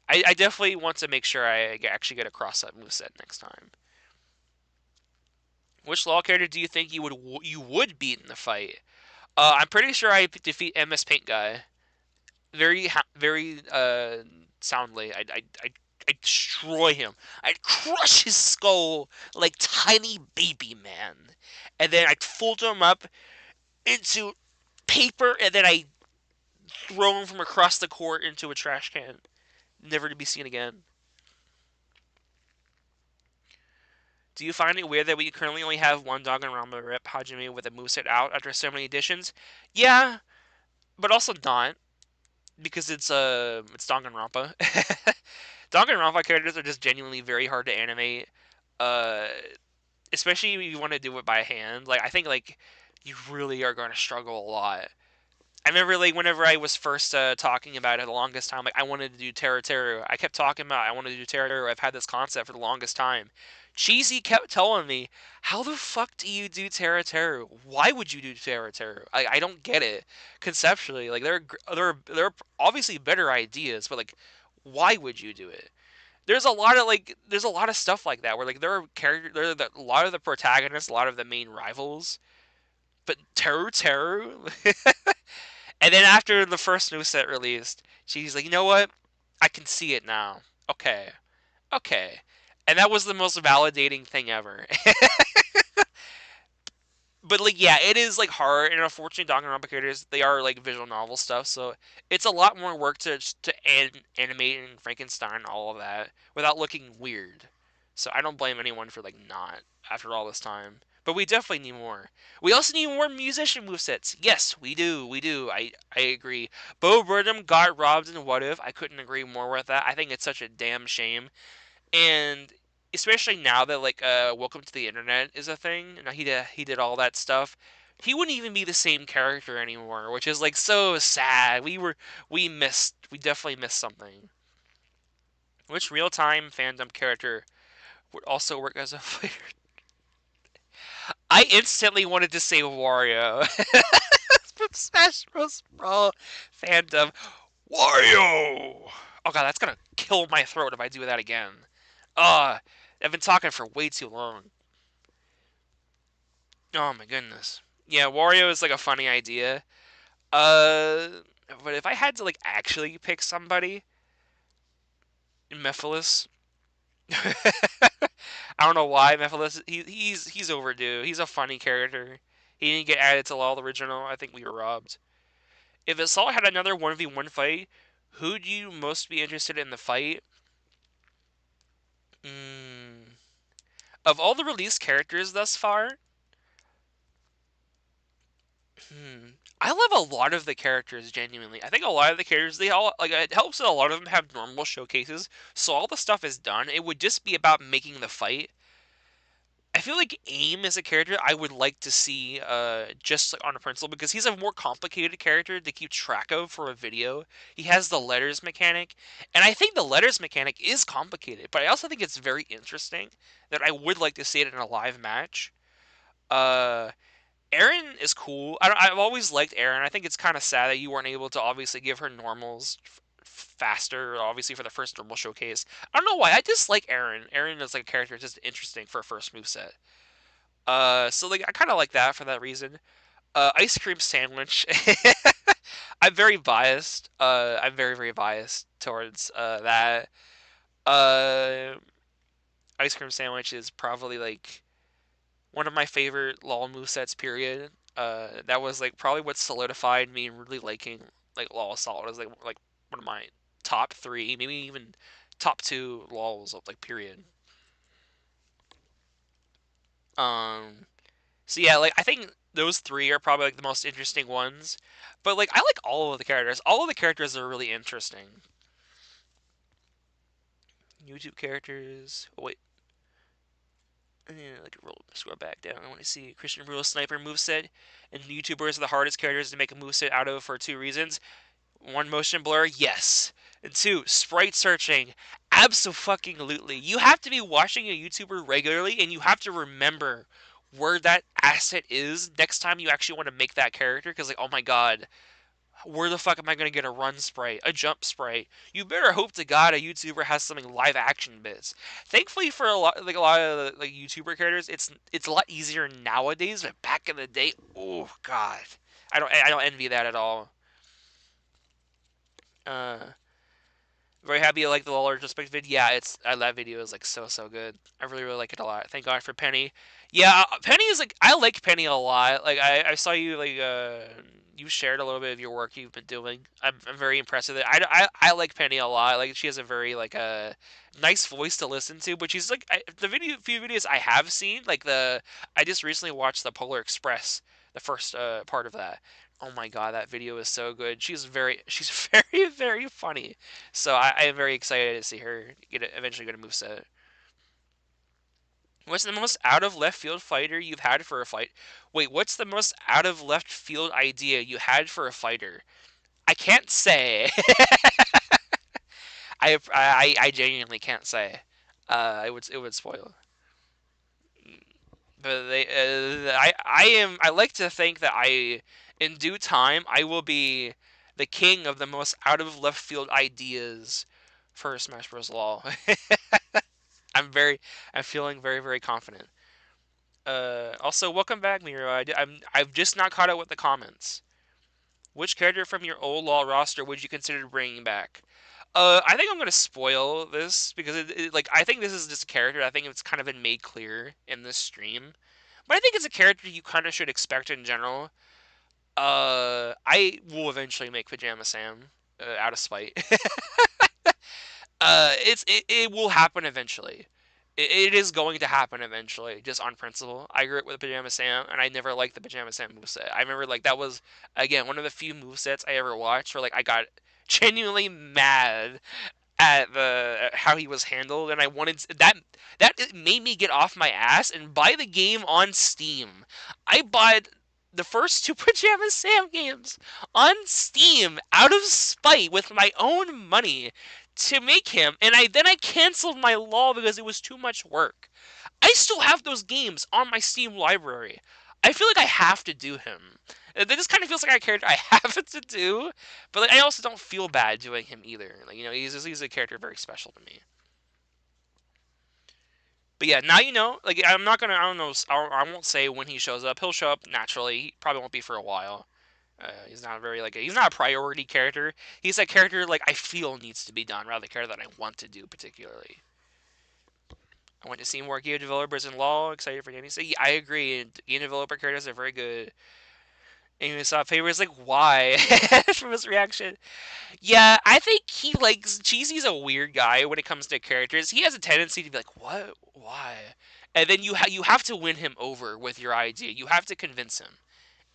I definitely want to make sure I actually get across that moveset next time. Which Law character do you think you would beat in the fight? I'm pretty sure I defeat MS Paint Guy very soundly. I destroy him. I'd crush his skull like tiny baby man, and then I'd fold him up into paper, and then I throw him from across the court into a trash can, never to be seen again. Do you find it weird that we currently only have one Danganronpa rep Hajime with a moveset out after so many editions? Yeah, but also not because it's Danganronpa. Danganronpa characters are just genuinely very hard to animate, uh, especially if you want to do it by hand. Like I think like you really are going to struggle a lot. I remember like whenever I was first talking about it the longest time, like I wanted to do Terror Terror. I kept talking about I wanted to do Terror Terror. I've had this concept for the longest time. Cheesy kept telling me, "How the fuck do you do Terror Terror? Why would you do Terror Terror? I don't get it conceptually. Like there are obviously better ideas, but like why would you do it?" There's a lot of stuff like that where like a lot of the protagonists, a lot of the main rivals, but Terror Terror. And then after the first new set released, she's like, you know what? I can see it now. Okay. Okay. And that was the most validating thing ever. but like yeah, it is like hard, and unfortunately, Danganronpa characters they are like visual novel stuff, so it's a lot more work to animate and Frankenstein and all of that without looking weird. So I don't blame anyone for like not after all this time. But we definitely need more. We also need more musician movesets. Yes, we do. We do. I agree. Bo Burnham got robbed in What If. I couldn't agree more with that. I think it's such a damn shame, and especially now that like Welcome to the Internet is a thing. Now he did all that stuff. He wouldn't even be the same character anymore, which is like so sad. We definitely missed something. Which real time fandom character would also work as a fighter? I instantly wanted to say Wario from Smash Bros. Brawl fandom. Wario! Oh god, that's gonna kill my throat if I do that again. I've been talking for way too long. Oh my goodness. Yeah, Wario is like a funny idea. Uh, but if I had to like actually pick somebody, Mephiles. I don't know why Mephiles. He's overdue. He's a funny character. He didn't get added to Law original. I think we were robbed. If Assault had another 1v1 fight, who'd you most be interested in the fight? Mm. Of all the released characters thus far, hmm. I love a lot of the characters genuinely. I think a lot of the characters they all like it helps that a lot of them have normal showcases. So all the stuff is done. It would just be about making the fight. I feel like Aim is a character I would like to see just like on a principle because he's a more complicated character to keep track of for a video. He has the letters mechanic, and I think the letters mechanic is complicated, but I also think it's very interesting that I would like to see it in a live match. Uh Aaron is cool. I've always liked Aaron. I think it's kind of sad that you weren't able to obviously give her normals faster, obviously for the first normal showcase. I don't know why. I just like Aaron. Aaron is like a character just interesting for a first moveset. So like I kind of like that for that reason. Ice cream sandwich. I'm very biased. I'm very biased towards that. Uh, Ice cream sandwich is probably like one of my favorite LOL movesets. Period. That was like probably what solidified me really liking like LOL Assault. It was like one of my top three, maybe even top two LOLs of like period. Um, so yeah, like I think those three are probably like the most interesting ones. But like I like all of the characters. All of the characters are really interesting. YouTube characters. Oh, wait. Like scroll back down. I want to see Christian Rule sniper moveset. And YouTubers are the hardest characters to make a moveset out of for two reasons. One, motion blur, yes. And two, sprite searching, absolutely. You have to be watching a YouTuber regularly, and you have to remember where that asset is next time you actually want to make that character. Because like, oh my god, where the fuck am I gonna get a run sprite, a jump sprite? You better hope to God a YouTuber has something live action bits. Thankfully for a lot of the, like YouTuber characters, it's a lot easier nowadays. But back in the day, oh god, I don't envy that at all. Uh, Very happy you like the Law retrospective vid. Yeah, that video is like so good. I really like it a lot. Thank God for Penny. Yeah, Penny is like I like Penny a lot. Like I saw you like you shared a little bit of your work you've been doing. I'm very impressed with it. I like Penny a lot. Like she has a very like a nice voice to listen to. But she's like the few videos I have seen like I just recently watched the Polar Express, the first part of that. Oh my god, that video is so good. She's very funny. So I am very excited to see her eventually get a moveset. What's the most out of left field fighter you've had for a fight? Wait, what's the most out of left field idea you had for a fighter? I can't say. I genuinely can't say. It would spoil. But I like to think that in due time I will be the king of the most out of left field ideas for Smash Bros. Law. I'm feeling very confident. Also, welcome back, Miro. I've just not caught up with the comments. Which character from your old Law roster would you consider bringing back? I think I'm gonna spoil this because like I think this is just a character. I think it's kind of been made clear in this stream. but I think it's a character you kind of should expect in general. I will eventually make Pajama Sam out of spite. It will happen eventually. It is going to happen eventually, just on principle. I grew up with Pajama Sam, and I never liked the Pajama Sam moveset. I remember like that was again one of the few movesets I ever watched where like I got genuinely mad at the at how he was handled, and I wanted that it made me get off my ass and buy the game on Steam. I bought the first two Pajama Sam games on Steam out of spite with my own money to make him, and I canceled my Law because it was too much work. I still have those games on my Steam library. I feel like I have to do him. That just kind of feels like a character I have to do, but like I also don't feel bad doing him either. Like he's a character very special to me. But yeah, now you know. Like I'm not gonna. I don't know. I won't say when he shows up. He'll show up naturally. He probably won't be for a while. He's not very like he's not a priority character. He's a character like I feel needs to be done rather than a character that I want to do particularly. I want to see more game developers in Law. Excited for Danny. So yeah, I agree. Game developer characters are very good. And you saw favorites like why from his reaction. Yeah, I think he likes Cheesy's a weird guy when it comes to characters. He has a tendency to be like, "What? Why?" And then you have to win him over with your idea. You have to convince him.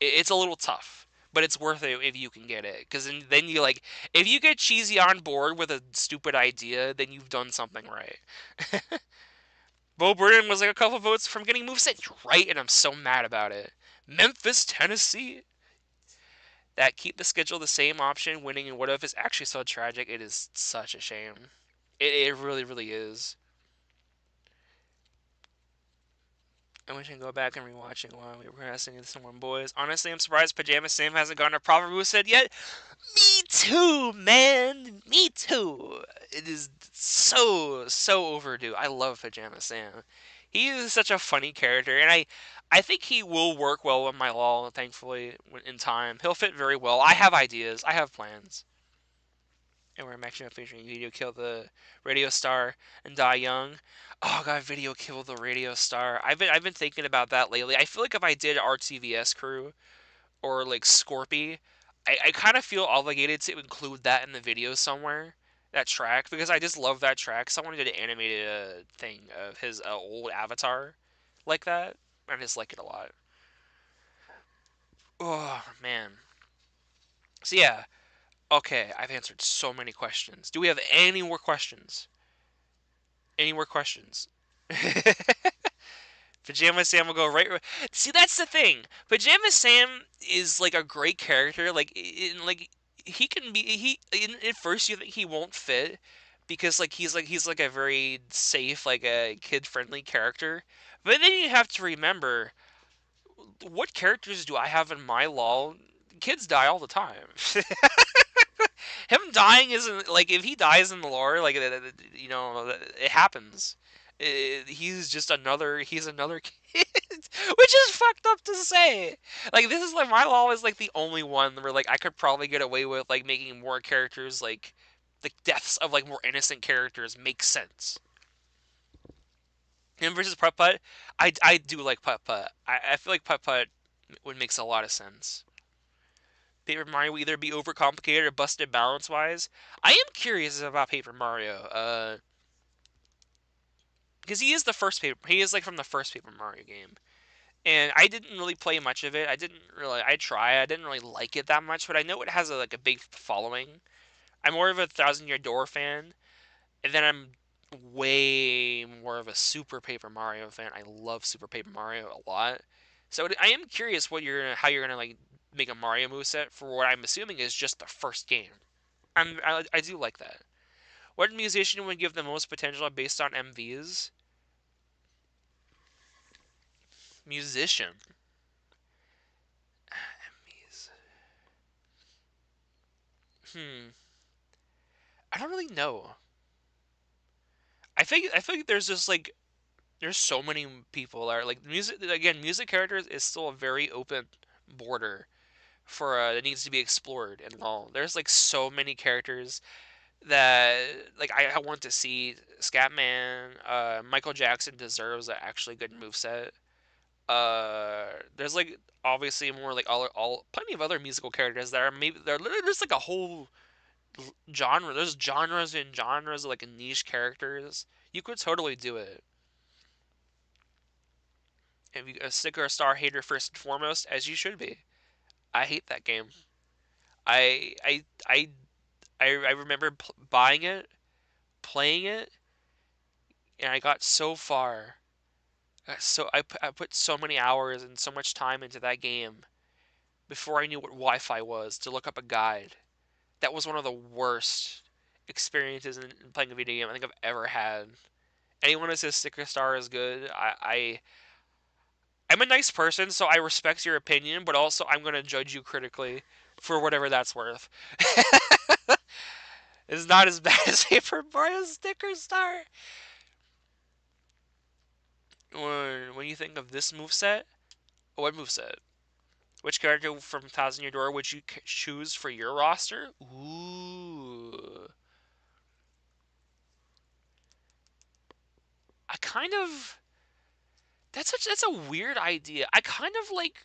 It's a little tough, but it's worth it if you can get it. Because then you like if you get Cheesy on board with a stupid idea, then you've done something right. Bo Burden was like a couple votes from getting moveset right, and I'm so mad about it. Memphis, Tennessee. That keep the schedule the same option, winning in what if is actually so tragic. It is such a shame. It really, really is. I wish I could go back and rewatching while we were progressing into some more boys. Honestly, I'm surprised Pajama Sam hasn't gotten a proper moveset yet. Me too, man. Me too. It is so overdue. I love Pajama Sam. He is such a funny character, and I think he will work well with my Law. Thankfully, in time, he'll fit very well. I have ideas. I have plans. And we're actually featuring Video Kill the Radio Star and Die Young. Oh god, Video Kill the Radio Star. I've been thinking about that lately. I feel like if I did RTVS Crew or like Scorpy, I kind of feel obligated to include that in the video somewhere. That track because I just love that track. Someone did an animated thing of his old avatar like that. I just like it a lot. Oh man. So yeah. Okay, I've answered so many questions. Do we have any more questions? Any more questions? Pajama Sam will go right. See, that's the thing. Pajama Sam is like a great character. Like he can be at first you think he won't fit because he's like a very safe like a kid friendly character. But then you have to remember what characters do I have in my Law? Kids die all the time. Him dying isn't like if he dies in the lore, like you know, it happens. He's another kid, which is fucked up to say. Like this is like my Law is like the only one where like I could probably get away with like making more characters like the deaths of like more innocent characters make sense. Him versus Putt Putt, I do like Putt Putt. I feel like Putt Putt would makes a lot of sense. Paper Mario will either be overcomplicated or busted balance wise. I am curious about Paper Mario, because he is the first paper. He is like from the first Paper Mario game, and I didn't really play much of it. I didn't really. I tried. I didn't really like it that much, but I know it has like a big following. I'm more of a Thousand Year Door fan, and then I'm way more of a Super Paper Mario fan. I love Super Paper Mario a lot. So I am curious how you're gonna like make a Mario moveset for what I'm assuming is just the first game. I do like that. What musician would give the most potential based on MVs? Musician. MVs. Hmm. I don't really know. I think there's just like there's so many people that are like music again. Music characters is still a very open border for that needs to be explored and all. There's like so many characters that like I want to see. Scatman, Michael Jackson deserves an actually good moveset. There's like obviously more like all plenty of other musical characters that are maybe there's like a whole genre. There's genres and genres of like niche characters. You could totally do it. If you a sticker a star hater first and foremost, as you should be. I hate that game. I I I I remember buying it, playing it, and I got so far. I put so many hours and so much time into that game before I knew what Wi-Fi was to look up a guide. That was one of the worst experiences in playing a video game I think I've ever had. Anyone who says Sticker Star is good, I'm a nice person, so I respect your opinion, but also I'm gonna judge you critically for whatever that's worth. It's not as bad as Paper Mario Sticker Star. When you think of this moveset, what moveset? Which character from Thousand Year Door would you choose for your roster? Ooh. I kind of that's a weird idea. I kind of like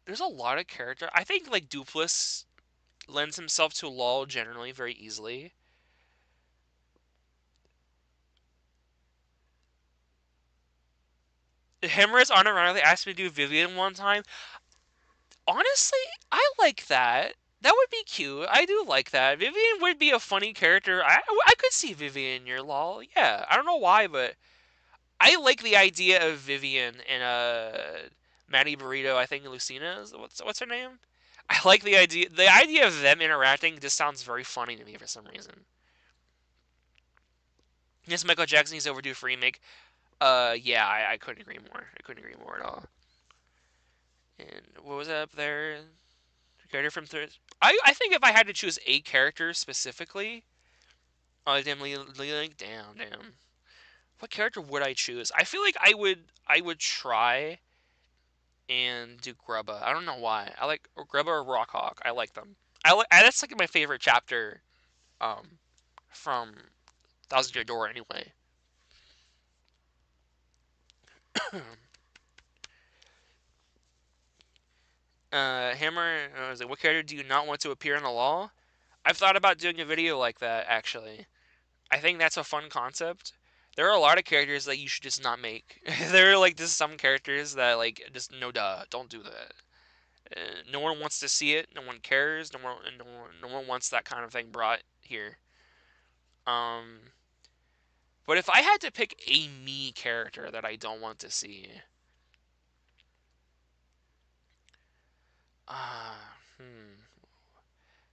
there's a lot of character. I think like Dupless lends himself to Lawl generally very easily. Hemorrhoids unironically asked me to do Vivian one time. Honestly, I like that. That would be cute. I do like that. Vivian would be a funny character. I could see Vivian in your LOL. Yeah, I don't know why, but I like the idea of Vivian and Maddie Burrito. I think Lucina is what's her name. I like the idea. The idea of them interacting just sounds very funny to me for some reason. Yes, Michael Jackson's overdue for remake. Yeah, I couldn't agree more. I couldn't agree more at all. And what was up there? Character from third. I think if I had to choose a character specifically, oh damn, Link, damn. What character would I choose? I feel like I would try and do Grubba. I don't know why. I like Grubba or Rockhawk. I like them. That's like my favorite chapter from Thousand Year Door anyway. Hammer was like, what character do you not want to appear in the law? I've thought about doing a video like that actually. I think that's a fun concept. There are a lot of characters that you should just not make. There are like just some characters that like just no duh, don't do that. No one wants to see it. No one cares. No one wants that kind of thing brought here. Um, but if I had to pick a me character that I don't want to see, uh, hmm,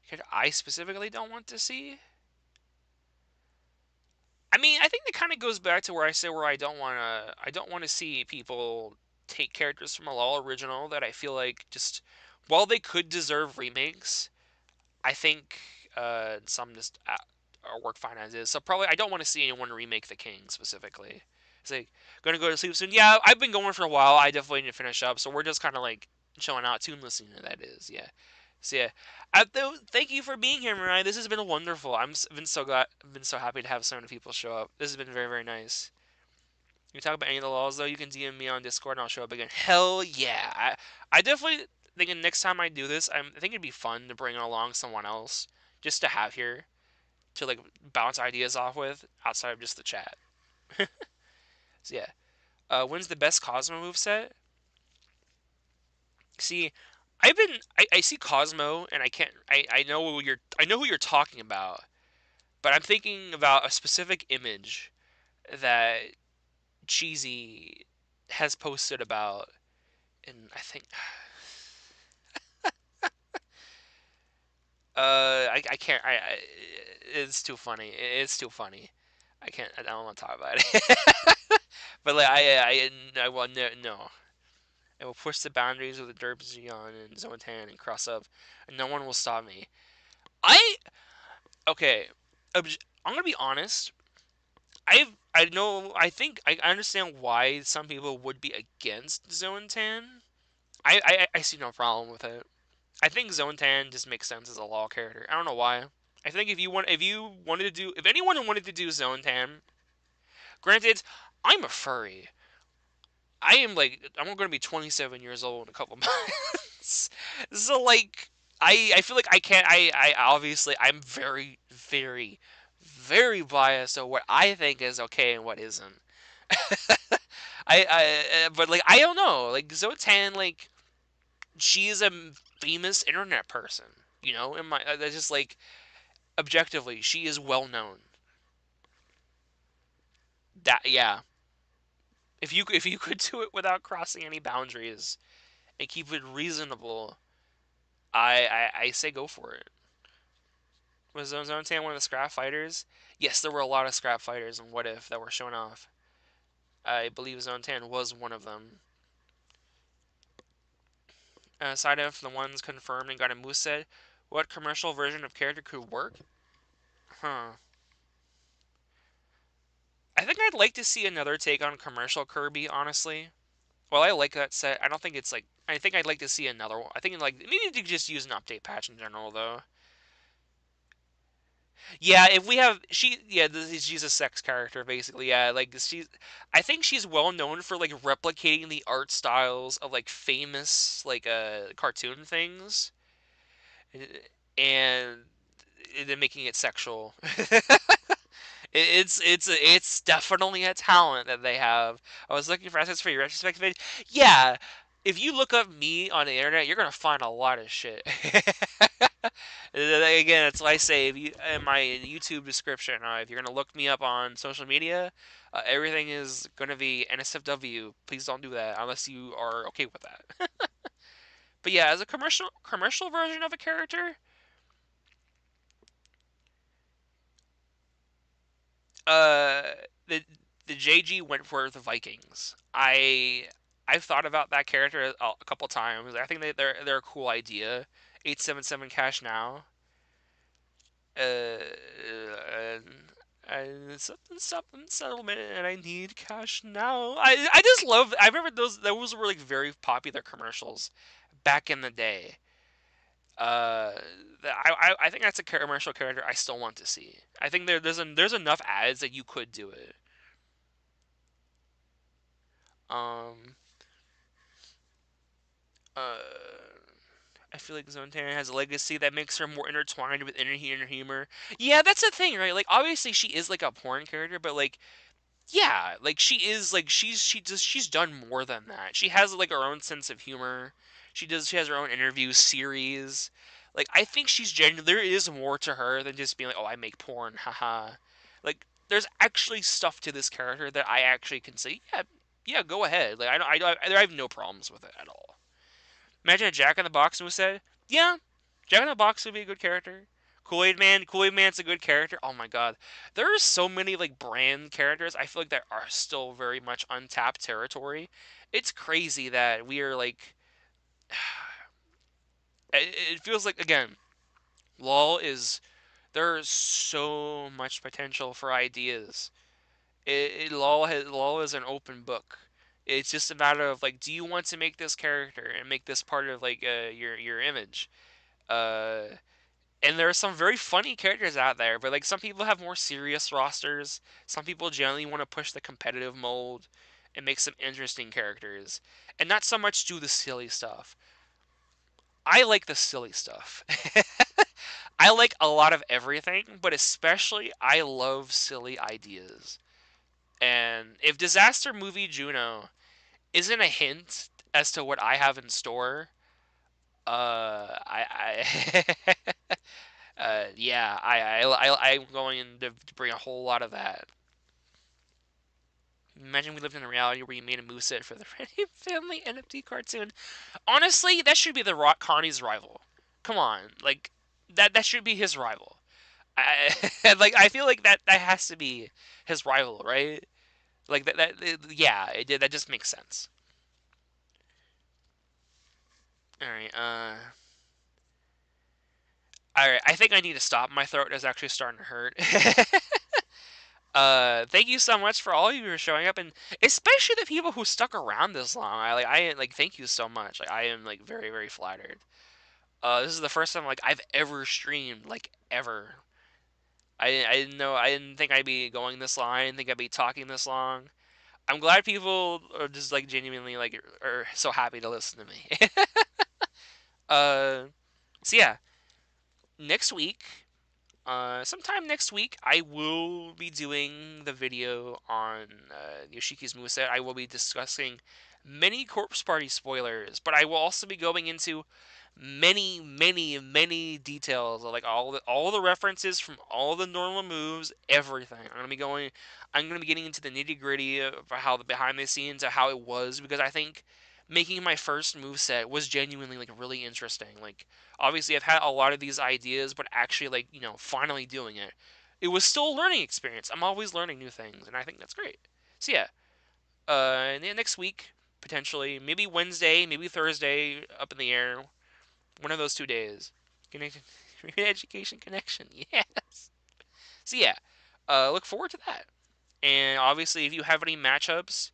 character I specifically don't want to see. I mean, I think that kind of goes back to where I say where I don't want to see people take characters from a LoL original that I feel like just while they could deserve remakes, I think some just work fine as is. So probably I don't want to see anyone remake the King specifically. It's like gonna go to sleep soon. Yeah, I've been going for a while. I definitely need to finish up. So we're just kind of like chilling out, tune listening. That is, yeah. So yeah, thank you for being here, Mariah. This has been wonderful. Been so glad, been so happy to have so many people show up. This has been very very nice. You talk about any of the laws though, you can DM me on Discord and I'll show up again. Hell yeah! I definitely thinking next time I do this, I think it'd be fun to bring along someone else just to have here to like bounce ideas off with outside of just the chat. So yeah, when's the best Cosmo move set? See, I see Cosmo and I can't I know who you're talking about, but I'm thinking about a specific image that Cheesy has posted about, and I think I can't it's too funny. It's too funny. I don't want to talk about it. But like I will no. I will push the boundaries of the Derp Xeon and Zotan and cross up, and no one will stop me. I okay. I'm gonna be honest. I know I think I understand why some people would be against Zone Tan. I see no problem with it. I think Zone Tan just makes sense as a law character. I don't know why. I think if you wanted to do if anyone wanted to do Zone Tan, granted, I'm a furry. I am like I'm going to be 27 years old in a couple months. So like I feel like I can't I obviously I'm very biased on what I think is okay and what isn't. But like I don't know. Like Zotan, like she is a famous internet person. You know, in my that's just like objectively, she is well known. That yeah, if you could do it without crossing any boundaries and keep it reasonable, I say go for it. Was Zotan one of the scrap fighters? Yes, there were a lot of scrap fighters in What If that were shown off. I believe Zotan was one of them. Aside of the ones confirmed and got a moose said, what commercial version of character could work? Huh. I think I'd like to see another take on commercial Kirby, honestly. Well, I like that set. I don't think it's like. I think I'd like to see another one. I think like maybe they could just use an update patch in general, though. Yeah, if we have yeah, she's a sex character basically. Yeah, like she's. I think she's well known for like replicating the art styles of like famous like cartoon things, and then making it sexual. It's definitely a talent that they have. I was looking for assets for your retrospective page. Yeah, if you look up me on the internet, you're gonna find a lot of shit. Again, that's why I say if you in my YouTube description, if you're gonna look me up on social media, everything is gonna be NSFW. Please don't do that unless you are okay with that. But yeah, as a commercial version of a character, uh, the the JG went for the Vikings. I've thought about that character a couple times. I think they're a cool idea. 877 cash now. And something settlement, and I need cash now. I just love. I remember those were like very popular commercials back in the day. Uh, I think that's a commercial character I still want to see. I think there's enough ads that you could do it. Um, uh, I feel like Zontana has a legacy that makes her more intertwined with inner humor. Yeah, that's the thing, right? Like, obviously she is like a porn character, but like, yeah, like she is like she's done more than that. She has like her own sense of humor. She has her own interview series. Like, I think she's genuine. There is more to her than just being like, oh, I make porn, haha. Like, there's actually stuff to this character that I actually can say, yeah, yeah, go ahead. Like, I have no problems with it at all. Imagine a Jack in the Box who said, "Yeah, Jack in the Box would be a good character." Kool Aid Man's a good character. Oh my god, there are so many like brand characters. I feel like that are still very much untapped territory. It's crazy that we are like. It feels like again, Lawl is there's so much potential for ideas. Law is an open book. It's just a matter of like, do you want to make this character and make this part of like your image? Uh, and there are some very funny characters out there, but like some people have more serious rosters. Some people generally want to push the competitive mold and make some interesting characters, and not so much do the silly stuff. I like the silly stuff. I like a lot of everything, but especially I love silly ideas. And if Disaster Movie Juno isn't a hint as to what I have in store, I yeah, I'm going to bring a whole lot of that. Imagine we lived in a reality where you made a moveset for the Ready Family NFT cartoon. Honestly, that should be the Rock Connie's rival. Come on, like that should be his rival. Like I feel like that has to be his rival, right? Like yeah, it did. That just makes sense. All right. All right. I think I need to stop. My throat is actually starting to hurt. Thank you so much for all of you who are showing up, and especially the people who stuck around this long. I like thank you so much. Like I am like very flattered. This is the first time like I've ever streamed like ever. I didn't know. I didn't think I'd be going this long. I didn't think I'd be talking this long. I'm glad people are just like genuinely like are so happy to listen to me. uh, so yeah, next week, sometime next week, I will be doing the video on Yoshiki's moveset. I will be discussing many Corpse Party spoilers, but I will also be going into many details, like all the references from all the normal moves, everything. I'm gonna be getting into the nitty gritty of how the behind the scenes of how it was, because I think making my first move set was genuinely like really interesting. Like obviously I've had a lot of these ideas, but actually like finally doing it, it was still a learning experience. I'm always learning new things, and I think that's great. So yeah, and then next week potentially, maybe Wednesday, maybe Thursday, up in the air. One of those 2 days. Connection, education connection. Yes. So yeah, look forward to that. And obviously, if you have any matchups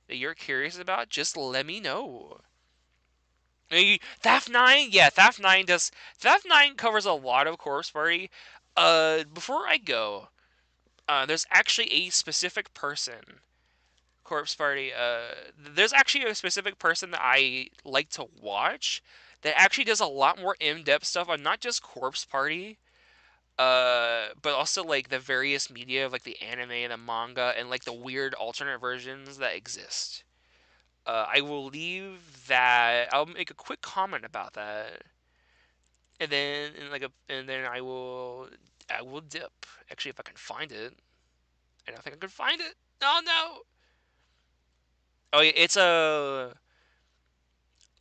that you're curious about, just let me know. Theft 9, yeah, Theft 9 covers a lot of Corpse Party. Before I go, there's actually a specific person, Corpse Party. There's actually a specific person that I like to watch that actually does a lot more in-depth stuff on not just Corpse Party, but also like the various media of like the anime, the manga, and like the weird alternate versions that exist. I will leave that. I'll make a quick comment about that, and then I will dip. Actually, if I can find it, I don't think I can find it. Oh no! Oh yeah, it's a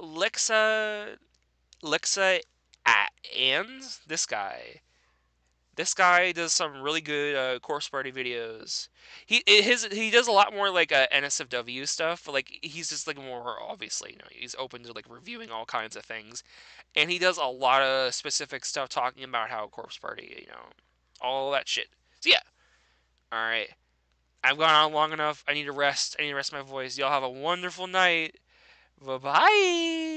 Lexa Lexa and this guy. This guy does some really good course party videos. He does a lot more like NSFW stuff, but like he's just like more obviously, he's open to like reviewing all kinds of things, and he does a lot of specific stuff talking about how corpse party, all that shit. So yeah, all right. I've gone on long enough. I need to rest. I need to rest my voice. Y'all have a wonderful night. Bye bye.